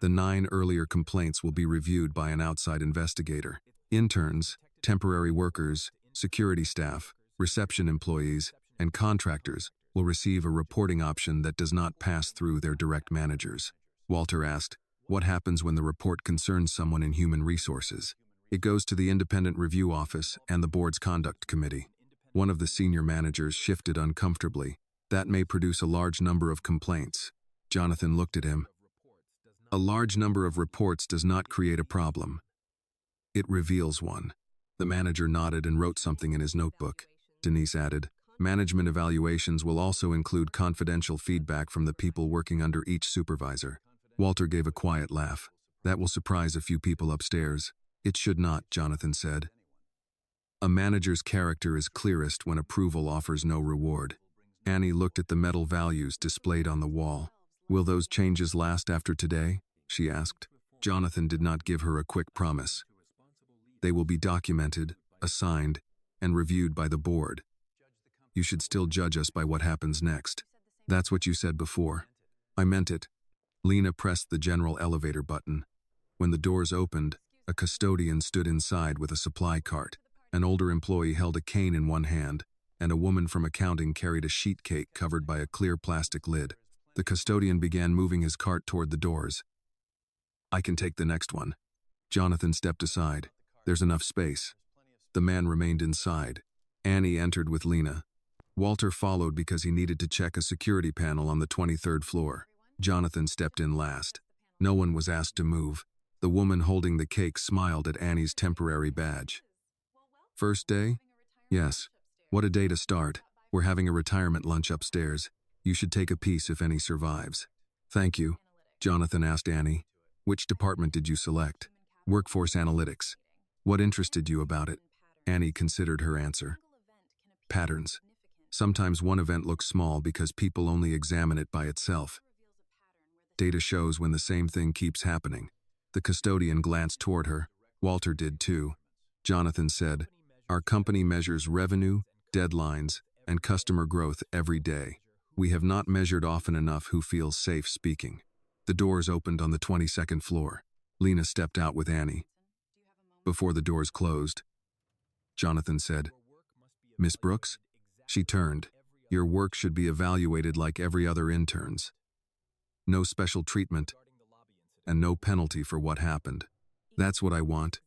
The 9 earlier complaints will be reviewed by an outside investigator. Interns, temporary workers, security staff, reception employees, and contractors will receive a reporting option that does not pass through their direct managers. Walter asked, what happens when the report concerns someone in human resources? It goes to the independent review office and the board's conduct committee. One of the senior managers shifted uncomfortably. That may produce a large number of complaints. Jonathan looked at him. A large number of reports does not create a problem. It reveals one. The manager nodded and wrote something in his notebook. Denise added, management evaluations will also include confidential feedback from the people working under each supervisor. Walter gave a quiet laugh. That will surprise a few people upstairs. It should not, Jonathan said. A manager's character is clearest when approval offers no reward. Annie looked at the metal values displayed on the wall. Will those changes last after today? She asked. Jonathan did not give her a quick promise. They will be documented, assigned, and reviewed by the board. You should still judge us by what happens next. That's what you said before. I meant it. Lena pressed the general elevator button. When the doors opened, a custodian stood inside with a supply cart. An older employee held a cane in one hand, and a woman from accounting carried a sheet cake covered by a clear plastic lid. The custodian began moving his cart toward the doors. I can take the next one. Jonathan stepped aside. There's enough space. The man remained inside. Annie entered with Lena. Walter followed because he needed to check a security panel on the 23rd floor. Jonathan stepped in last. No one was asked to move. The woman holding the cake smiled at Annie's temporary badge. First day? Yes. What a day to start. We're having a retirement lunch upstairs. You should take a piece if any survives. Thank you. Jonathan asked Annie. Which department did you select? Workforce analytics. What interested you about it? Annie considered her answer. Patterns. Sometimes one event looks small because people only examine it by itself. Data shows when the same thing keeps happening. The custodian glanced toward her. Walter did too. Jonathan said, our company measures revenue, deadlines, and customer growth every day. We have not measured often enough who feels safe speaking. The doors opened on the 22nd floor. Lena stepped out with Annie. Before the doors closed, Jonathan said, Miss Brooks? She turned. Your work should be evaluated like every other intern's. No special treatment, and no penalty for what happened. That's what I want.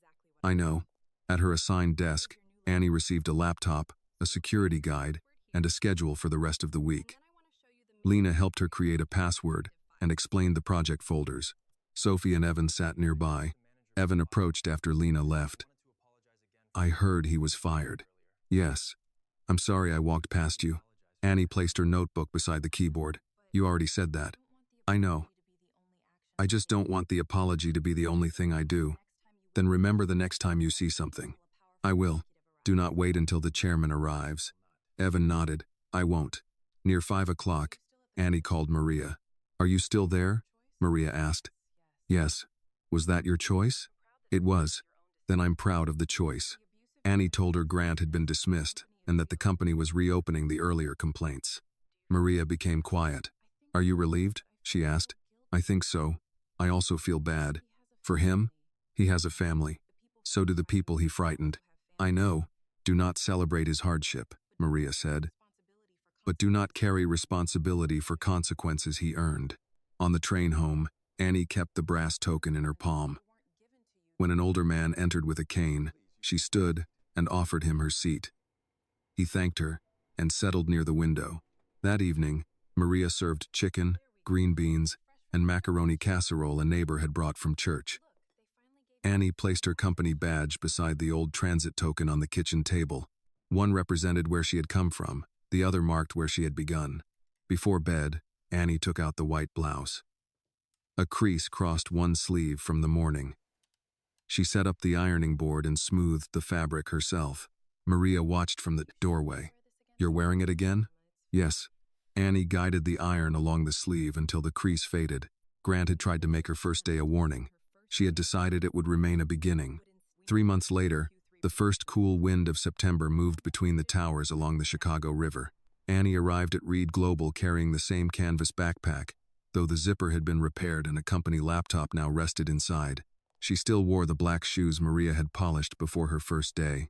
I know. At her assigned desk, Annie received a laptop, a security guide, and a schedule for the rest of the week. Lena helped her create a password and explained the project folders. Sophie and Evan sat nearby. Evan approached after Lena left. I heard he was fired. Yes. I'm sorry I walked past you. Annie placed her notebook beside the keyboard. You already said that. I know. I just don't want the apology to be the only thing I do. Then remember the next time you see something. I will. Do not wait until the chairman arrives. Evan nodded. I won't. Near 5 o'clock, Annie called Maria. Are you still there? Maria asked. Yes. Was that your choice? It was. Then I'm proud of the choice. Annie told her Grant had been dismissed and that the company was reopening the earlier complaints. Maria became quiet. Are you relieved? She asked. I think so. I also feel bad. For him, he has a family. So do the people he frightened. I know. Do not celebrate his hardship, Maria said. But do not carry responsibility for consequences he earned. On the train home, Annie kept the brass token in her palm. When an older man entered with a cane, she stood and offered him her seat. He thanked her and settled near the window. That evening, Maria served chicken, green beans, and macaroni casserole a neighbor had brought from church. Annie placed her company badge beside the old transit token on the kitchen table. One represented where she had come from, the other marked where she had begun. Before bed, Annie took out the white blouse. A crease crossed one sleeve from the morning. She set up the ironing board and smoothed the fabric herself. Maria watched from the doorway. You're wearing it again? Yes. Annie guided the iron along the sleeve until the crease faded. Grant had tried to make her first day a warning. She had decided it would remain a beginning. 3 months later, The first cool wind of September moved between the towers along the Chicago River. Annie arrived at Reed Global carrying the same canvas backpack, though the zipper had been repaired and a company laptop now rested inside. She still wore the black shoes Maria had polished before her first day.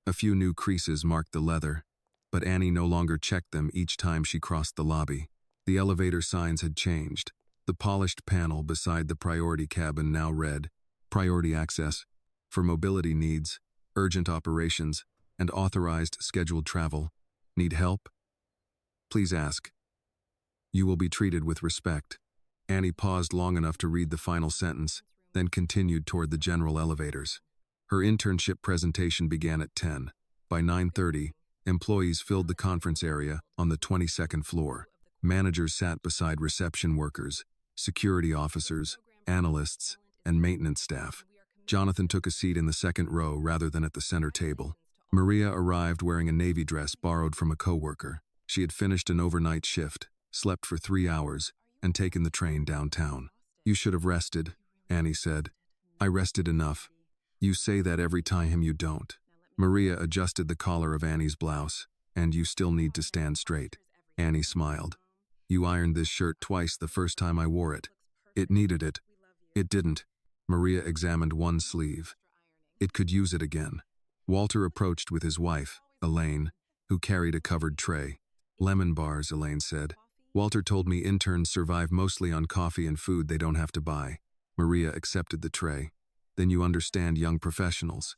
A few new creases marked the leather, but Annie no longer checked them each time she crossed the lobby. The elevator signs had changed. The polished panel beside the priority cabin now read, "Priority access for mobility needs, urgent operations, and authorized scheduled travel. Need help? Please ask. You will be treated with respect." Annie paused long enough to read the final sentence, then continued toward the general elevators. Her internship presentation began at 10. By 9:30, employees filled the conference area on the 22nd floor. Managers sat beside reception workers, security officers, analysts, and maintenance staff. Jonathan took a seat in the second row rather than at the center table. Maria arrived wearing a navy dress borrowed from a coworker. She had finished an overnight shift, slept for 3 hours, and taken the train downtown. "You should have rested," Annie said. "I rested enough. You say that every time you don't." Maria adjusted the collar of Annie's blouse. "And you still need to stand straight." Annie smiled. "You ironed this shirt twice the first time I wore it. It needed it." "It didn't." Maria examined one sleeve. "It could use it again." Walter approached with his wife, Elaine, who carried a covered tray. "Lemon bars," Elaine said. "Walter told me interns survive mostly on coffee and food they don't have to buy." Maria accepted the tray. "Then you understand young professionals."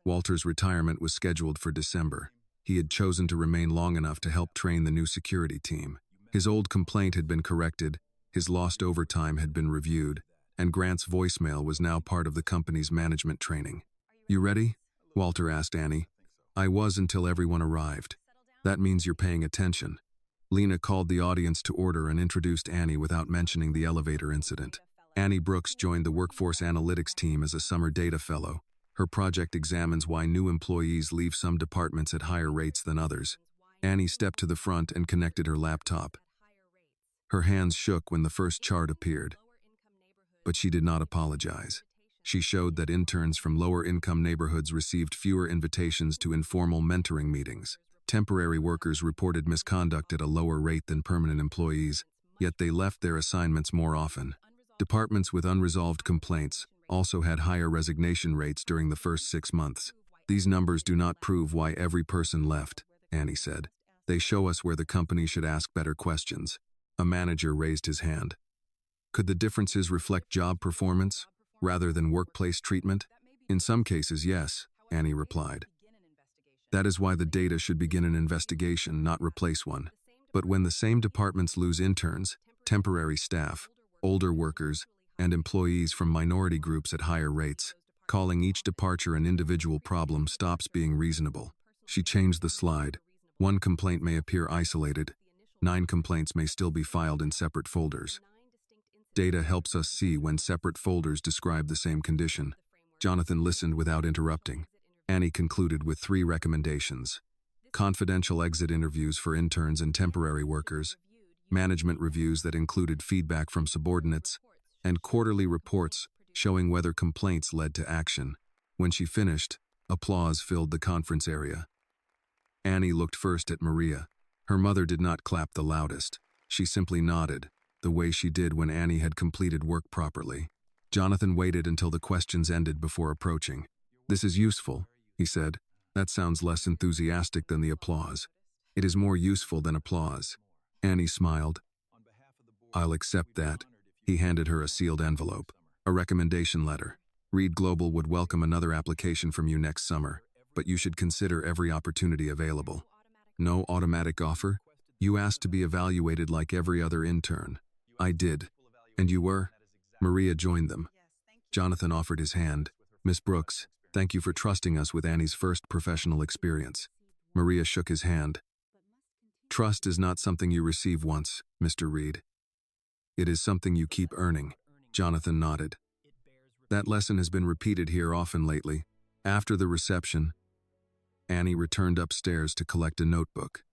Walter's retirement was scheduled for December. He had chosen to remain long enough to help train the new security team. His old complaint had been corrected, his lost overtime had been reviewed, and Grant's voicemail was now part of the company's management training. "You ready?" Walter asked Annie. "I was until everyone arrived." "That means you're paying attention." Lena called the audience to order and introduced Annie without mentioning the elevator incident. Annie Brooks joined the Workforce Analytics team as a summer data fellow. Her project examines why new employees leave some departments at higher rates than others. Annie stepped to the front and connected her laptop. Her hands shook when the first chart appeared. But she did not apologize. She showed that interns from lower-income neighborhoods received fewer invitations to informal mentoring meetings. Temporary workers reported misconduct at a lower rate than permanent employees, yet they left their assignments more often. Departments with unresolved complaints also had higher resignation rates during the first 6 months. "These numbers do not prove why every person left," Annie said. "They show us where the company should ask better questions." A manager raised his hand. "Could the differences reflect job performance rather than workplace treatment?" "In some cases, yes," Annie replied. "That is why the data should begin an investigation, not replace one." But when the same departments lose interns, temporary staff, older workers, and employees from minority groups at higher rates, calling each departure an individual problem stops being reasonable. She changed the slide. One complaint may appear isolated. 9 complaints may still be filed in separate folders. Data helps us see when separate folders describe the same condition. Jonathan listened without interrupting. Annie concluded with 3 recommendations: confidential exit interviews for interns and temporary workers, management reviews that included feedback from subordinates, and quarterly reports showing whether complaints led to action. When she finished, applause filled the conference area. Annie looked first at Maria. Her mother did not clap the loudest. She simply nodded, the way she did when Annie had completed work properly. Jonathan waited until the questions ended before approaching. "This is useful," he said. "That sounds less enthusiastic than the applause." "It is more useful than applause." Annie smiled. "I'll accept that." He handed her a sealed envelope. "A recommendation letter. Reed Global would welcome another application from you next summer, but you should consider every opportunity available." "No automatic offer?" "You asked to be evaluated like every other intern." "I did." "And you were?" Maria joined them. Jonathan offered his hand. "Miss Brooks, thank you for trusting us with Annie's first professional experience." Maria shook his hand. "Trust is not something you receive once, Mr. Reed. It is something you keep earning." Jonathan nodded. "That lesson has been repeated here often lately." After the reception, Annie returned upstairs to collect a notebook.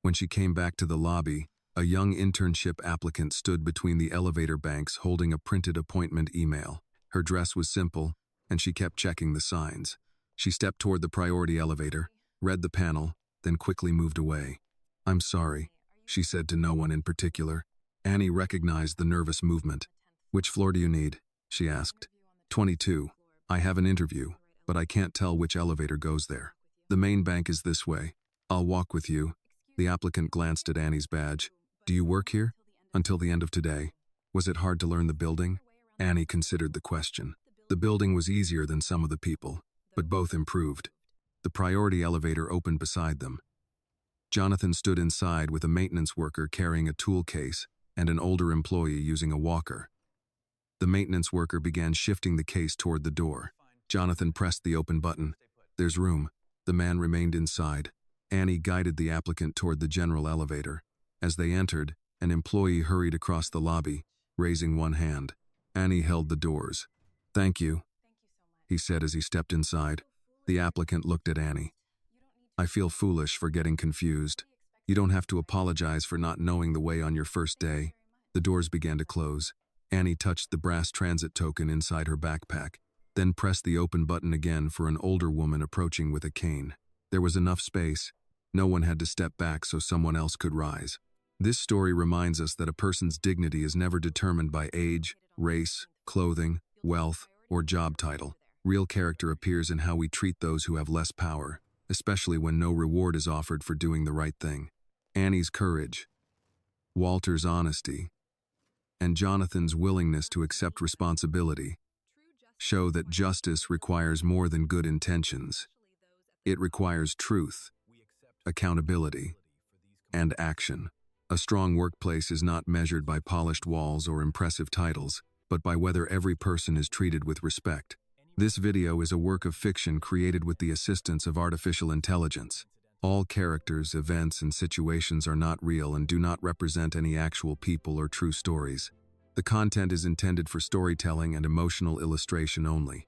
When she came back to the lobby, a young internship applicant stood between the elevator banks holding a printed appointment email. Her dress was simple, and she kept checking the signs. She stepped toward the priority elevator, read the panel, then quickly moved away. "I'm sorry," she said to no one in particular. Annie recognized the nervous movement. "Which floor do you need?" she asked. 22. "I have an interview, but I can't tell which elevator goes there. The main bank is this way. I'll walk with you." The applicant glanced at Annie's badge. "Do you work here?" "Until the end of today." "Was it hard to learn the building?" Annie considered the question. The building was easier than some of the people, but both improved. The priority elevator opened beside them. Jonathan stood inside with a maintenance worker carrying a tool case and an older employee using a walker. The maintenance worker began shifting the case toward the door. Jonathan pressed the open button. "There's room." The man remained inside. Annie guided the applicant toward the general elevator. As they entered, an employee hurried across the lobby, raising one hand. Annie held the doors. "Thank you," he said as he stepped inside. The applicant looked at Annie. "I feel foolish for getting confused. You don't have to apologize for not knowing the way on your first day." The doors began to close. Annie touched the brass transit token inside her backpack, then pressed the open button again for an older woman approaching with a cane. There was enough space. No one had to step back so someone else could rise. This story reminds us that a person's dignity is never determined by age, race, clothing, wealth, or job title. Real character appears in how we treat those who have less power, especially when no reward is offered for doing the right thing. Annie's courage, Walter's honesty, and Jonathan's willingness to accept responsibility show that justice requires more than good intentions. It requires truth, accountability, and action. A strong workplace is not measured by polished walls or impressive titles, but by whether every person is treated with respect. This video is a work of fiction created with the assistance of artificial intelligence. All characters, events, and situations are not real and do not represent any actual people or true stories. The content is intended for storytelling and emotional illustration only.